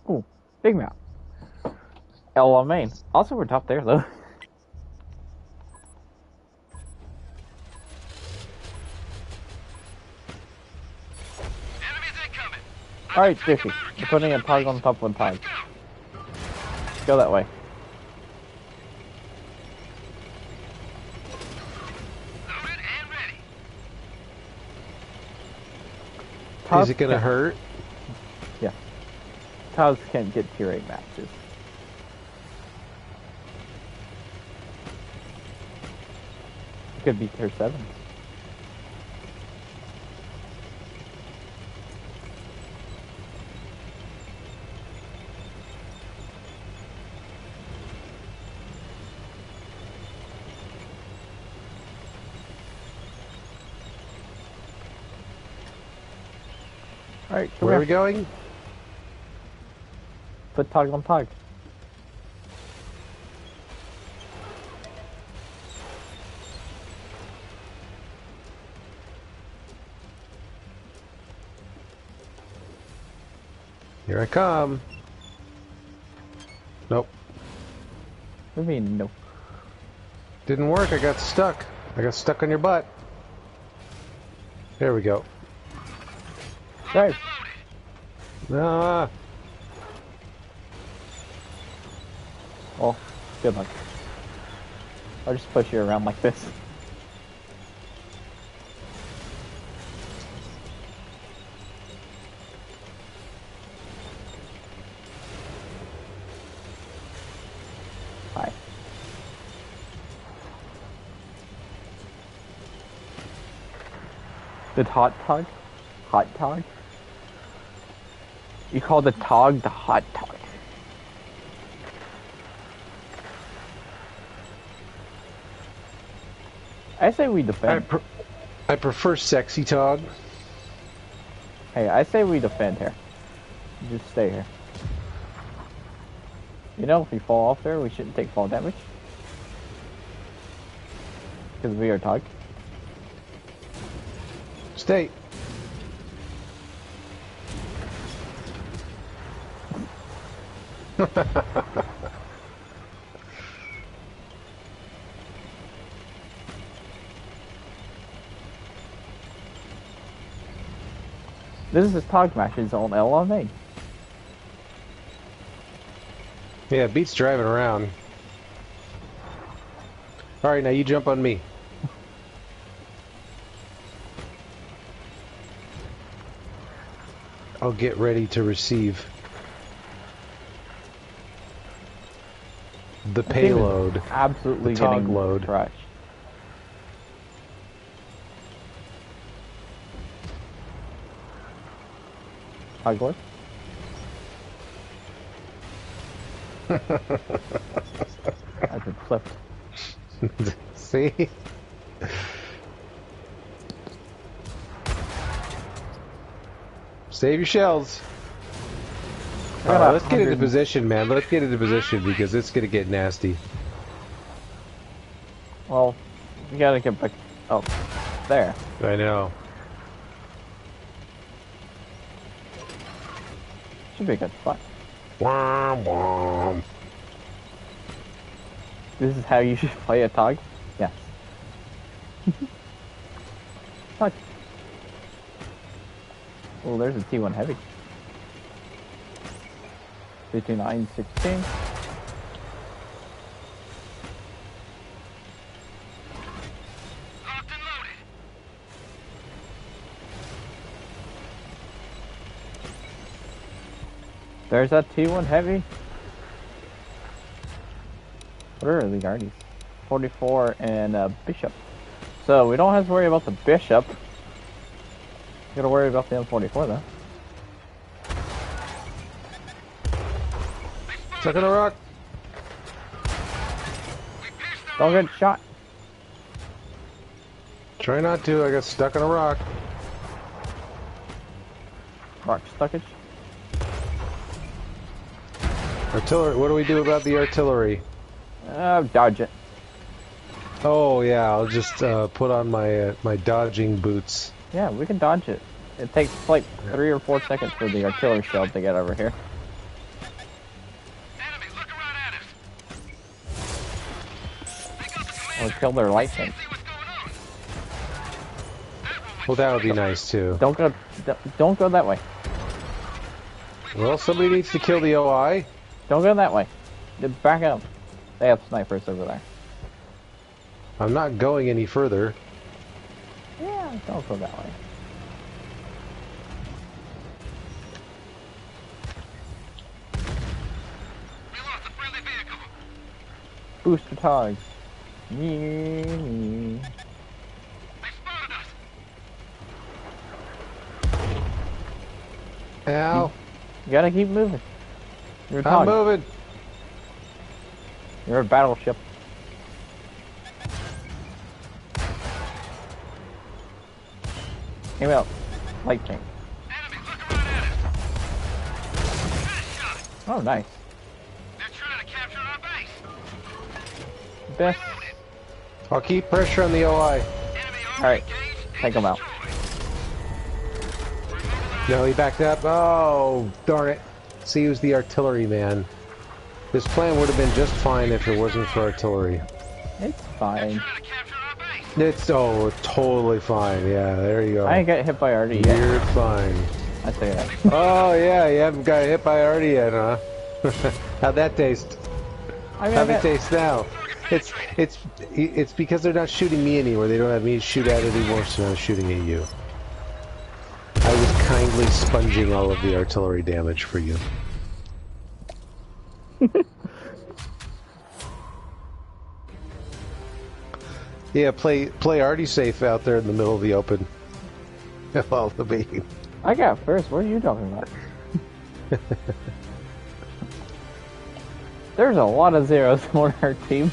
Ooh, big map. El Alamein. Also, we're top there though. Enemies incoming. All right, Jiffy. We're putting a tog on top of a tog. Go that way. Loaded and ready. Is it gonna hurt? Yeah. Togs can't get tier 8 matches. It could be tier 7. Alright, Where are we going? Put tog on tog. Here I come. Nope. What do you mean, no? Didn't work. I got stuck. I got stuck on your butt. There we go. Right. Ah. Well, good luck. I'll just push you around like this. Hi. The hot tog? Hot tog? You call the tog the hot tog. I say we defend. I prefer sexy Tog. Hey, I say we defend here. Just stay here. You know, if we fall off there, we shouldn't take fall damage. Because we are tog. Stay. This is tog matches on LMA. Yeah, beats driving around. Alright, now you jump on me. I'll get ready to receive. the That team is payload. absolutely the Tog getting load. crushed. Tog load? I've been flipped. See? Save your shells. I got Let's get into 100 position, man. Let's get into position because it's gonna get nasty. Well, you gotta get back up there. I know. Should be a good spot. Wom, wom. This is how you should play a Tog? Yes. Tog. Oh, there's a T1 Heavy. 59, 16. Locked and loaded. There's that T1 Heavy. What are the guardies? 44 and Bishop. So we don't have to worry about the Bishop. We gotta worry about the M44 though. Stuck in a rock. Don't get shot. Try not to. I got stuck in a rock. Rock stuckage. Artillery. What do we do about the artillery? Dodge it. Oh yeah, I'll just put on my my dodging boots. Yeah, we can dodge it. It takes like 3 or 4 seconds for the artillery shell to get over here. Enemy looking right at us. They got the Or commander. kill their light tank. See what's going on. That one Well, that would be nice too. Don't go that way. Well, somebody needs to kill the OI. Don't go that way. Just back up. They have snipers over there. I'm not going any further. Yeah, don't go that way. we lost a friendly vehicle. Booster Tog. Nee. They spotted us. Ow! You gotta keep moving. You're a I'm Tog. moving. You're a battleship. Aim out. Light tank. Enemy looking right at us. Headshot. Oh, nice. They're trying to capture our base. Best. I'll keep pressure on the OI. Enemy armor Alright, engaged and take 'em out. destroyed. No, he backed up. Oh, darn it. See, he was the artillery man. This plan would have been just fine if it wasn't for artillery. It's fine. Trying to capture our base. It's, oh, totally fine. Yeah, there you go. I ain't got hit by RD yet. You're fine. I say that. Oh, yeah, you haven't got hit by arty yet, huh? How'd that taste? I mean, How'd it taste now? It's because they're not shooting me anymore. They don't have me to shoot at anymore, so I'm shooting at you. I was kindly sponging all of the artillery damage for you. Yeah, play arty safe out there in the middle of the open. All the beam. I got first. What are you talking about? There's a lot of zeros on our team.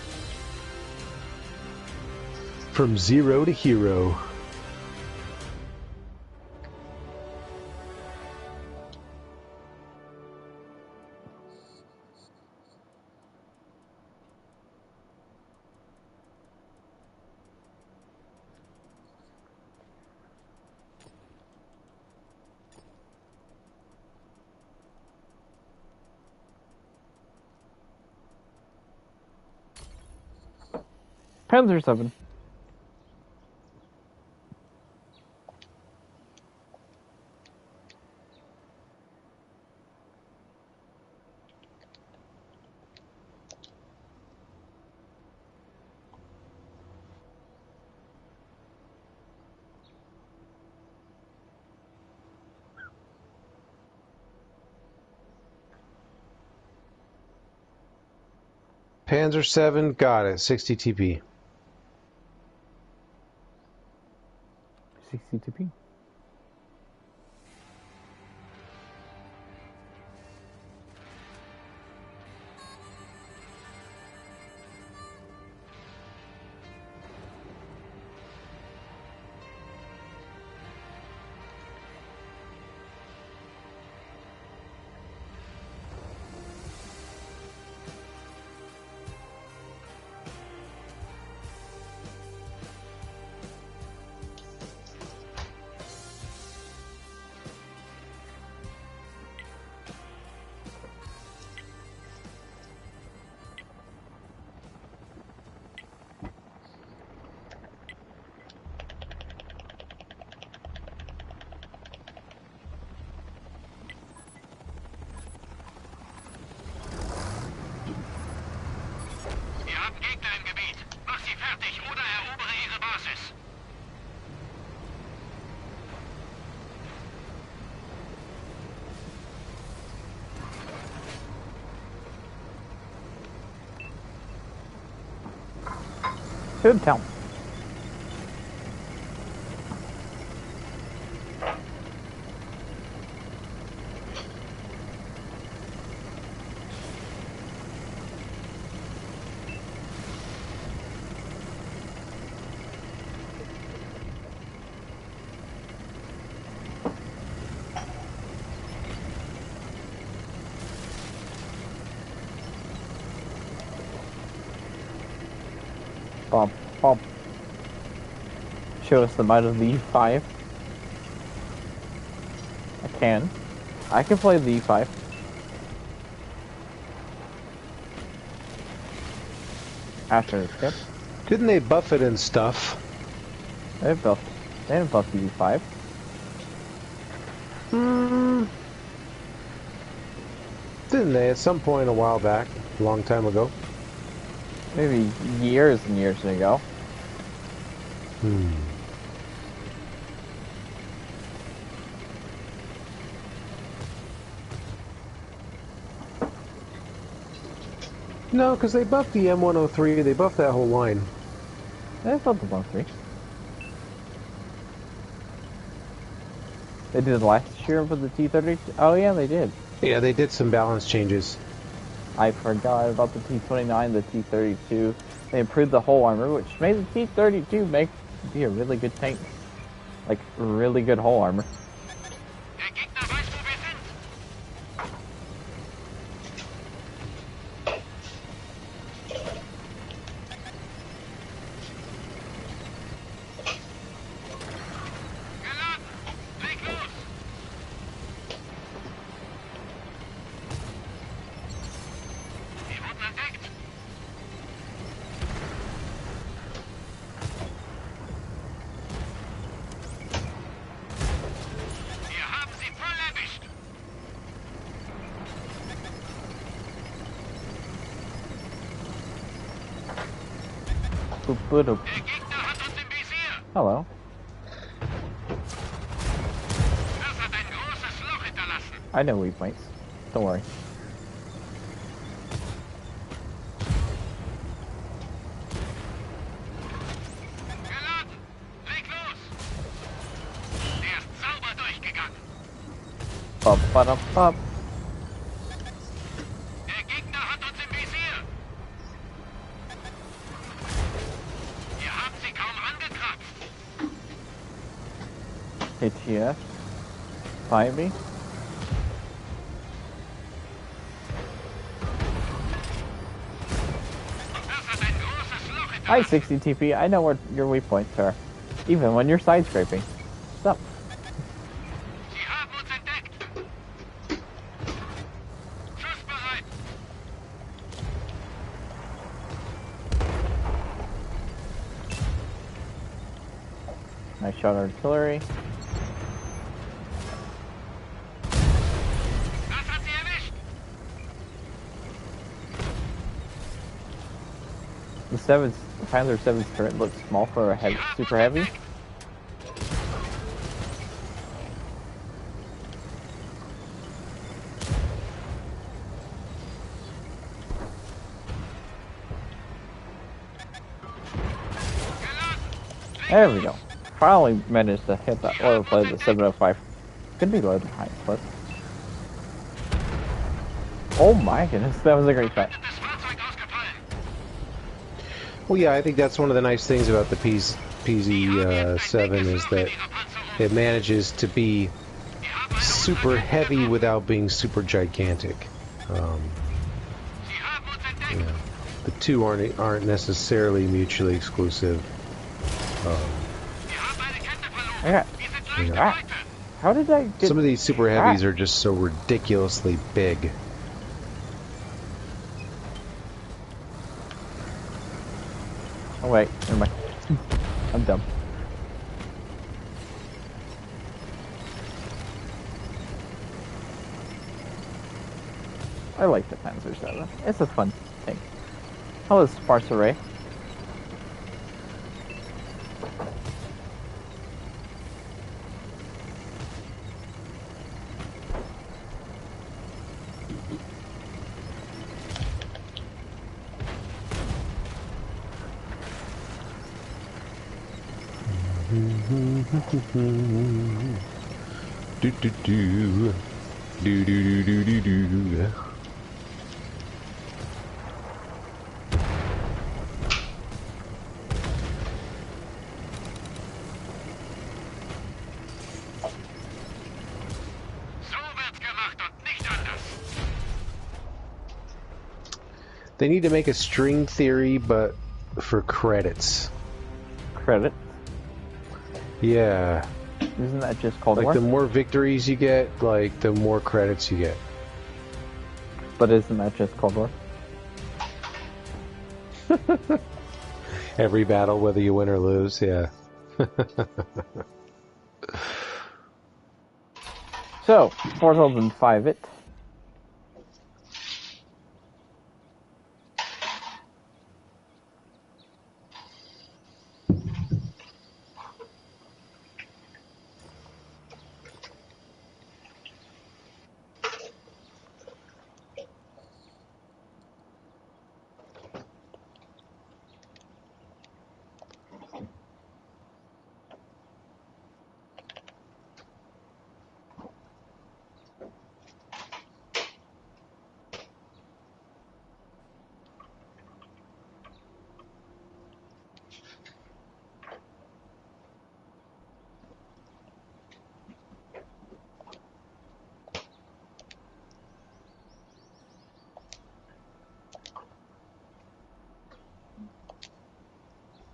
From zero to hero. Panzer 7. Panzer 7, got it. 60 TP. 60 TP. Wir haben Gegner im Gebiet. Mach sie fertig oder erobere ihre Basis. Good count. Bob, Bob. Show us the might of the E5. I can play the E5. After skip. Didn't they buff it and stuff? They didn't buff the E5. Didn't they at some point a while back, a long time ago? Maybe years and years ago. No, because they buffed the M103, they buffed that whole line. They buffed the 1-3. They did last year for the T-30. Oh yeah, they did. Yeah, they did some balance changes. I forgot about the T-29, the T-32. They improved the whole armor, which made the T-32 be a really good tank. Like, really good hull armor. Der Gegner weiß, wo wir sind. Geladen. Leg los. Sie wurden entdeckt. Wir haben sie voll erwischt. Boop, boop, boop. Der Gegner hat uns im Visier. Hello. Das hat ein großes Loch hinterlassen. I know weak points. Don't worry. Geladen. Leg los. Der ist sauber durchgegangen. Bop, bop, bop. Der Gegner hat uns im Visier. Wir haben sie kaum angekratzt. ATF. 5e. Das hat ein großes Loch Hi, hinterlassen. 60 TP. I know where your weak points are. Even when you're side scraping. Stop. Sie haben uns entdeckt. Schussbereit. Nice shot artillery. Das hat sie erwischt. The Panzer 7's turret looks small for a Sie haben super uns heavy. entdeckt. There we go. Finally managed to hit that oil plate at 705. Could be low to high, but. Oh my goodness, that was a great shot. Das Fahrzeug ausgefallen. Well, yeah, I think that's one of the nice things about the PZ7 is that it manages to be super heavy without being super gigantic. Sie haben uns entdeckt. Yeah, the two aren't necessarily mutually exclusive. Wir haben eine Kette verloren. Yeah. Wir sind leicht Yeah. erweitert. How did I get? Some of these super heavies are just so ridiculously big. Oh wait, never mind. I'm dumb. I like the Panzer 7. It's a fun thing. Hello, Sparse Array. Do do do do do do do do. So wird's gemacht und nicht anders. They need to make a string theory, but for credits. Credit. Yeah, Isn't that just Cold like War? the more victories you get, like the more credits you get. But isn't that just Cold War? Every battle, whether you win or lose, yeah. So, 4005 it.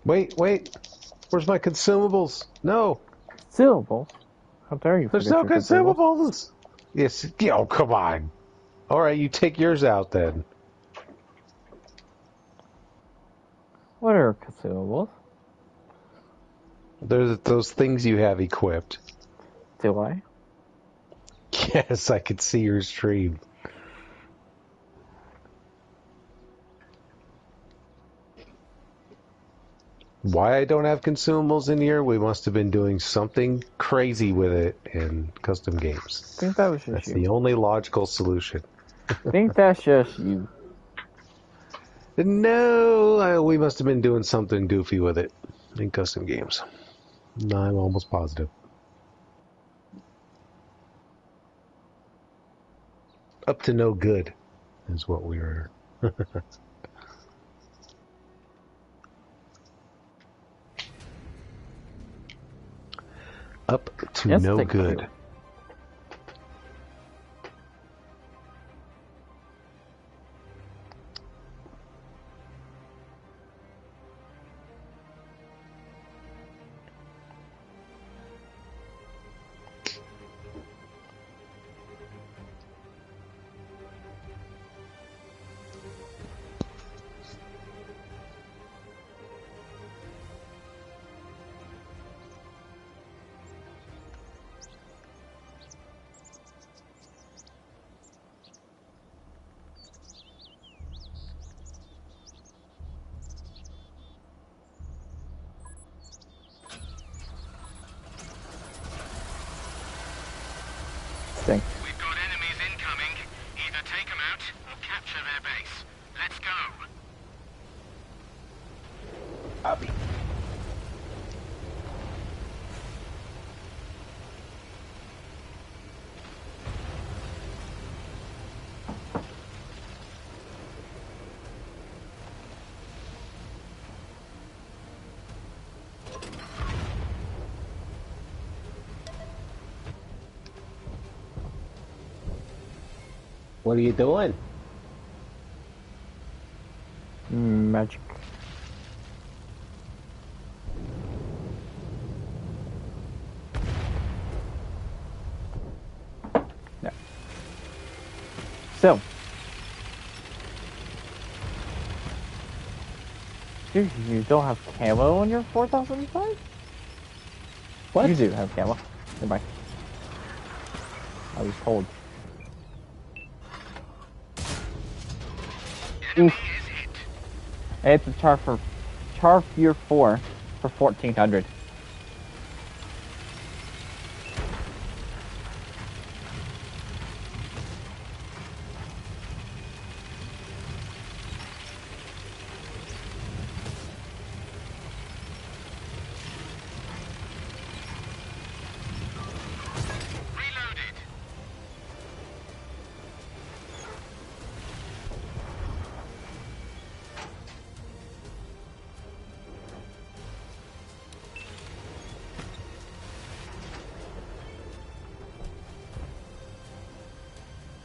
Wait, where's my consumables? No, Syllables? How dare you? there's forget no your consumables. Yes, oh come on. All right, you take yours out then. What are consumables? There's those things you have equipped. Do I? Yes, I could see your stream. Why I don't have consumables in here? We must have been doing something crazy with it in custom games. I think that was just That's you. the only logical solution. I think that's just you. No, we must have been doing something goofy with it in custom games. No, I'm almost positive. Up to no good is what we were. Up to Yes, no thank good. you. Thanks. We've got enemies incoming. Either take them out or capture their base. Let's go. Abby. What are you doing? Magic. Yeah. So. Dude, you don't have camo on your 4005? What? You do have camo. Goodbye. I was told. Oof. It's a char year 4 for 1400.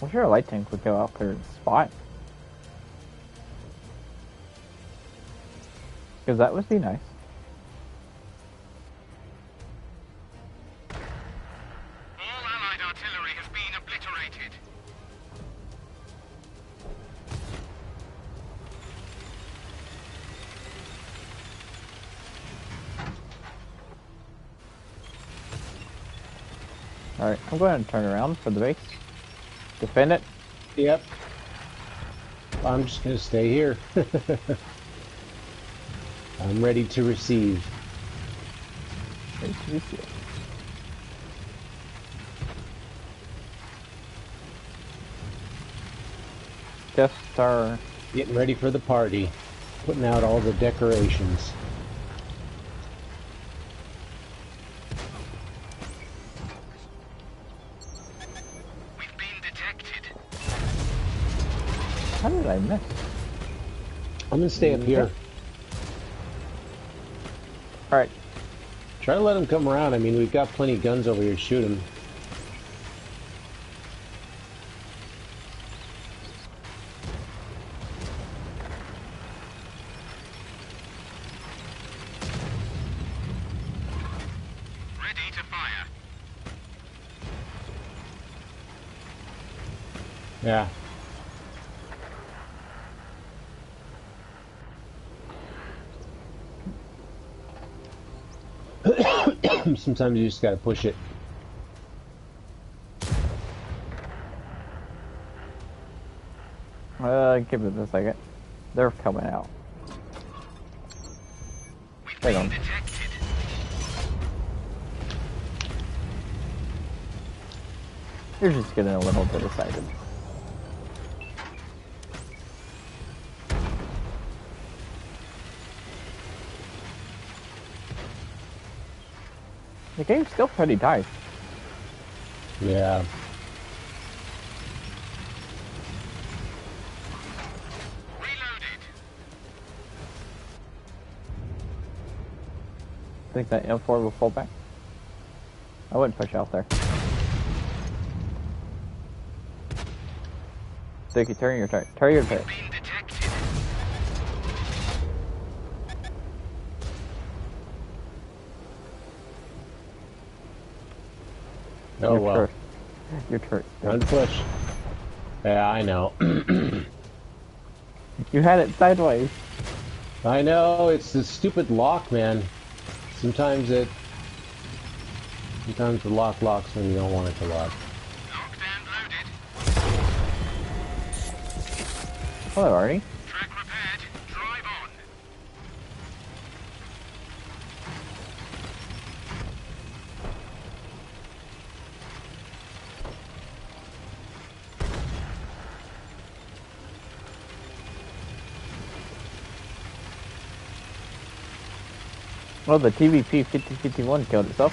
I'm sure a light tank would go out there and spot. Because that would be nice. All Allied artillery has been obliterated. Alright, I'm going to turn around for the base. Defend it. Yep. I'm just gonna stay here. I'm ready to receive. Ready to receive. Death Star. Getting ready for the party. Putting out all the decorations. How did I miss? I'm gonna stay up here. Alright. Try to let them come around. I mean, we've got plenty of guns over here to shoot them. Ready to fire. Yeah. Sometimes you just gotta push it. Give it a second. They're coming out. Hang on. You're just getting a little bit excited. The game's still pretty tight. Yeah. Think that M4 will fall back? I wouldn't push out there. Sticky, turn your turret. Turn your turret. Oh well. Your turret. Run push. Yeah, I know. You had it sideways. I know, it's the stupid lock, man. Sometimes the lock locks when you don't want it to lock. Locked and loaded. Hello, Arnie. Track repaired. Drive on. Well, the TVP 5051 killed itself.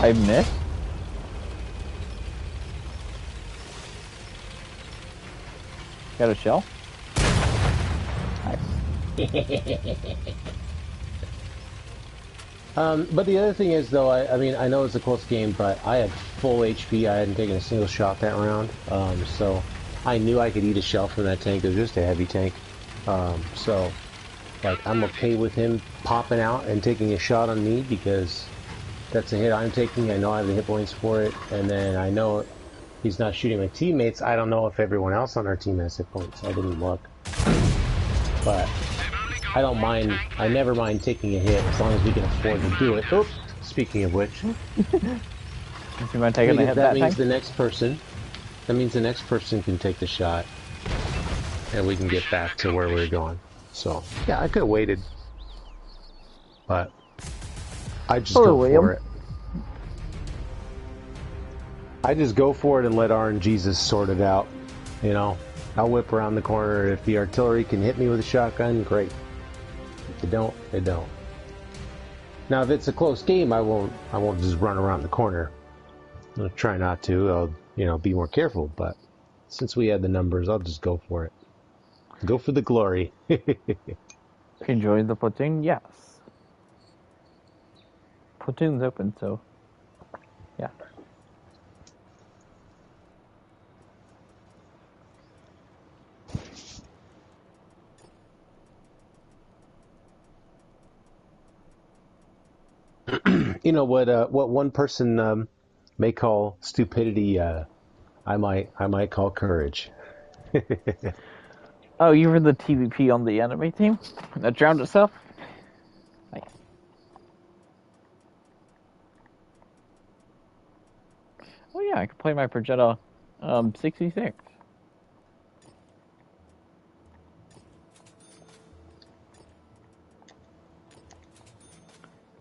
I missed? Got a shell? Nice. But the other thing is, though, I mean, I know it's a close game, but I had full HP. I hadn't taken a single shot that round, so I knew I could eat a shell from that tank. It was just a heavy tank, so like I'm okay with him popping out and taking a shot on me because that's a hit I'm taking. I know I have the hit points for it, and then I know he's not shooting my teammates. I don't know if everyone else on our team has hit points. I didn't look, but I don't mind. I never mind taking a hit as long as we can afford to do it. Oops. Speaking of which, You mind taking a hit that means tank? the next person. That means the next person can take the shot, and we can get back to where we're going. So yeah, I could have waited, but I just Hello, go William. for it. I just go for it and let RNGesus sort it out. You know, I'll whip around the corner. If the artillery can hit me with a shotgun, great. If they don't, they don't. Now, if it's a close game, I won't just run around the corner. I'll try not to. I'll, you know, be more careful. But since we had the numbers, I'll just go for it. Go for the glory. Enjoy the platoon? Yes. Platoon's open, so yeah. You know what one person may call stupidity, I might call courage. Oh, you were the TVP on the enemy team that drowned itself? Nice. Oh yeah, I could play my Progetta 66.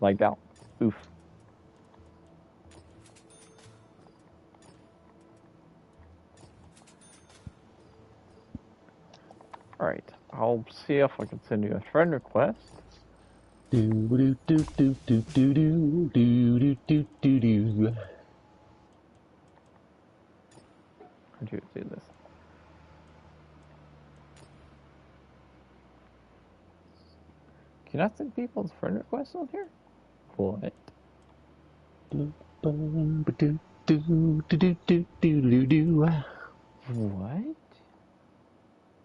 Like that. Oof. Alright, I'll see if I can send you a friend request. Do do do do do do do do do do do. How'd you do this? Can I send people's friend requests on here? What? What?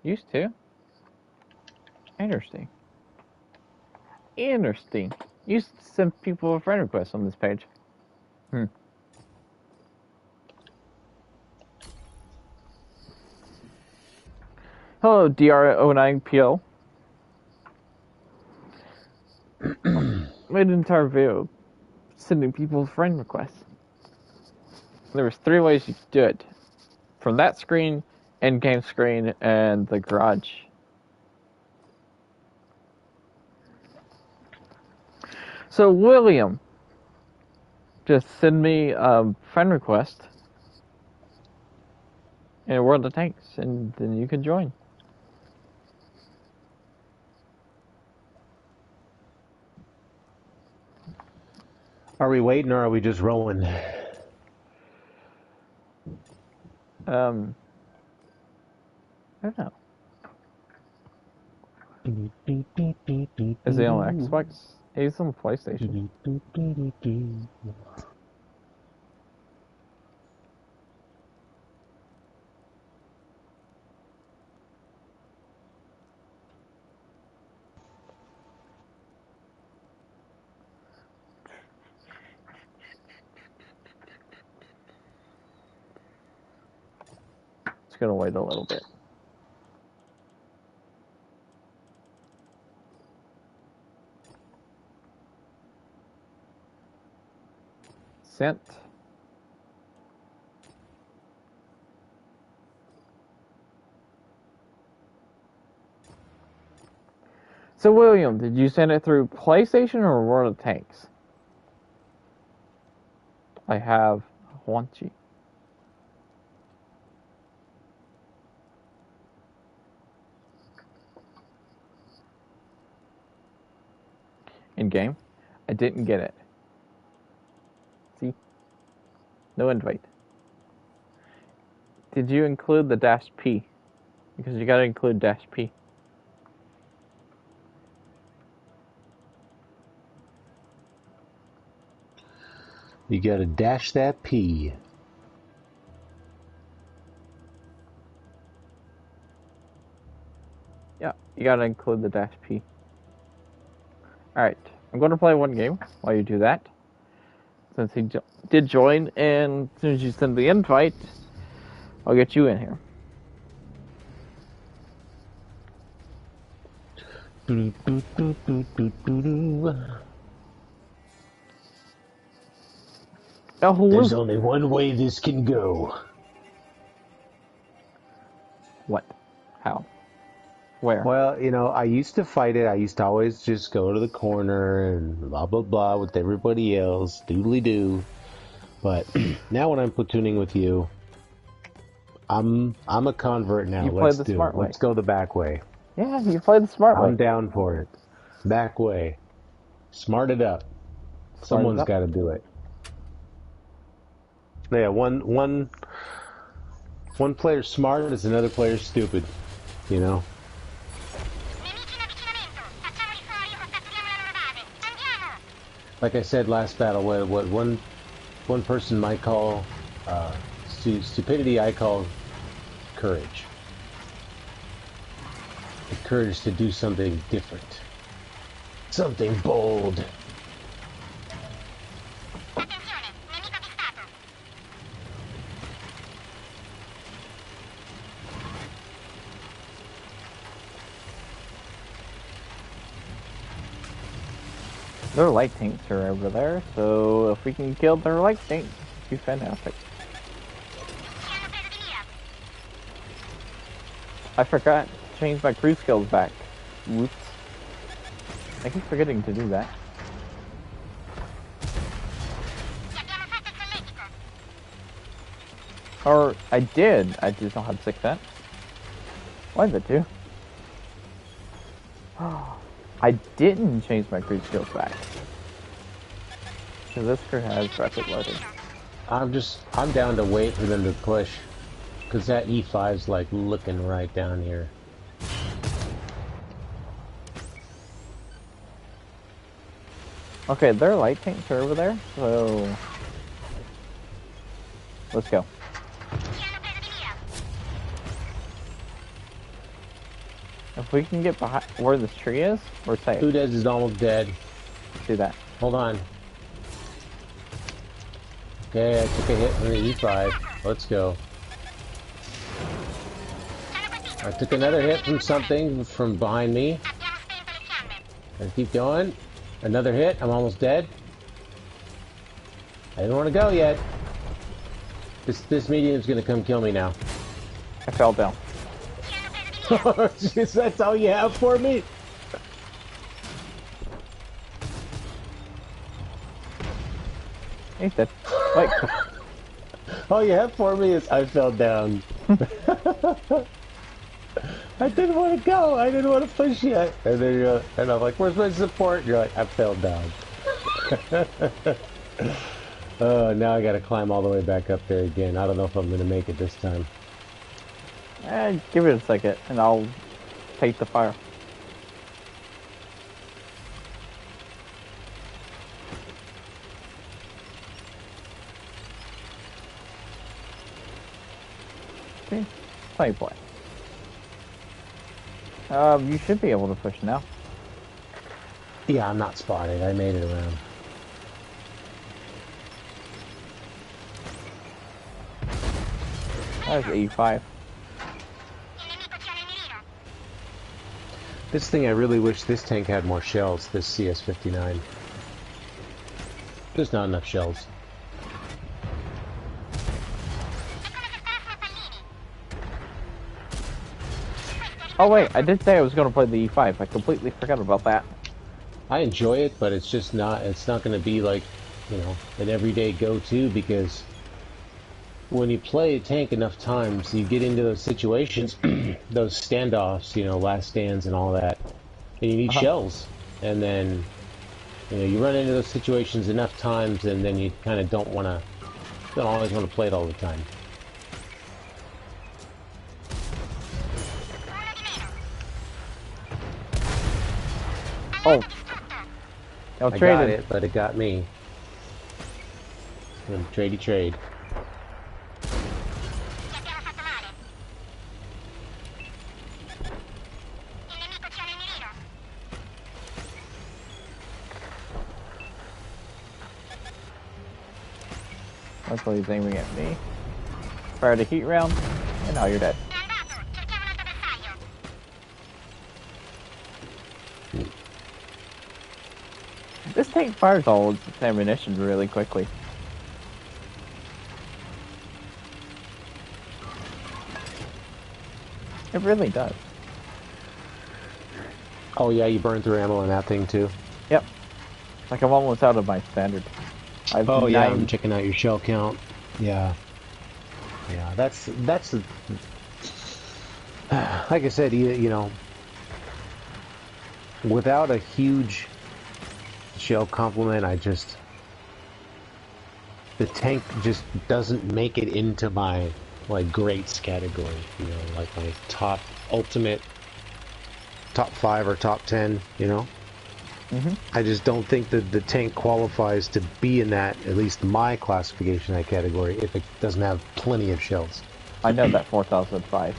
Used to. Interesting. Interesting. Used to send people a friend request on this page. Hello, DR09PO. Made an entire video sending people friend requests. There was 3 ways you could do it. From that screen, in-game screen, and the garage. So William, just send me a friend request in World of Tanks, and then you can join. Are we waiting or are we just rolling? I don't know. Is he on Xbox? He's on PlayStation. It's gonna wait a little bit. Sent. So William, did you send it through PlayStation or World of Tanks? I have Huanchi. In game, I didn't get it. See? No invite. Did you include the -P? Because you gotta include dash P. You gotta dash that P. Yeah, you gotta include the dash P. Alright, I'm gonna play one game while you do that. Since he did join, and as soon as you send the invite, I'll get you in here. Now, There's only one way this can go. What? How? Where? Well, you know, I used to fight it. I used to always just go to the corner and blah, blah, blah with everybody else, doodly-doo. But now when I'm platooning with you, I'm a convert now. You play Let's the do smart it. way. Let's go the back way. Yeah, you play the smart way. I'm down for it. Back way. Smart it up. Someone's got to do it. Yeah, one player's smart is another player's stupid. You know? Like I said last battle, what one person might call stupidity, I call courage. The courage to do something different. Something bold. Their light tanks are over there, so if we can kill their light tanks, it'd be fantastic. I forgot to change my crew skills back. Whoops. I keep forgetting to do that. Or, I did. I just don't have 6 cents. Why the 2? I didn't change my crew skills back. So this crew has rapid loading. I'm down to wait for them to push. Because that E5's like looking right down here. Okay, their light tanks are over there, so let's go. If we can get behind where this tree is, we're safe. Udez is almost dead. Let's do that. Hold on. Okay, I took a hit from the E5. Let's go. I took another hit from something from behind me. And keep going. Another hit. I'm almost dead. I didn't want to go yet. This medium's gonna come kill me now. I fell down. Jeez, that's all you have for me? Ain't that? Wait. All you have for me is I fell down. I didn't want to go. I didn't want to push yet. And then you're, and I'm like, "Where's my support?" You're like, "I fell down." Oh, now I got to climb all the way back up there again. I don't know if I'm gonna make it this time. Give it a second, and I'll take the fire. Okay, play. You should be able to push now. Yeah, I'm not spotted. I made it around. That was E5. This thing, I really wish this tank had more shells, this CS-59. There's not enough shells. Oh wait, I did say I was going to play the E5. I completely forgot about that. I enjoy it, but it's just not, it's not going to be like, you know, an everyday go-to, because when you play a tank enough times, you get into those situations, those standoffs, you know, last stands and all that, and you need shells. And then, you know, you run into those situations enough times, and then you kind of don't always want to play it all the time. Oh. Y'all I got traded. it, but it got me. Tradey trade. Luckily he's aiming at me. Fired a heat round, and now you're dead. This tank fires all its ammunition really quickly. It really does. Oh yeah, you burn through ammo on that thing too? Yep. Like I'm almost out of my standard. Oh yeah, I'm checking out your shell count. Yeah. Yeah, that's like I said, you know, without a huge shell complement, the tank just doesn't make it into my like greats category, you know, like my top ultimate top 5 or top 10, you know. I just don't think that the tank qualifies to be in that, at least my classification, that category, if it doesn't have plenty of shells. I know that 4005.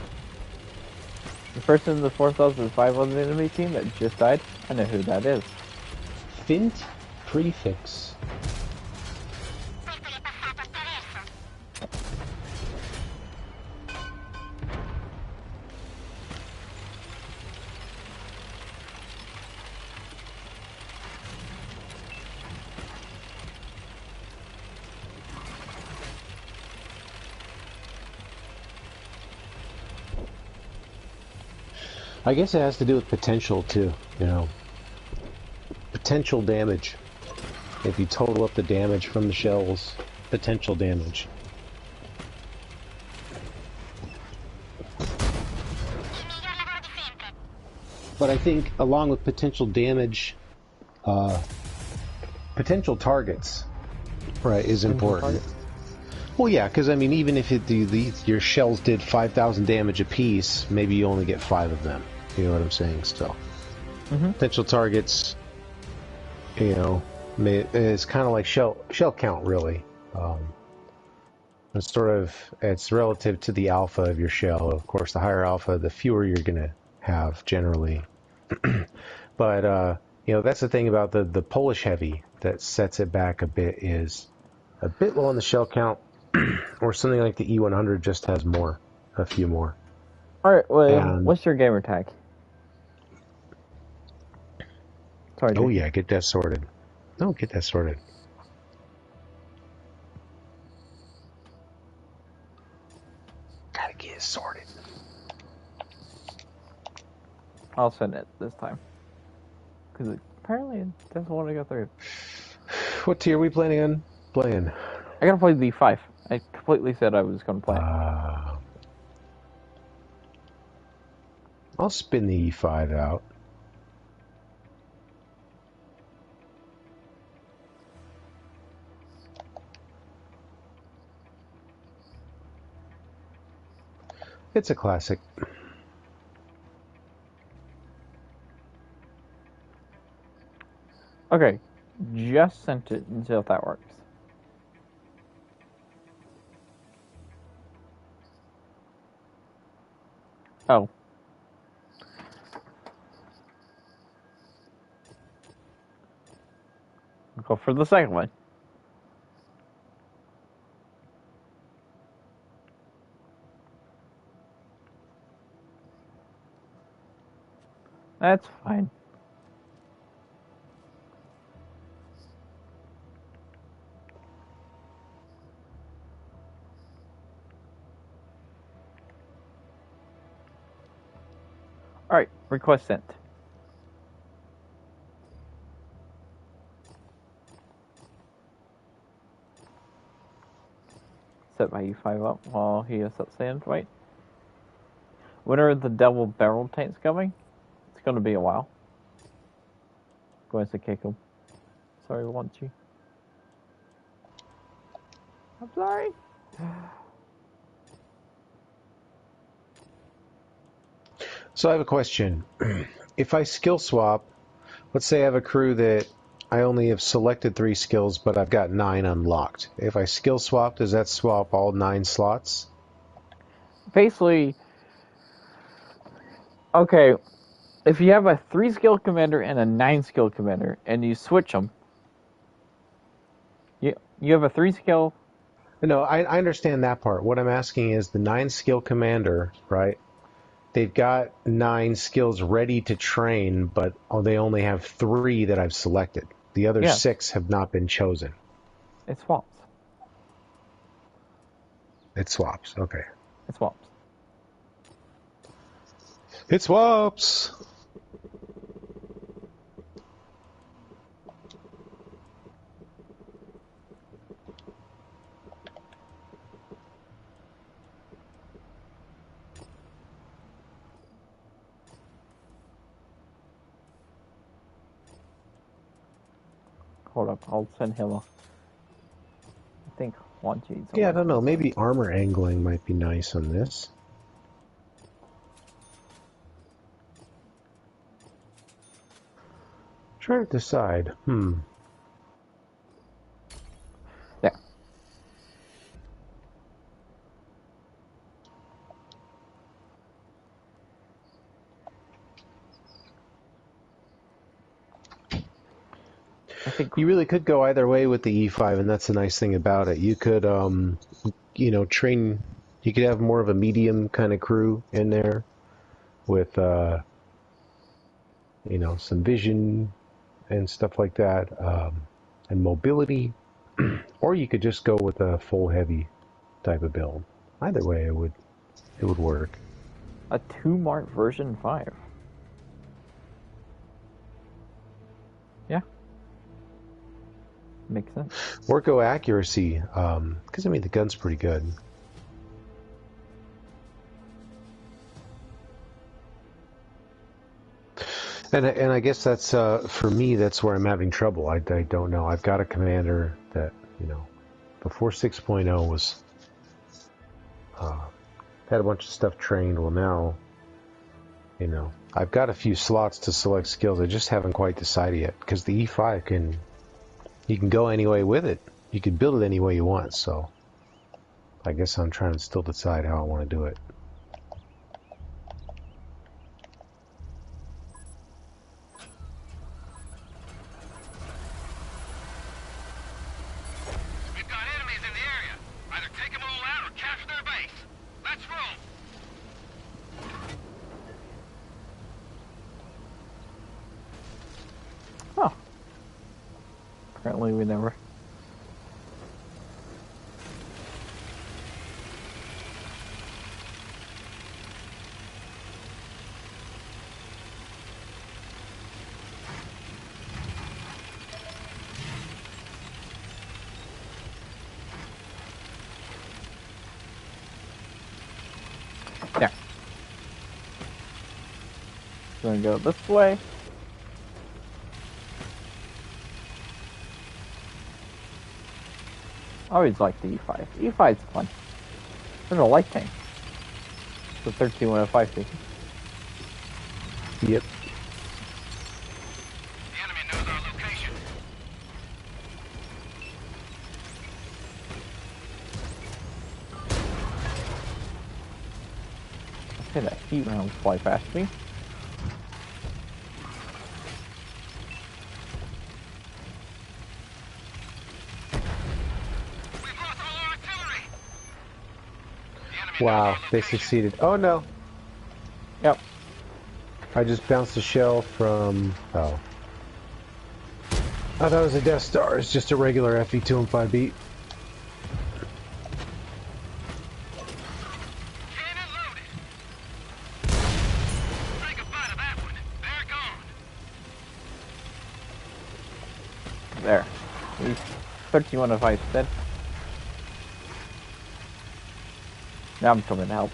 The person in the 4005 on the enemy team that just died, I know who that is. Fint prefix. I guess it has to do with potential too, you know. Potential damage. If you total up the damage from the shells, potential damage. But I think along with potential damage, potential targets, right, is important. Well, yeah, because I mean, even if your shells did 5,000 damage apiece, maybe you only get 5 of them. You know what I'm saying? Still, potential targets, you know, it's kind of like shell count, really. It's relative to the alpha of your shell. Of course, the higher alpha, the fewer you're gonna have generally. But you know, that's the thing about the Polish heavy that sets it back a bit, is a bit low on the shell count, or something like the E100 just has more, a few more. Alright, William, what's your gamer tag? Sorry, oh yeah, get that sorted. No, get that sorted. Gotta get it sorted. I'll send it this time. Because apparently it doesn't want to go through. What tier are we planning on playing? I gotta play the E5. I completely said I was gonna play it. I'll spin the E5 out. It's a classic. Okay, just sent it and see if that works. Oh. Go for the second one. That's fine. Alright, request sent. Set my E5 up while he sets the invite. When are the double barrel tanks coming? It's gonna be a while. Going to kick him. Sorry, want you. I'm sorry. So I have a question. If I skill swap let's say I have a crew that I only have selected 3 skills, but I've got 9 unlocked. If I skill swap, does that swap all 9 slots? Basically, okay, if you have a 3 skill commander and a 9 skill commander, and you switch them, you have a 3 skill. No, I understand that part. What I'm asking is the 9 skill commander, right? They've got 9 skills ready to train, but they only have 3 that I've selected. The other 6 have not been chosen. It swaps. It swaps. Okay. It swaps. It swaps. Hold up, I'll send him a... I think 1G's. Yeah, I don't know. Maybe armor angling might be nice on this. Trying to decide. Yeah. I think you really could go either way with the E5, and that's the nice thing about it. You could, you know, train. You could have more of a medium kind of crew in there, with, you know, some vision and stuff like that, and mobility. Or you could just go with a full heavy type of build. Either way, it would work. A 2-mark version 5. Yeah. Makes sense. Or go accuracy, because I mean the gun's pretty good. And I guess that's for me. That's where I'm having trouble. I don't know. I've got a commander that, you know, before 6.0 was had a bunch of stuff trained. Well, now, you know, I've got a few slots to select skills. I just haven't quite decided yet, because the E5 you can go any way with it. You can build it any way you want. So I guess I'm trying to still decide how I want to do it. We've got enemies in the area. Either take them all out or capture their base. Let's roll. Oh. Apparently we never... There. Gonna go this way. I always liked the E5. E5's fun. There's a light tank. The 13105 station. Yep. The enemy knows our location. Okay, that heat rounds fly past me. We've lost all our artillery. The enemy knows Wow, our they location. succeeded. Oh no! Yep. I just bounced a shell from... Oh. I thought it was a Death Star. It's just a regular FE-215B. Cannon loaded. Take a bite of that one. They're gone. There. He's 13105 dead. Now I'm coming to help.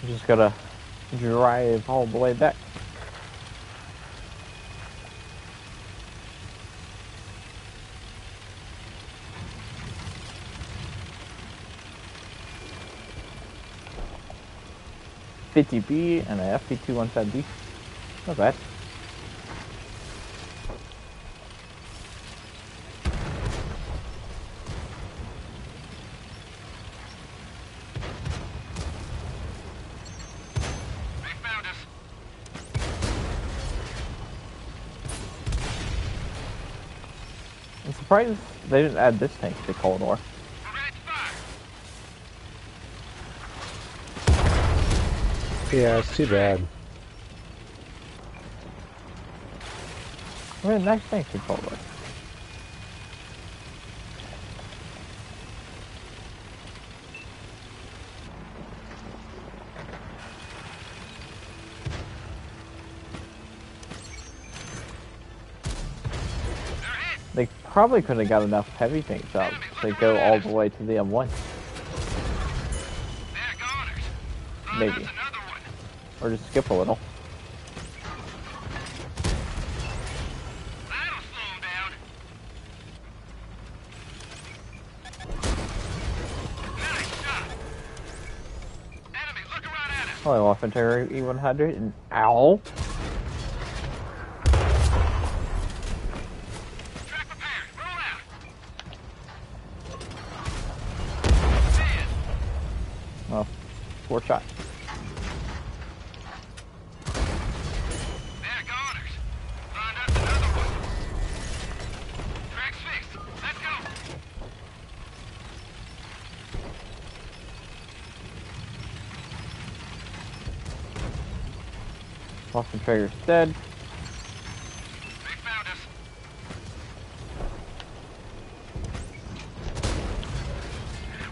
Just gotta drive all the way back. 50B and a FP217B. Not bad. They found us. I'm surprised they didn't add this tank to Cold War. Red fire. Yeah, it's too bad. I mean, nice tank to Cold War. They probably could have got enough heavy tanks out to go all the way to the M1. They're goners. Maybe. That's another one. Or just skip a little. That'll slow them down. Nice shot. Enemy, looking right at us. Hello, Infantry E100 and owl. Track prepared. Roll out. Oh, 4 shots. They're goners. Find us another one. Track's fixed. Let's go. Boston Traeger's dead. They found us.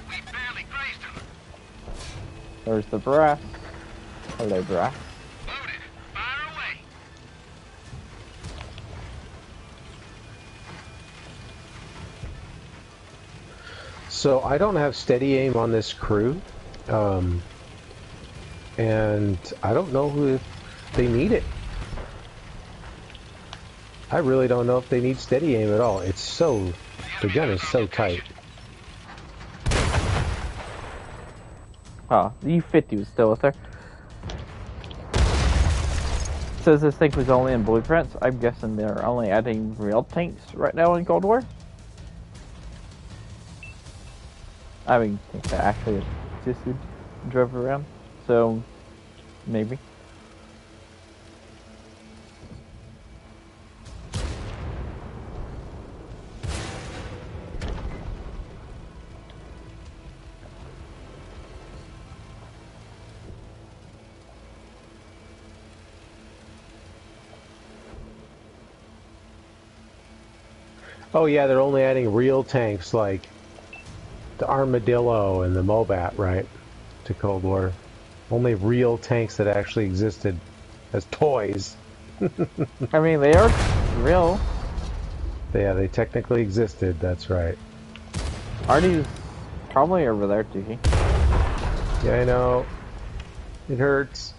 We barely grazed them. There's the brass. Hello, brass. Loaded. Fire away. So I don't have steady aim on this crew, and I don't know if they need it. I really don't know if they need steady aim at all. It's so, the gun is so tight. Oh, the U-50 was still with her. Says this thing was only in blueprints. I'm guessing they're only adding real tanks right now in Cold War. I mean, tanks that actually existed, drove around. So, maybe. Oh yeah, they're only adding real tanks like the Armadillo and the Mobat, right, to Cold War. Only real tanks that actually existed as toys. I mean, they are real. Yeah, they technically existed, that's right. Artie's probably over there, too. Yeah, I know. It hurts.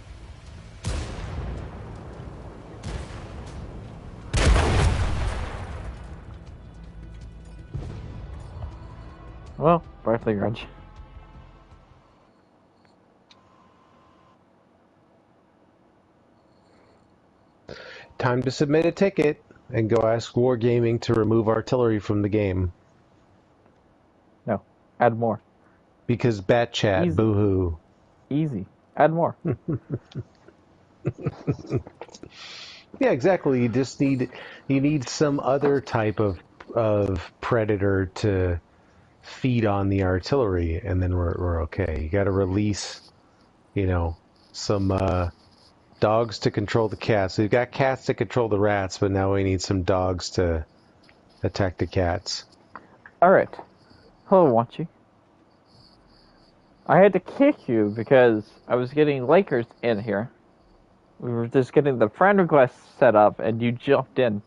Well, birthday grudge. Time to submit a ticket and go ask Wargaming to remove artillery from the game. No, add more. Because bat chat, Easy. boo-hoo. Easy. Add more. Yeah, exactly. You just need some other type of predator to feed on the artillery, and then we're okay. You got to release, some dogs to control the cats. We've got cats to control the rats, but now we need some dogs to attack the cats. Alright. Hello, Wanchy. I had to kick you because I was getting Lakers in here. We were just getting the friend request set up, and you jumped in.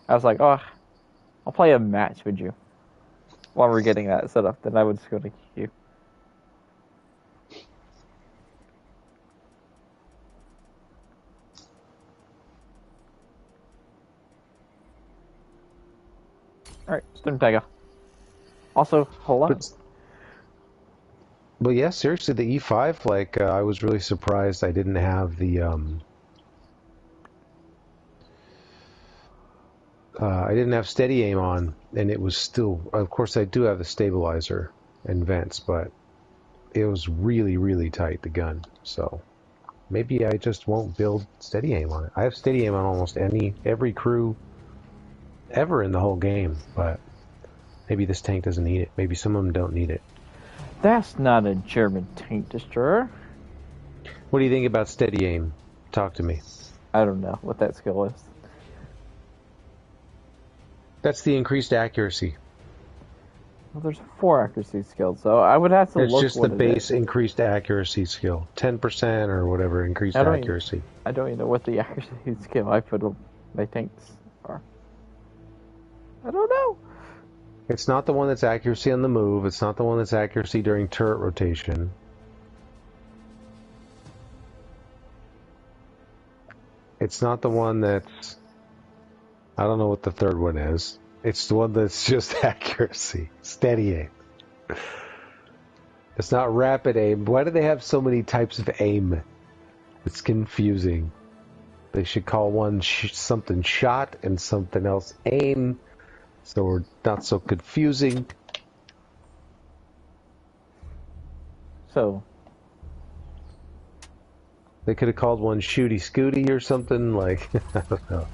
I was like, oh, I'll play a match with you while we're getting that set up. Then I would just go to kick you. Alright, Storm Tiger. Also, hold on. But yeah, seriously, the E5, like, I was really surprised I didn't have the, I didn't have steady aim on, and it was still, of course I do have the stabilizer and vents, but it was really, really tight, the gun, so maybe I just won't build steady aim on it. I have steady aim on almost every crew ever in the whole game, but maybe this tank doesn't need it. Maybe some of them don't need it. That's not a German tank destroyer. What do you think about steady aim? Talk to me. I don't know what that skill is. That's the increased accuracy. Well, there's 4 accuracy skills, so I would have to It's look just what the it base is. increased accuracy skill. 10% or whatever increased accuracy. I don't even know what the accuracy skill I put on my tanks are. I don't know. It's not the one that's accuracy on the move. It's not the one that's accuracy during turret rotation. It's not the one that's... I don't know what the third one is. It's the one that's just accuracy. Steady aim. It's not rapid aim. Why do they have so many types of aim? It's confusing. They should call one something shot and something else aim, so we're not so confusing. So they could have called one shooty scooty or something, like, I don't know.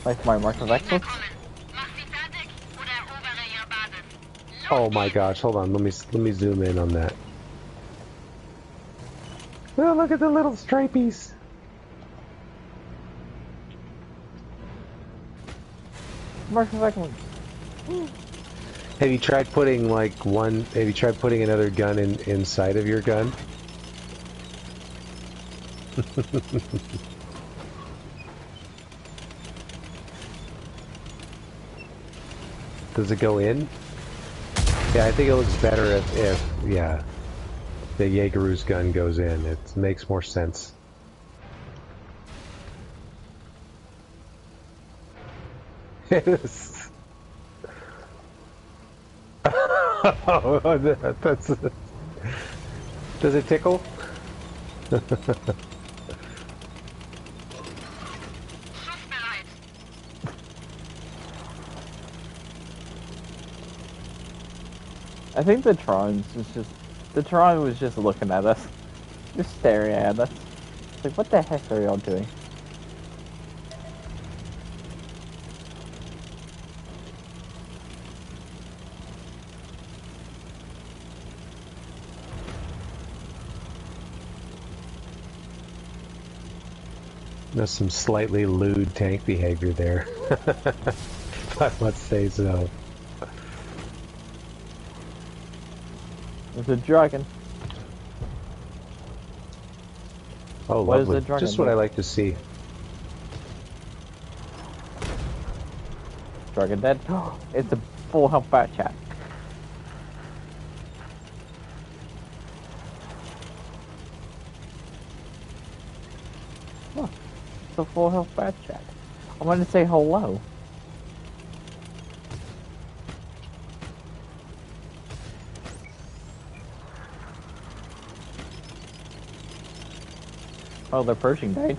like my mark of excellence. Oh my gosh, hold on, let me zoom in on that. Oh, look at the little stripies. Mark of excellence. Have you tried putting another gun inside of your gun? Does it go in? Yeah, I think it looks better if yeah, the Jaeger's gun goes in. It makes more sense. Yes. Oh, that's... Does it tickle? I think the Tron was just looking at us, just staring at us. Like, what the heck are y'all doing? There's some slightly lewd tank behavior there. I must say so. There's a dragon. Oh, What is lovely. the dragon Just what do? I like to see. Dragon dead. It's a full health bat chat. Look, it's a full health bat chat. I wanted to say hello. Oh, their Pershing died.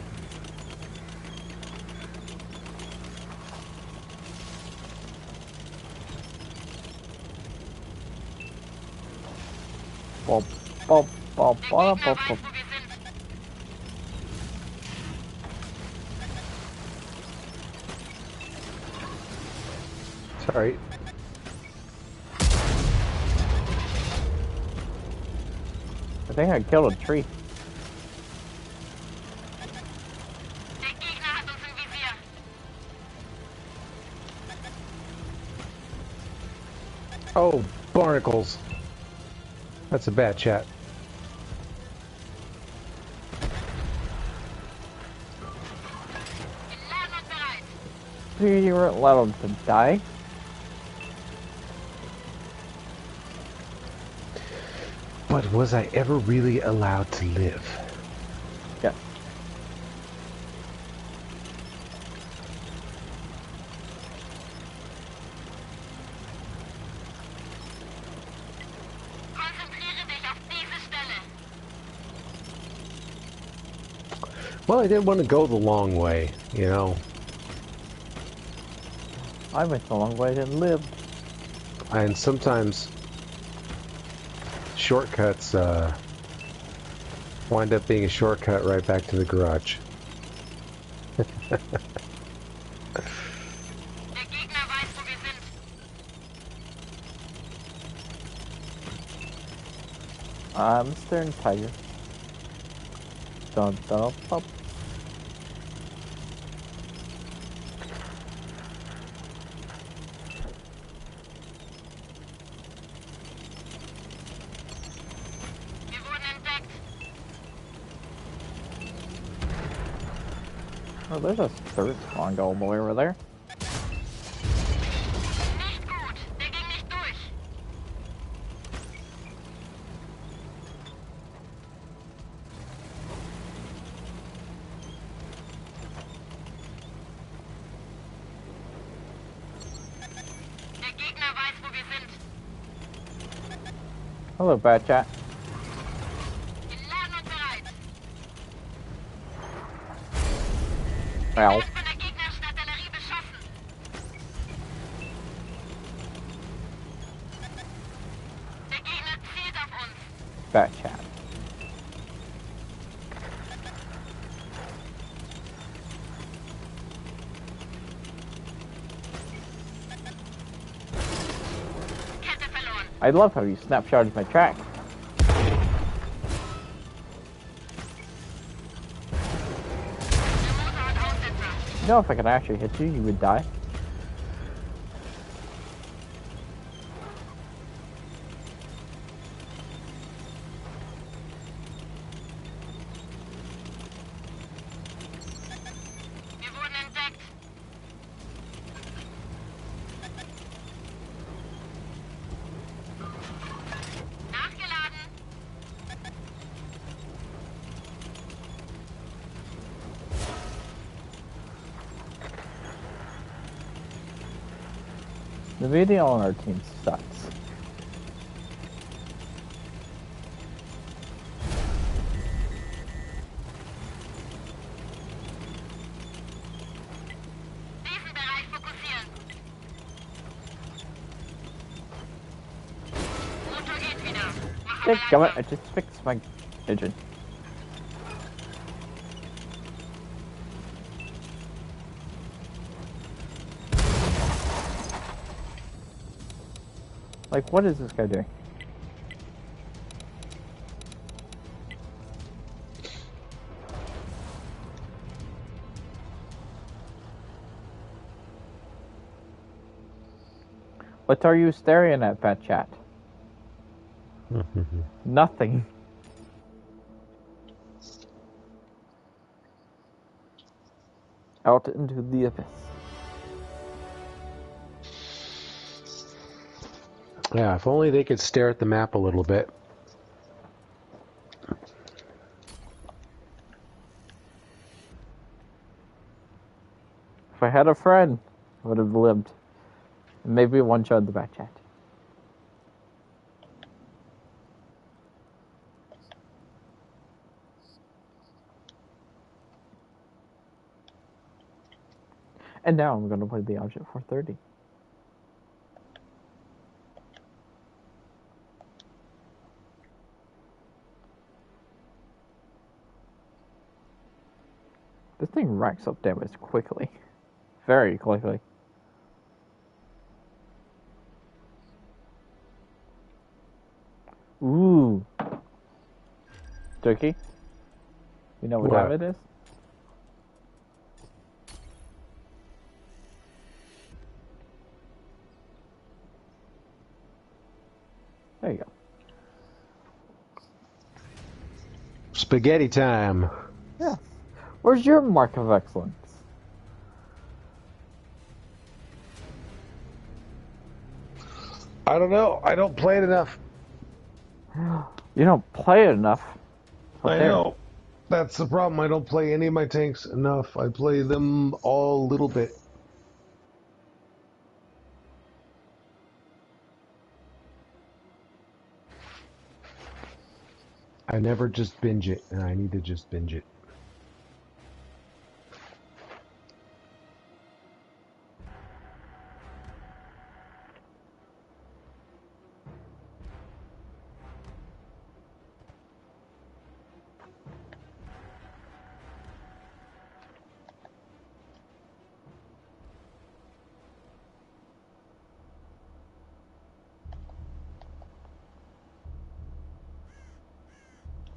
Bop, bop, bop, bop, bop, bop. Sorry. I think I killed a tree. Oh, barnacles. That's a bad chat. You weren't allowed to die. But was I ever really allowed to live? Yeah. Well, I didn't want to go the long way, you know. I went the long way and lived. And sometimes shortcuts wind up being a shortcut right back to the garage. Der Gegner weiß, wo wir sind. I'm staring tiger. Dun dun pop. Wir wurden entdeckt. Oh, there's a third spawn all the way over there. Nicht gut. Der ging nicht durch. Der Gegner weiß, wo wir sind. Hello, bad chat. Wir laden uns bereit. Well, Von der gegnerischen Artillerie beschossen. Der Gegner zielt auf uns. bad chat. Kette verloren. I love how you snapshotted my track. Der Motor hat Aussetzer. You know, if I could actually hit you, you would die. Wir wurden entdeckt. Nachgeladen. The video on our team sucks. Diesen Bereich fokussieren. Motor geht wieder. Machen wir Damn it, langsam. I just fixed my engine. Like, what is this guy doing? What are you staring at, Fat Chat? Nothing. Out into the abyss. Yeah, if only they could stare at the map a little bit. If I had a friend, I would have lived. Maybe one-shot the back chat. And now I'm going to play the Object 430. This thing racks up damage quickly. Very quickly. Ooh. Turkey? You know what What? time it is? There you go. Spaghetti time. Yeah. Where's your mark of excellence? I don't know. I don't play it enough. You don't play it enough. I know. That's the problem. I don't play any of my tanks enough. I play them all a little bit. I never just binge it, and I need to just binge it.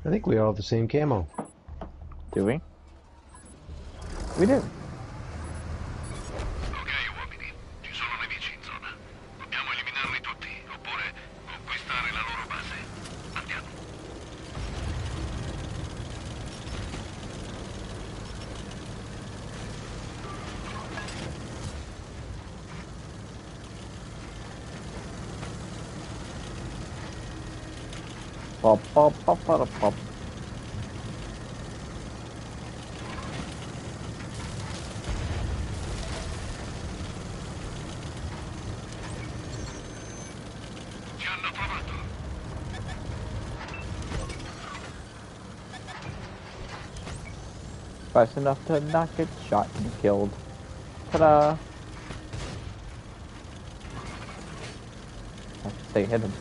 I think we all have the same camo. Do we? We do. Ok, uomini, ci sono nemici in zona. Dobbiamo eliminarli tutti, oppure conquistare la loro base. Andiamo. Pop, pop, pop, pop, pop. Ci hanno trovato. Fast enough to not get shot and killed. Ta-da! I have to stay hidden.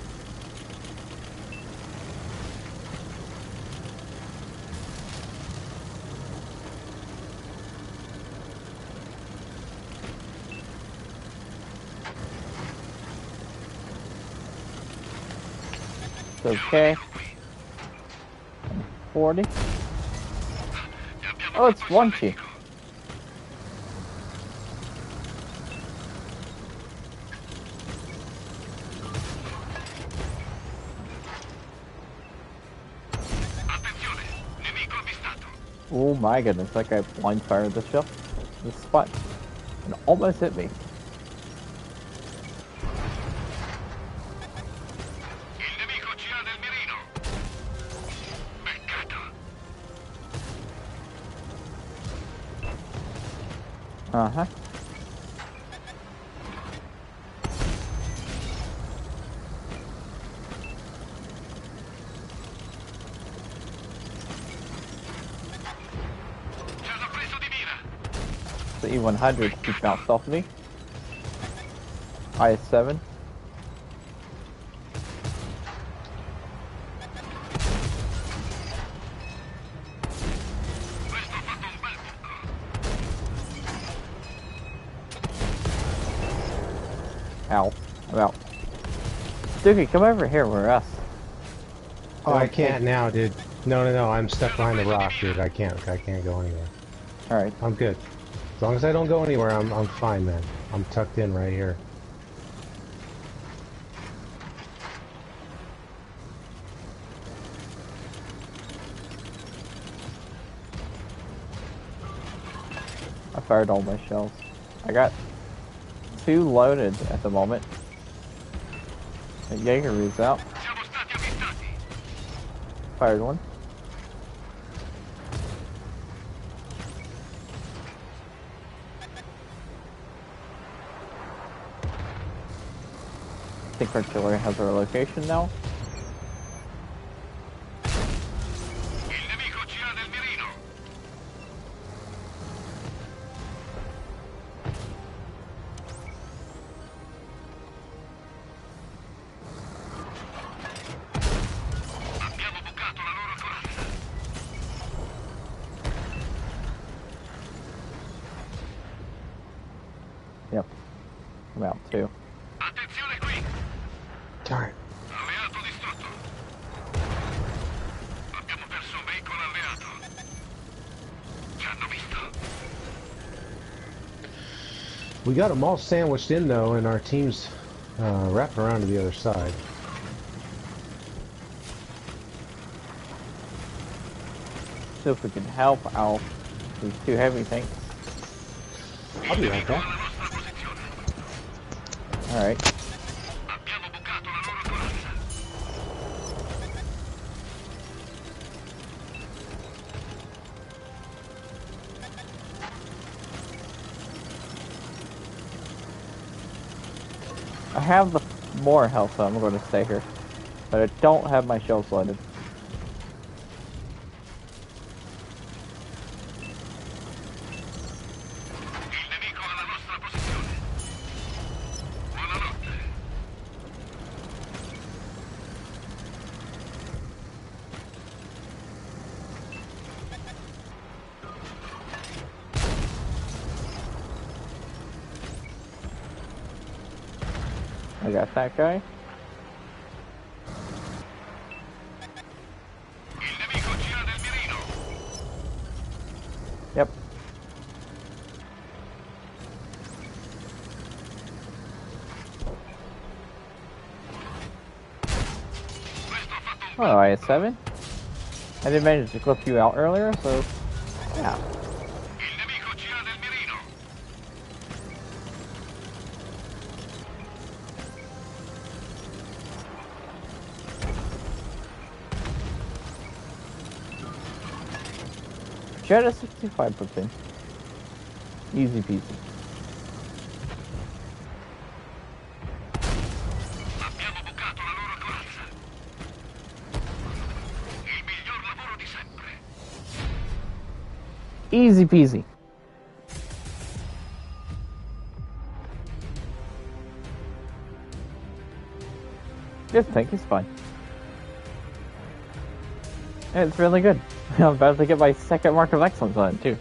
It's okay. 40. Oh, it's 1G. Attenzione, nemico avvistato. Oh my goodness, that guy blind fired the shell. The spot. And almost hit me. Il nemico ci ha nel mirino. Peccato. Uh-huh. Ci hanno preso di mira. The E100 keeps bounced off me. IS-7. Questo ha fatto un bel buco. Ow. I'm out. Dookie, come over here, we're us. Oh, I can't now, dude. No, I'm stuck behind the rock, dude. I can't go anywhere. Alright. I'm good. As long as I don't go anywhere, I'm fine, man. I'm tucked in right here. I fired all my shells. I got 2 loaded at the moment. The Jaeger's out. Siamo stati avvistati. Fired one. I think artillery has our location now. Il nemico ci ha nel mirino. Abbiamo bucato la loro corazza. Yep. I'm out too. Attenzione qui. Darn. Alleato distrutto. Abbiamo perso un veicolo alleato. Ci hanno visto. We got them all sandwiched in though, and our team's wrapping around to the other side. See if we can help out these 2 heavy tanks. I'll be right back. La nostra posizione. Alright. Abbiamo bucato la loro corazza. I have the more health, so I'm going to stay here. But I don't have my shells loaded. Il nemico alla nostra posizione. Buonanotte. I got that guy. Il nemico Oh, I had 7. I did manage to clip you out earlier, so yeah. Il nemico ci ha nel mirino. Jet a 65%. Easy peasy. Abbiamo bucato la loro corazza. Il miglior lavoro di sempre. Easy peasy. This tank is fine. And it's really good. I'm about to get my 2nd mark of excellence on it too.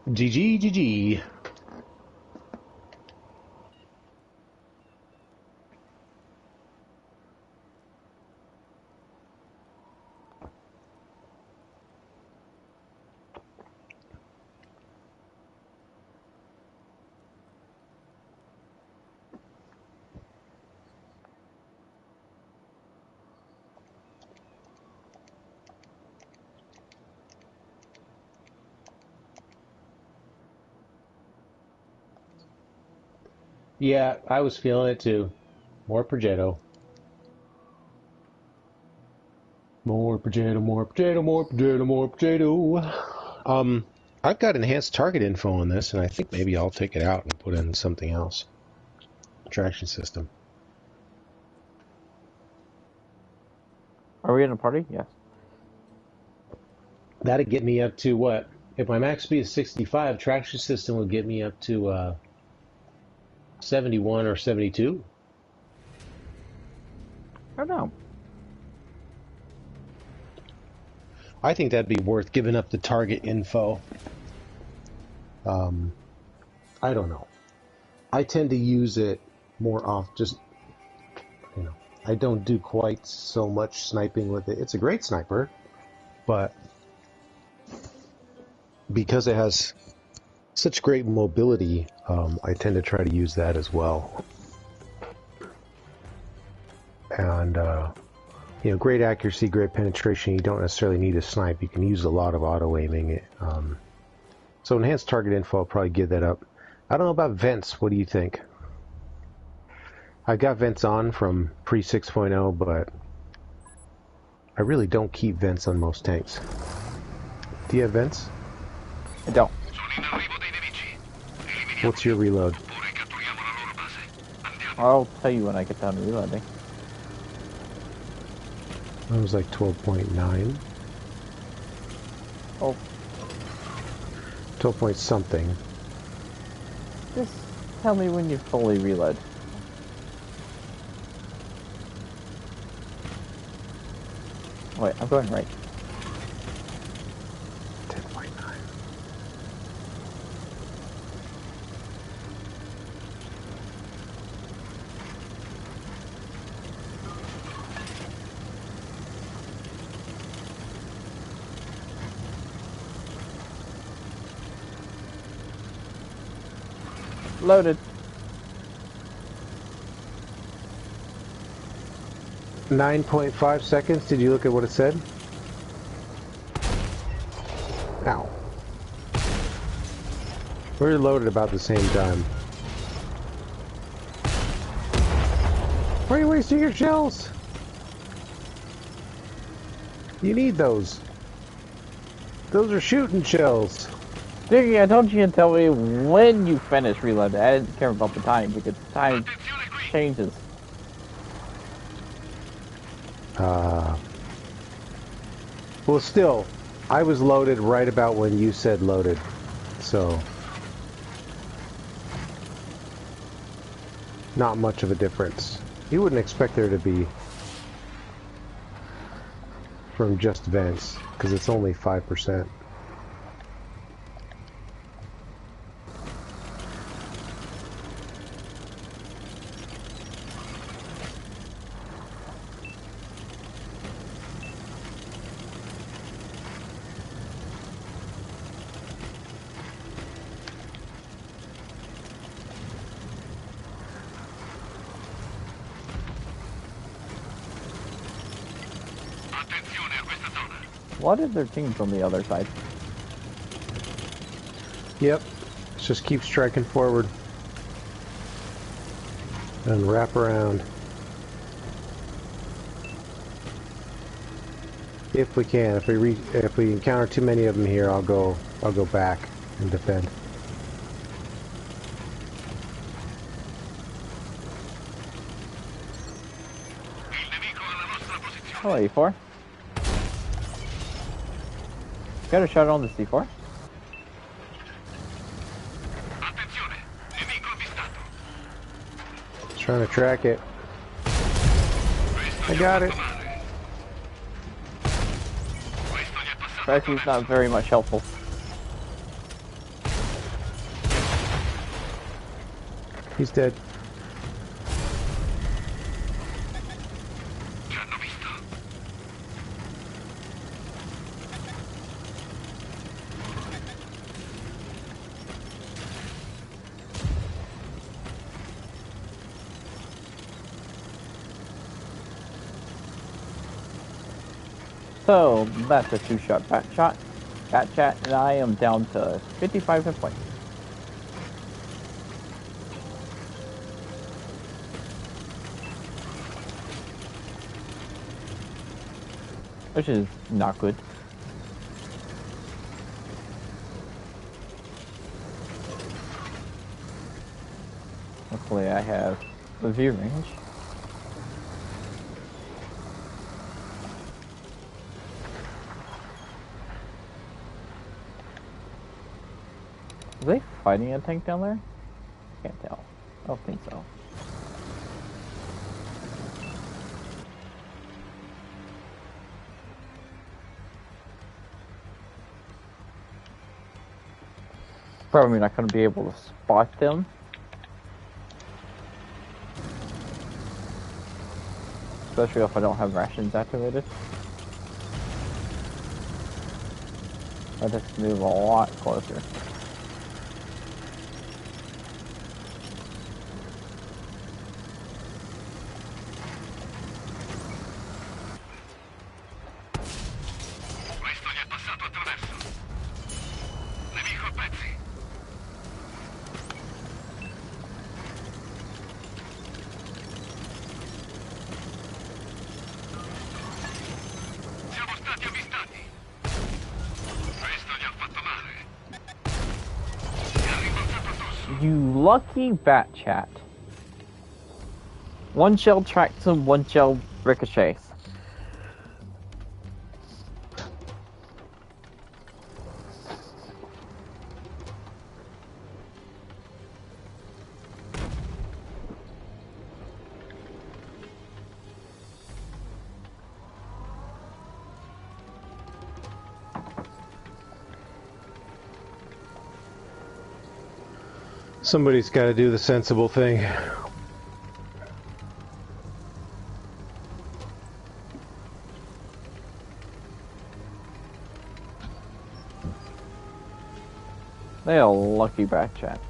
GG, GG. Yeah, I was feeling it too. More Progetto. More Progetto, more Progetto, more Progetto, more Progetto. I've got enhanced target info on this, and I think maybe I'll take it out and put in something else. Traction system. Are we in a party? Yes. That'd get me up to what? If my max speed is 65, traction system would get me up to 71 or 72. I don't know. I think that'd be worth giving up the target info. I don't know. I tend to use it more off just, you know, I don't do quite so much sniping with it. It's a great sniper, but because it has such great mobility, I tend to try to use that as well. And, you know, great accuracy, great penetration. You don't necessarily need a snipe. You can use a lot of auto-aiming. So enhanced target info, I'll probably give that up. I don't know about vents. What do you think? I got vents on from pre 6.0, but I really don't keep vents on most tanks. Do you have vents? I don't. What's your reload? I'll tell you when I get done reloading. Mine was like 12.9. Oh. 12 point something. Just tell me when you fully reload. Wait, I'm going right. 10.9. Loaded. 9.5 seconds. Did you look at what it said? Ow. We're loaded about the same time. Why are you wasting your shells? You need those. Those are shooting shells. Diggy, I told you to tell me when you finish reloading. I didn't care about the time because time changes. Well, still, I was loaded right about when you said loaded, so not much of a difference. You wouldn't expect there to be from just vents, because it's only 5%. What if their team's on the other side? Yep. Let's just keep striking forward. And wrap around. If we can. If we encounter too many of them here, I'll go back and defend. Oh, E4. Got a shot on the C4. Trying to track it. I got it. Tracking is not very much helpful. He's dead. So that's a 2-shot bat chat, and I am down to 55 hit points. Which is not good. Hopefully I have the view range. Are they fighting a tank down there? Can't tell. I don't think so. Probably not going to be able to spot them. Especially if I don't have rations activated. I just move a lot closer. You lucky bat chat. One shell tracks him, one shell ricochets. Somebody's got to do the sensible thing. They are lucky back chat.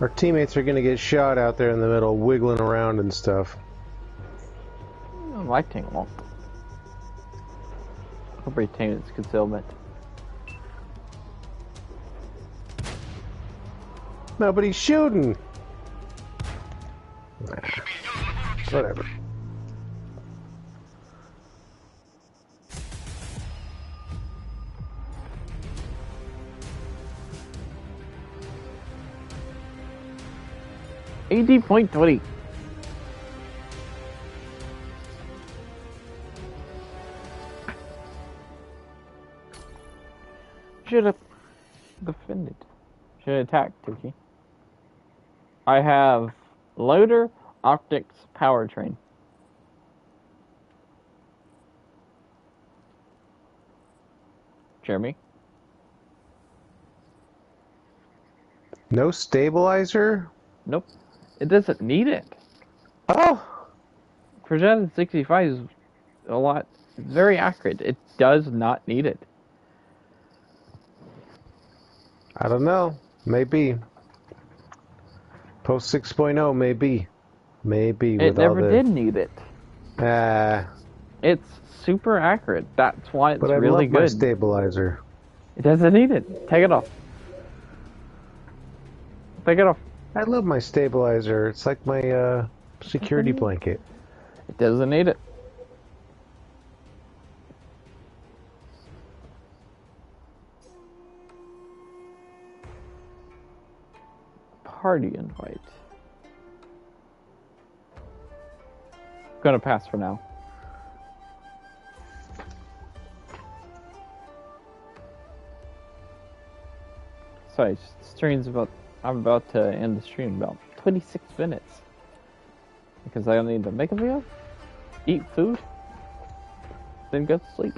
Our teammates are going to get shot out there in the middle, wiggling around and stuff. My tank won't. I'll retain its concealment. Nobody's shooting. Whatever. AD.20. Should attack, Tuki. I have loader, optics, powertrain. Jeremy? No stabilizer? Nope. It doesn't need it. Oh! Precision 65 is a lot. It's very accurate. It does not need it. I don't know. Maybe. Post 6.0, maybe. Maybe. It never did need it. It's super accurate. That's why it's really good. But I love my good. stabilizer. It doesn't need it. Take it off. Take it off. I love my stabilizer. It's like my security blanket. It doesn't need it. Party invite. Gonna pass for now. Sorry, stream's about. I'm about to end the stream in about 26 minutes because I need to make a video, eat food, then go to sleep.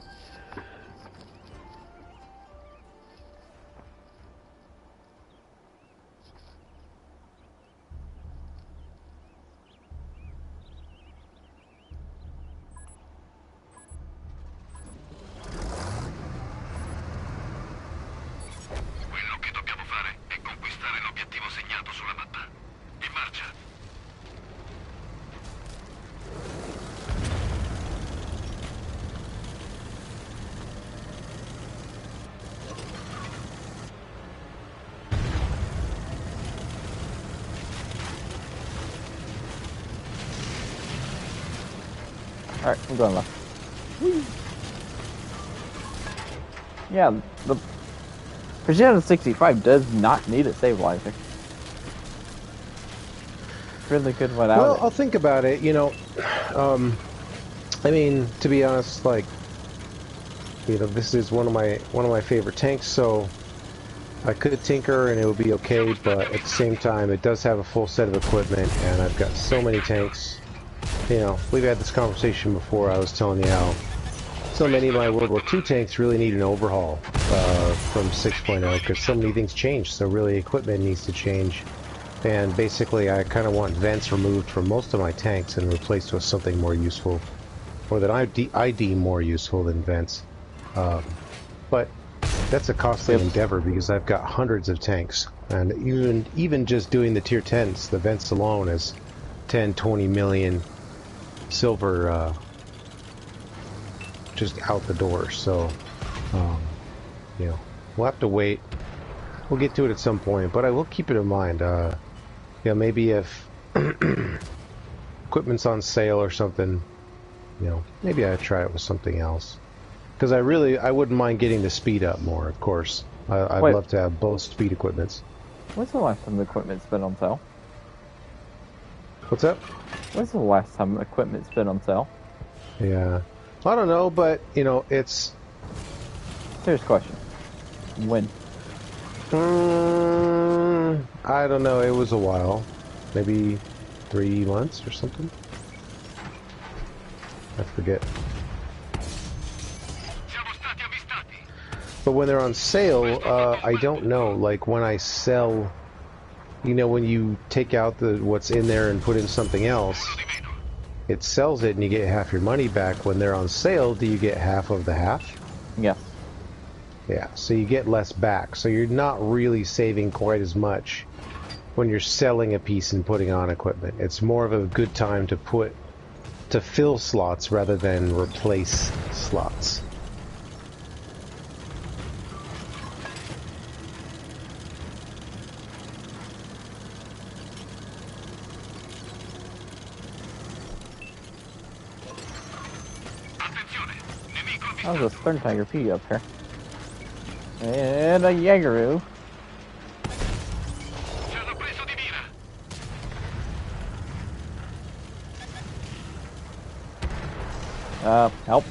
Alright, I'm going left. Whee. Yeah, the Precision 65 does not need a stabilizer. Really good without it. I'll think about it, you know. I mean, to be honest, like, you know, this is one of my favorite tanks, so I could tinker and it would be okay, but at the same time, it does have a full set of equipment, and I've got so many tanks. You know, we've had this conversation before. I was telling you how so many of my World War II tanks really need an overhaul from 6.0 because so many things changed. So really, equipment needs to change. And basically, I kind of want vents removed from most of my tanks and replaced with something more useful, or that I deem more useful than vents. But that's a costly endeavor because I've got hundreds of tanks, and even just doing the tier 10s, the vents alone is 10, 20 million silver just out the door. So you know, we'll have to wait. We'll get to it at some point, but I will keep it in mind. Yeah, maybe if equipment's on sale or something, you know, maybe I'd try it with something else. Because I wouldn't mind getting the speed up more, of course. I'd love to have both speed equipments. When's the last time the equipment's been on sale? What's up? When's the last time equipment's been on sale? Yeah. I don't know, but, you know, it's... Serious question. When? I don't know. It was a while. Maybe 3 months or something. I forget. But when they're on sale, I don't know. Like when I sell, you know, when you take out what's in there and put in something else, it sells it and you get half your money back. When they're on sale, do you get half of the half? Yes. Yeah, so you get less back. So you're not really saving quite as much when you're selling a piece and putting on equipment. It's more of a good time to fill slots rather than replace slots. That was a Stern Tiger P up here. And a Jaegeru. Help.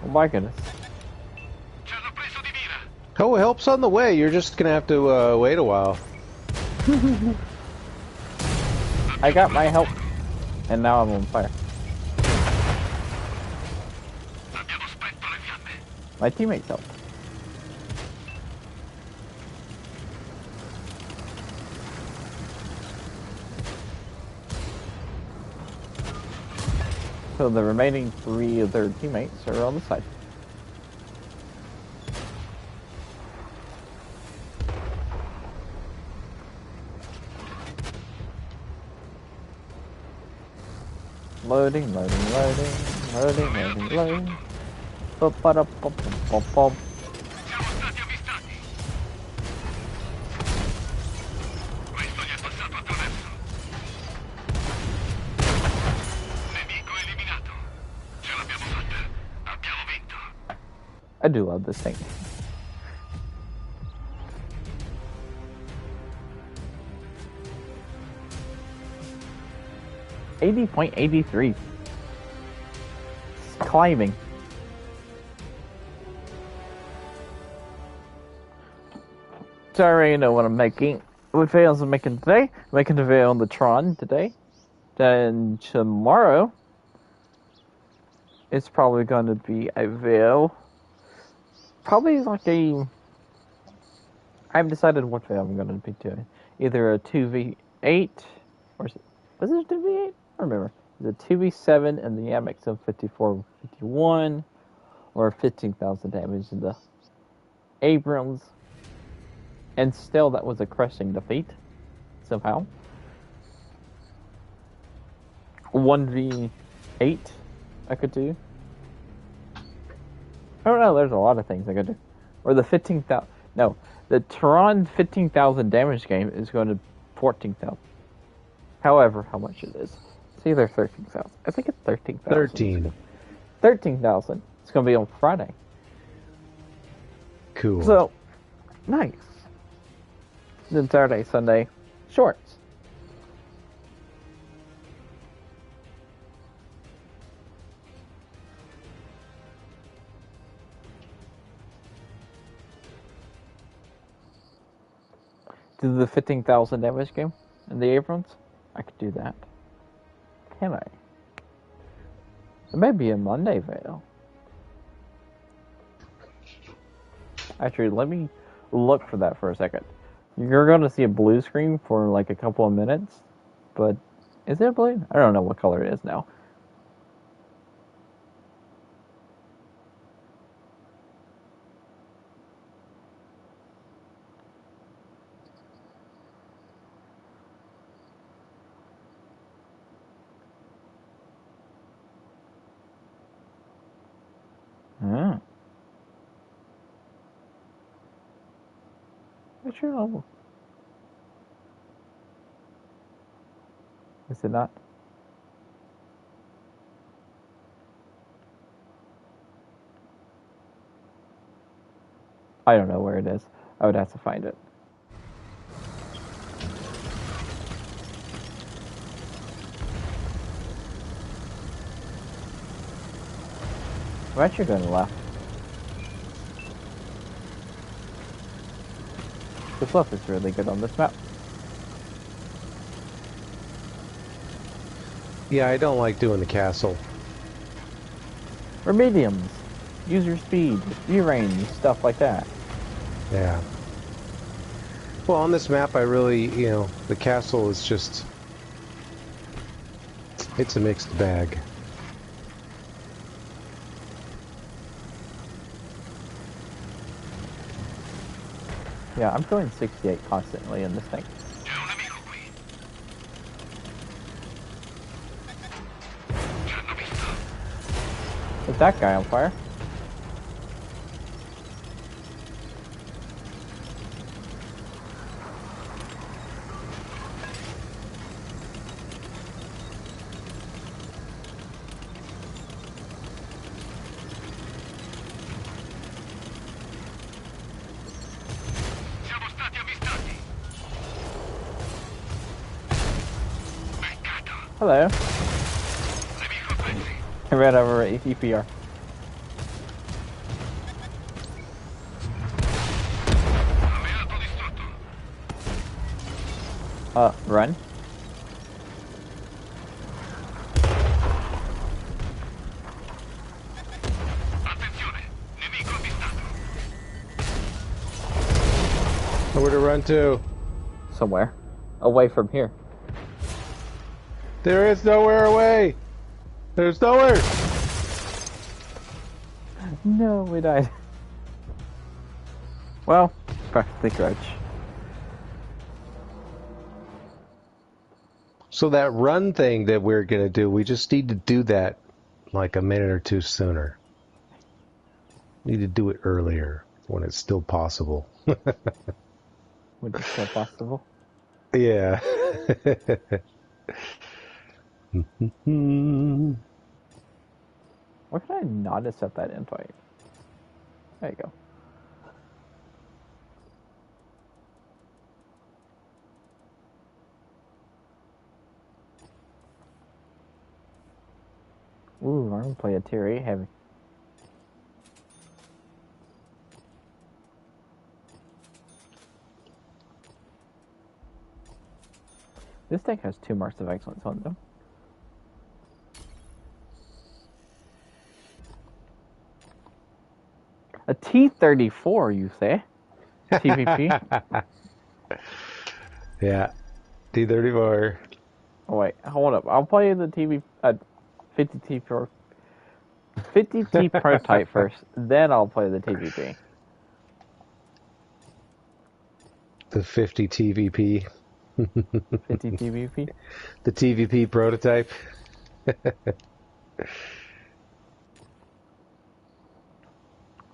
Oh my goodness. Ci hanno preso di mira. Oh, help's on the way. You're just gonna have to wait a while. I got my help, and now I'm on fire. Abbiamo spento le fiamme. My teammates helped. So the remaining 3 of their teammates are on the side. Loading, loading, loading, loading, loading, loading. Ba-ba-da-bum-bum-bum-bum. Siamo stati avvistati. Questo gli è passato attraverso. Nemico eliminato. Ce l'abbiamo fatta. Abbiamo vinto. I do love this thing. $80.83. It's climbing. So I already know what I'm making. What videos I'm making today? I'm making a video on the Tron today. Then tomorrow, it's probably going to be a video. Probably like a... I haven't decided what video I'm going to be doing. Either a 2v8 or... Was it a 2v8? I don't remember. The 2v7 and the MXM 5451, or 15,000 damage in the Abrams, and still that was a crushing defeat somehow. 1v8 I could do. I don't know. There's a lot of things I could do. Or the 15,000. No, the Tron 15,000 damage game is going to 14,000. However, how much it is. It's either 13,000. I think it's 13,000. 13. 13,000. It's going to be on Friday. Cool. So, nice. Then Saturday, Sunday, shorts. Do the 15,000 damage game in the Abrams? I could do that. Can I? It may be a Monday video. Actually, let me look for that for a second. You're going to see a blue screen for like a couple of minutes, but is it blue? I don't know what color it is now. What's your level? Is it not? I don't know where it is. I would have to find it. I'm actually going left. This left is really good on this map. Yeah, I don't like doing the castle. Or mediums. User speed, view range, stuff like that. Yeah. Well, on this map, I really, you know, the castle is just... It's a mixed bag. Yeah, I'm going 68 constantly in this thing. C'è un nemico qui. Ci hanno visto. Is that guy on fire? Siamo stati avvistati. Beccato. Hello. Nemico a pezzi. I ran over ATPR. Run. Attenzione, nemico avvistato. Where to run to? Somewhere. Away from here. There is nowhere away! There's nowhere! No, we died. Well, press the grudge. So that run thing that we're gonna do, we just need to do that like a minute or two sooner. Need to do it earlier when it's still possible. Would it still possible? Yeah. Why can I not accept that invite? There you go. Ooh, I'm gonna play a tier 8 heavy. This deck has 2 marks of excellence on them. A T-34, you say? TVP? Yeah. T-34. Oh wait, hold up. I'll play the 50T for 50T prototype first, then I'll play the TVP. The 50 TVP. 50 TVP? The TVP prototype.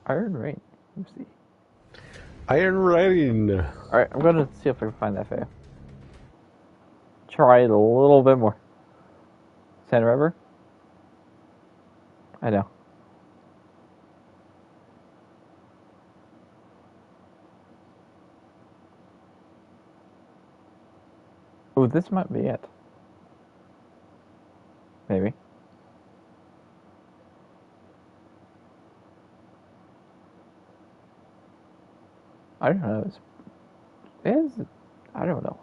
Iron Rain. Let's see. Iron Rain. Alright, I'm gonna see if I can find that for you. Try it a little bit more. Sand River? I know. Ooh, this might be it. Maybe. I don't know. I don't know.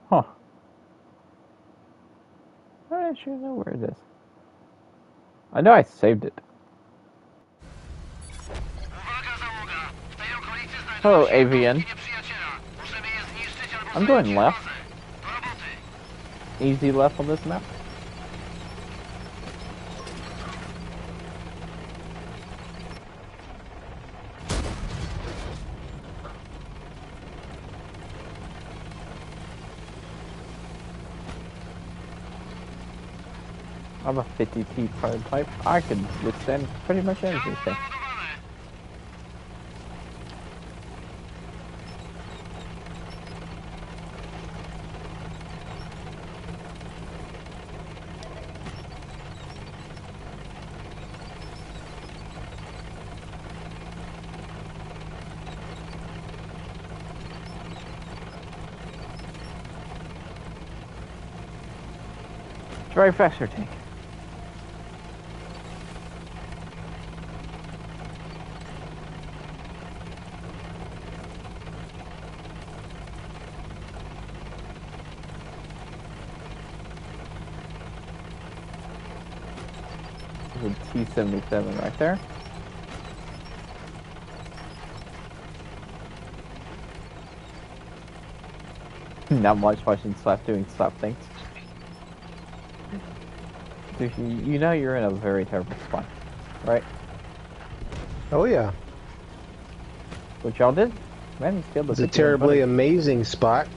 Huh. I don't actually know where it is. I know I saved it. Hello, AVN. I'm going left. Easy left on this map. I'm a 50T prototype. I can withstand pretty much anything. Drive faster, tank. There's a T-77 right there. Not much watching Slap doing Slap things. Dude, you know you're in a very terrible spot, right? Oh yeah. What y'all did? Man, you killed the It's a terribly amazing spot.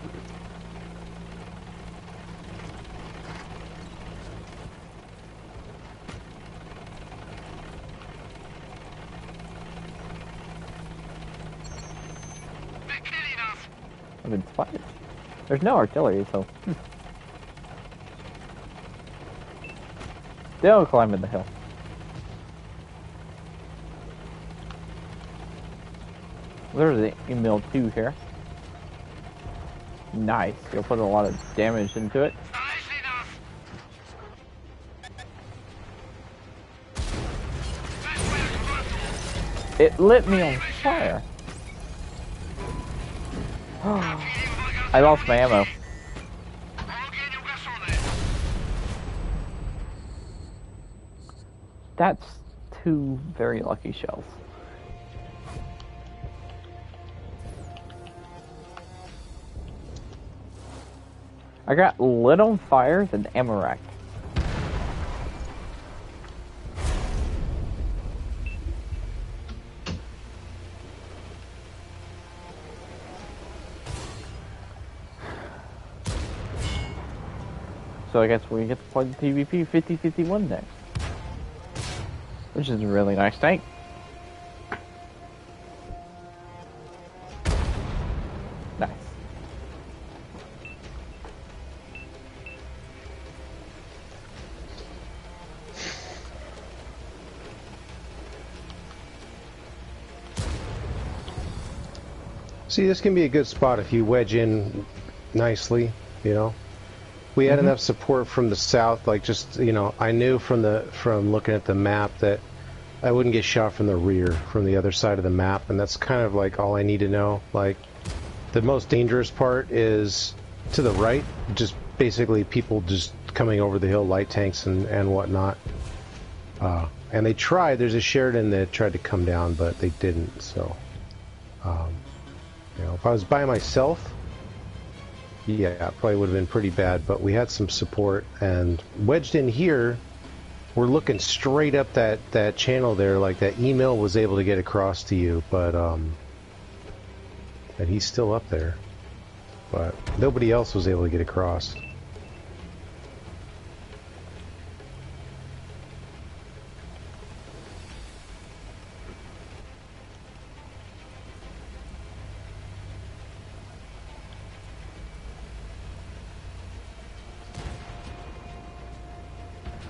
I've been spotted. There's no artillery, so... Still climbing the hill. There's the email 2 here. Nice. You'll put a lot of damage into it. It lit me on fire. I lost my ammo. That's 2 very lucky shells. I got lit on fire, then ammo racked. So I guess we get to play the PvP 50-51 next. Which is a really nice tank. Nice. See, this can be a good spot if you wedge in nicely, you know. We had enough support from the south, like just, you know, I knew from looking at the map that I wouldn't get shot from the rear, from the other side of the map, and that's kind of like all I need to know. Like, the most dangerous part is to the right, just basically people just coming over the hill, light tanks and whatnot. And they tried, there's a Sheridan that tried to come down, but they didn't, so... you know, if I was by myself, yeah, it probably would have been pretty bad, but we had some support, and wedged in here, we're looking straight up that channel there, like that email was able to get across to you, but, and he's still up there, but nobody else was able to get across.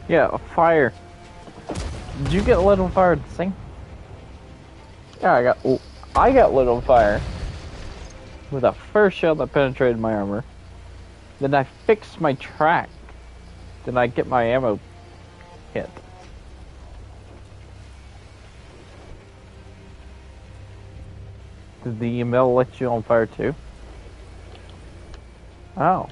Yeah, a fire. Did you get lit on fire at the same? Yeah, I got lit on fire with a first shell that penetrated my armor. Then I fixed my track. Then I get my ammo hit. Did the email let you on fire too? Oh.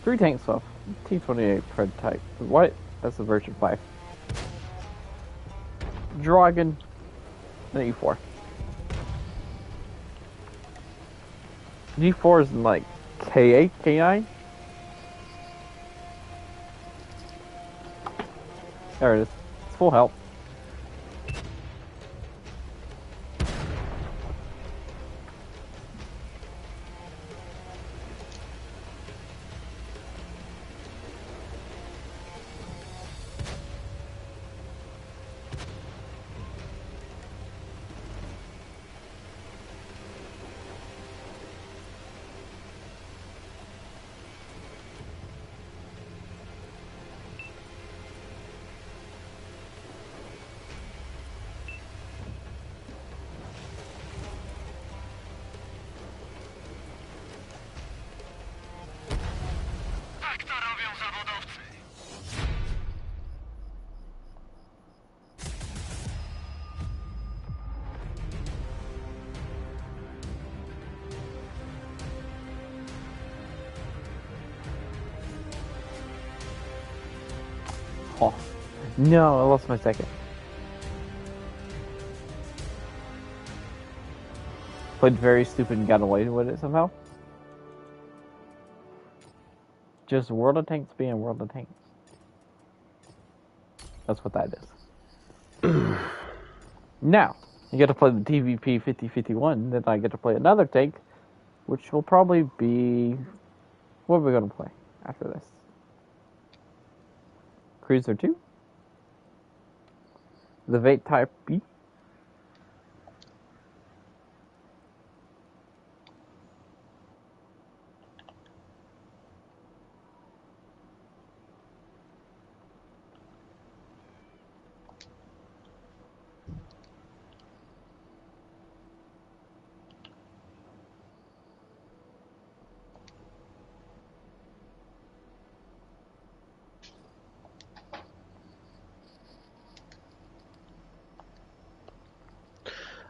Three tanks off. T-28 prototype. What? That's the version 5. Dragon. And E4. G4 is in like K8, K9? There it is. It's full health. Oh. No, I lost my second. Played very stupid and got away with it somehow. Just World of Tanks being World of Tanks. That's what that is. Now, you get to play the TVP 50-51, then I get to play another tank, which will probably be... What are we going to play after this? Cruiser 2? The Vate Type B?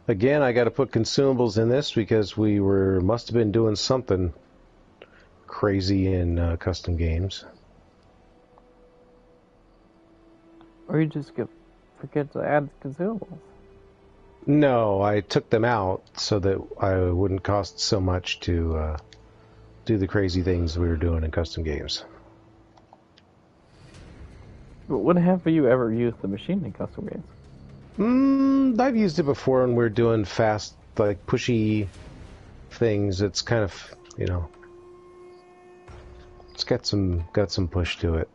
Again, I got to put consumables in this because we must have been doing something crazy in custom games. Or you just forget to add consumables. No, I took them out so that I wouldn't cost so much to do the crazy things we were doing in custom games. But when have you ever used the machine in custom games? I've used it before when we're doing fast, like pushy things. It's kind of, you know, it's got some push to it.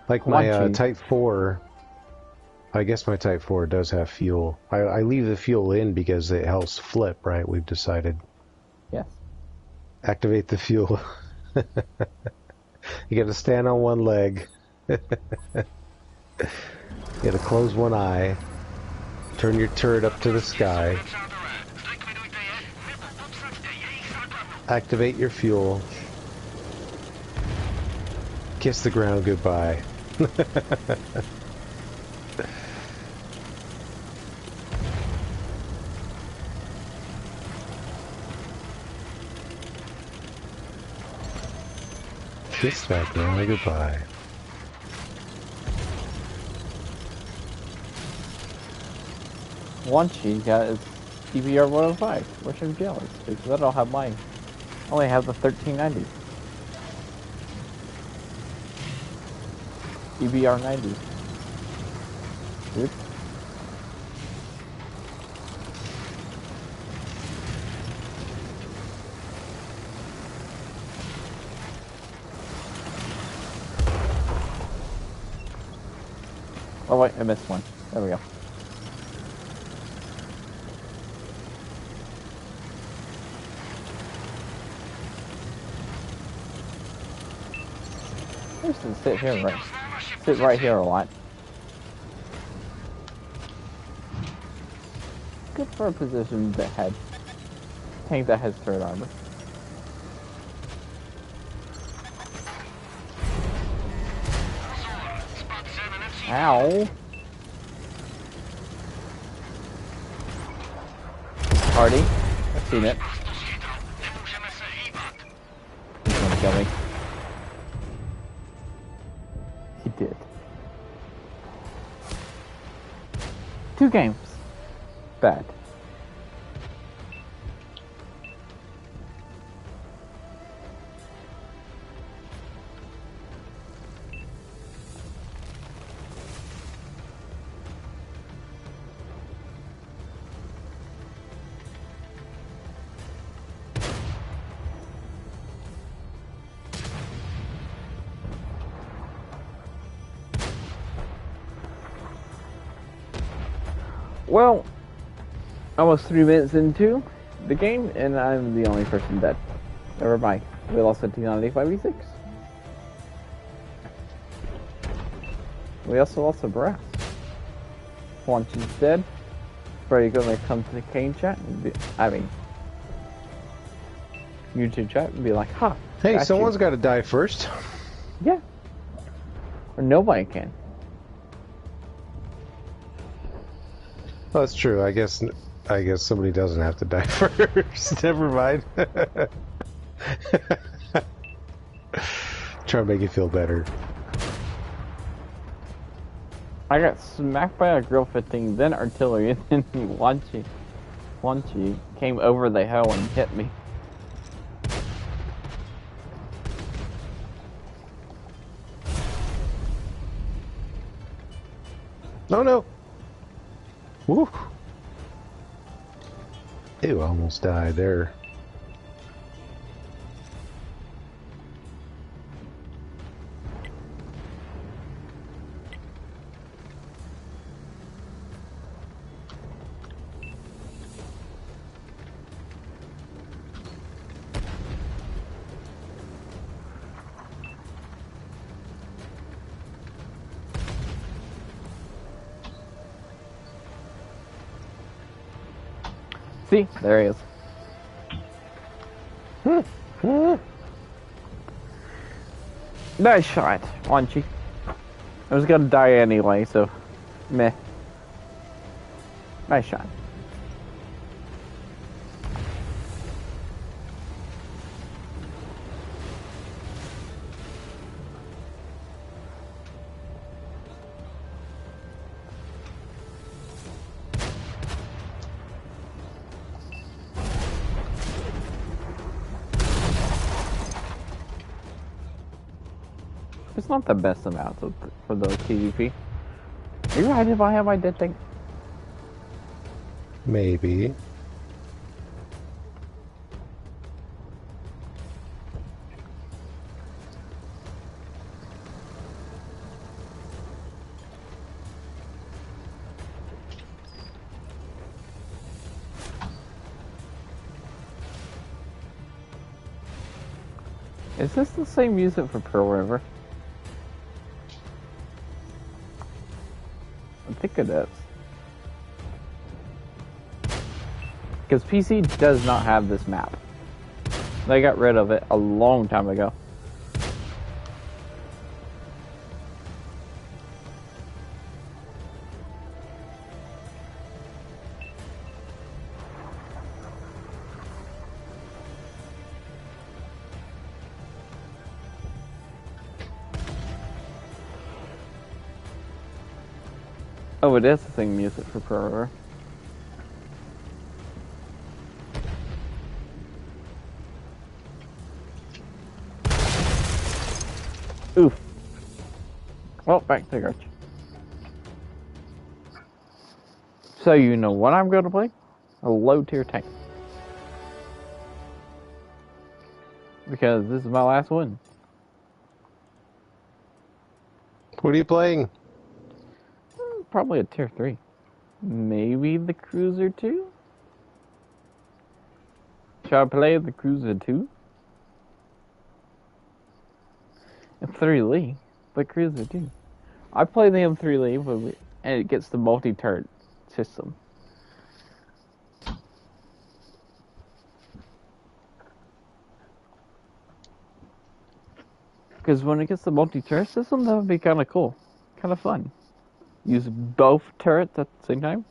Like my Type 4, I guess my Type 4 does have fuel. I leave the fuel in because it helps flip, right? We've decided. Yes. Activate the fuel. You gotta stand on one leg. You gotta close one eye. Turn your turret up to the sky. Activate your fuel. Kiss the ground goodbye. Kiss that ground goodbye. One she's got is EBR 105, which I'm jealous because I don't have mine. I only have the 1390. EBR 90. Oops. Oh wait, I missed one. There we go. I used to sit right here a lot. Good for a position that had tank that has turret armor. Ow! Hardy, I've seen it. He's gonna kill me. He did. 2 games. Bad. Well, almost 3 minutes into the game, and I'm the only person dead. Never mind. We lost a T95E6. We also lost a brass. Once he's dead, Freddy gonna come to the Kane chat and be, YouTube chat and be like, "Ha! Hey, someone's got to die first." Yeah. Or nobody can. Well, that's true. I guess somebody doesn't have to die first. Never mind. Try to make you feel better. I got smacked by a grill fit thing, then artillery, and then Wanchi came over the hill and hit me. Oh no! Woo! Ew, I almost died there. See, there he is. Nice shot, Wanchi. I was gonna die anyway, so meh. Nice shot. It's not the best amount for the PvP. Are you right if I have my dead thing? Maybe. Is this the same music for Pearl River? I think it is. Because PC does not have this map. They got rid of it a long time ago. Oh, it is the same music for Pearl River. Oof. Well, back to the garage. So you know what I'm going to play? A low tier tank. Because this is my last one. What are you playing? Probably a tier 3. Maybe the Cruiser 2? Shall I play the Cruiser 2? M3 Lee, but Cruiser 2. I play the M3 Lee, and it gets the multi-turret system. Because when it gets the multi-turret system, that would be kind of cool. Kind of fun. Use both turrets at the same time.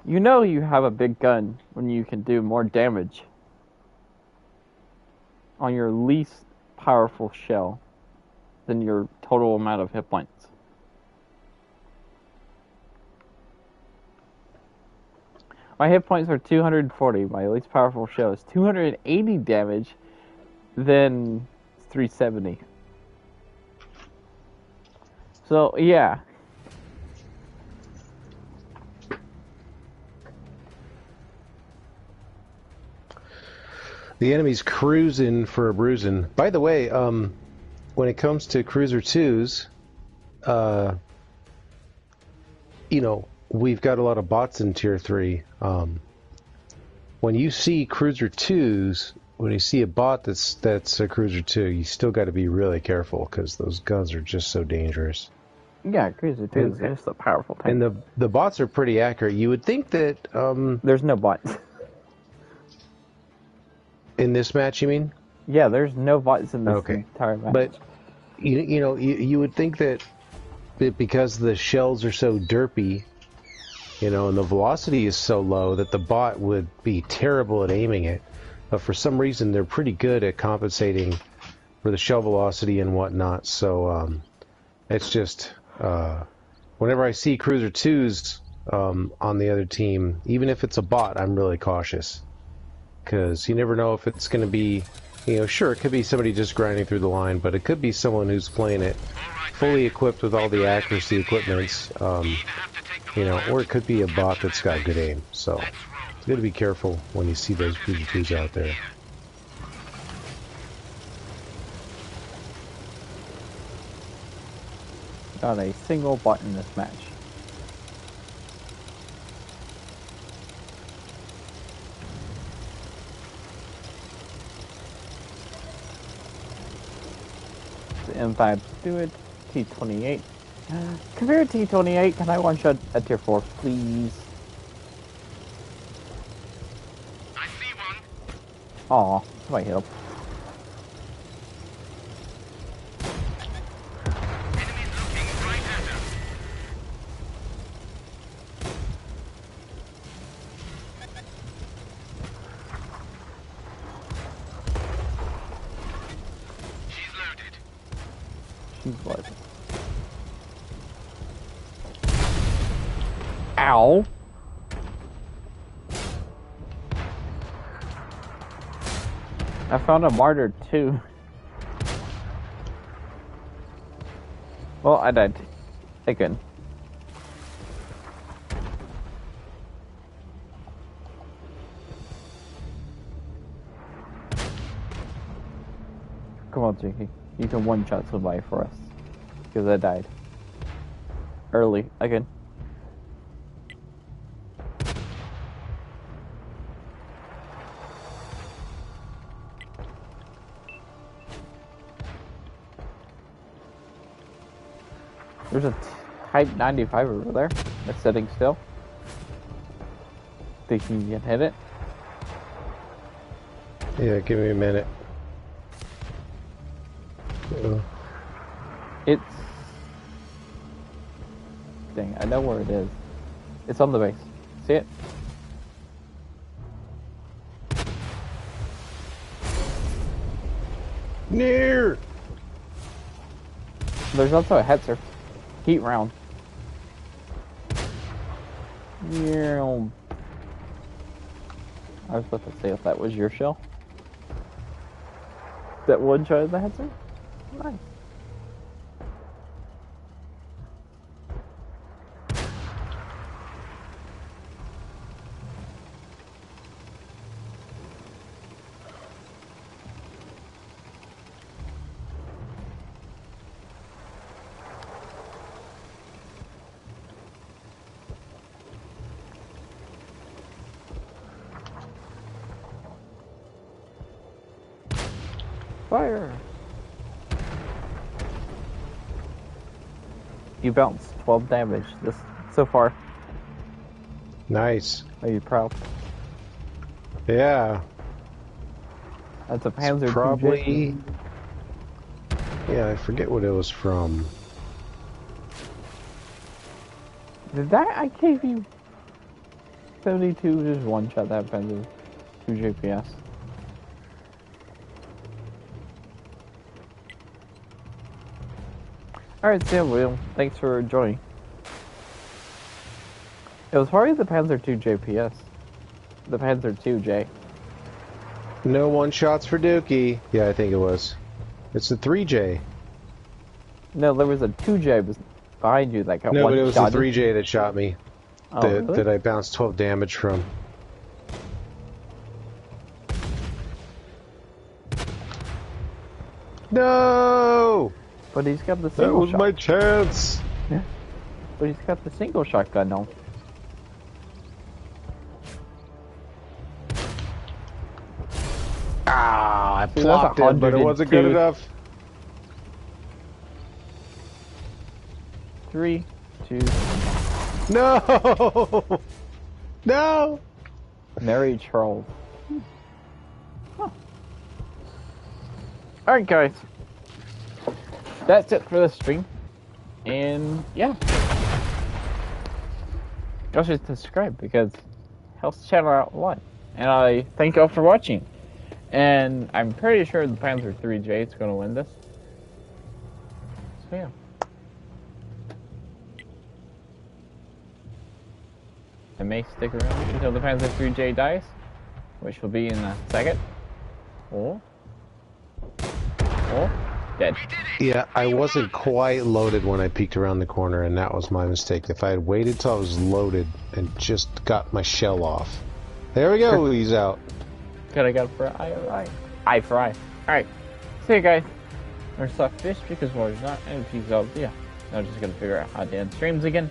You know you have a big gun when you can do more damage on your least powerful shell than your total amount of hit points. My hit points are 240. My least powerful shell is 280 damage, then 370. So, yeah. The enemy's cruising for a bruising. By the way, when it comes to Cruiser 2s, you know, we've got a lot of bots in Tier 3. When you see Cruiser 2s, when you see a bot that's a Cruiser 2, you still got to be really careful because those guns are just so dangerous. Yeah, Cruiser 2 is just a powerful tank. And the bots are pretty accurate. You would think that... There's no bots. In this match, you mean? Yeah, there's no bots in this entire match. But, you know, you would think that because the shells are so derpy, you know, and the velocity is so low, that the bot would be terrible at aiming it. But for some reason, they're pretty good at compensating for the shell velocity and whatnot. So, it's just, whenever I see Cruiser 2s on the other team, even if it's a bot, I'm really cautious. Because you never know if it's going to be, you know, sure, it could be somebody just grinding through the line, but it could be someone who's playing it fully equipped with all the accuracy equipments, you know, or it could be a bot that's got good aim. So it's good to be careful when you see those Cruiser 2s out there. Not a single bot in this match. in fact do it. T28. Come here, T28. Can I one-shot a tier 4, please? I see one. Aw, somebody hit him. Enemies looking right at us. She's loaded. She's like... Ow! I found a martyr too. Well, I died again. Come on, Jakey. You can one-shot somebody for us. Because I died. Early, again. There's a Type 95 over there that's sitting still. Think you can hit it? Yeah, give me a minute. Uh-oh. It's... Dang, I know where it is. It's on the base. See it? Near! There's also a Hetzer. Heat round. Yeah. I was about to say if that was your shell. That one shot the Hetzer? Nice. Fire! You bounced 12 damage this so far. Nice. Are you proud? Yeah. That's a Panzer It's probably... 2J. Yeah, I forget what it was from. Did that? I gave you 72 just one shot that Panzer 2 JPS. Alright, Sam Will, thanks for joining. It was probably the Panzer 2 JPS. The Panzer 2J. No one-shots for Dookie. Yeah, I think it was. It's the 3J. No, there was a 2J behind you that got No, one but it was shot. the 3J that shot me. Oh, that, really? that I bounced 12 damage from. No! But he's got the That single was shot. my chance! Yeah. But he's got the single shotgun now. Ah, I See, that's plopped it, but it wasn't good 102. enough. 3, 2. No! No! Mary Charles. Huh. Alright, guys. That's it for this stream. And yeah. Y'all should subscribe because it helps the channel out a lot. And I thank y'all for watching. And I'm pretty sure the Panzer 3J is going to win this. So yeah. I may stick around until the Panzer 3J dies, which will be in a second. Or dead. Yeah, I wasn't quite loaded when I peeked around the corner, and that was my mistake. If I had waited till I was loaded and just got my shell off. There we go, he's out. Good, I got it for eye. Eye for eye. Alright. See you guys. We're SLAPAFISH because we're not. And peace out. Yeah. I'm just gonna figure out how to end streams again.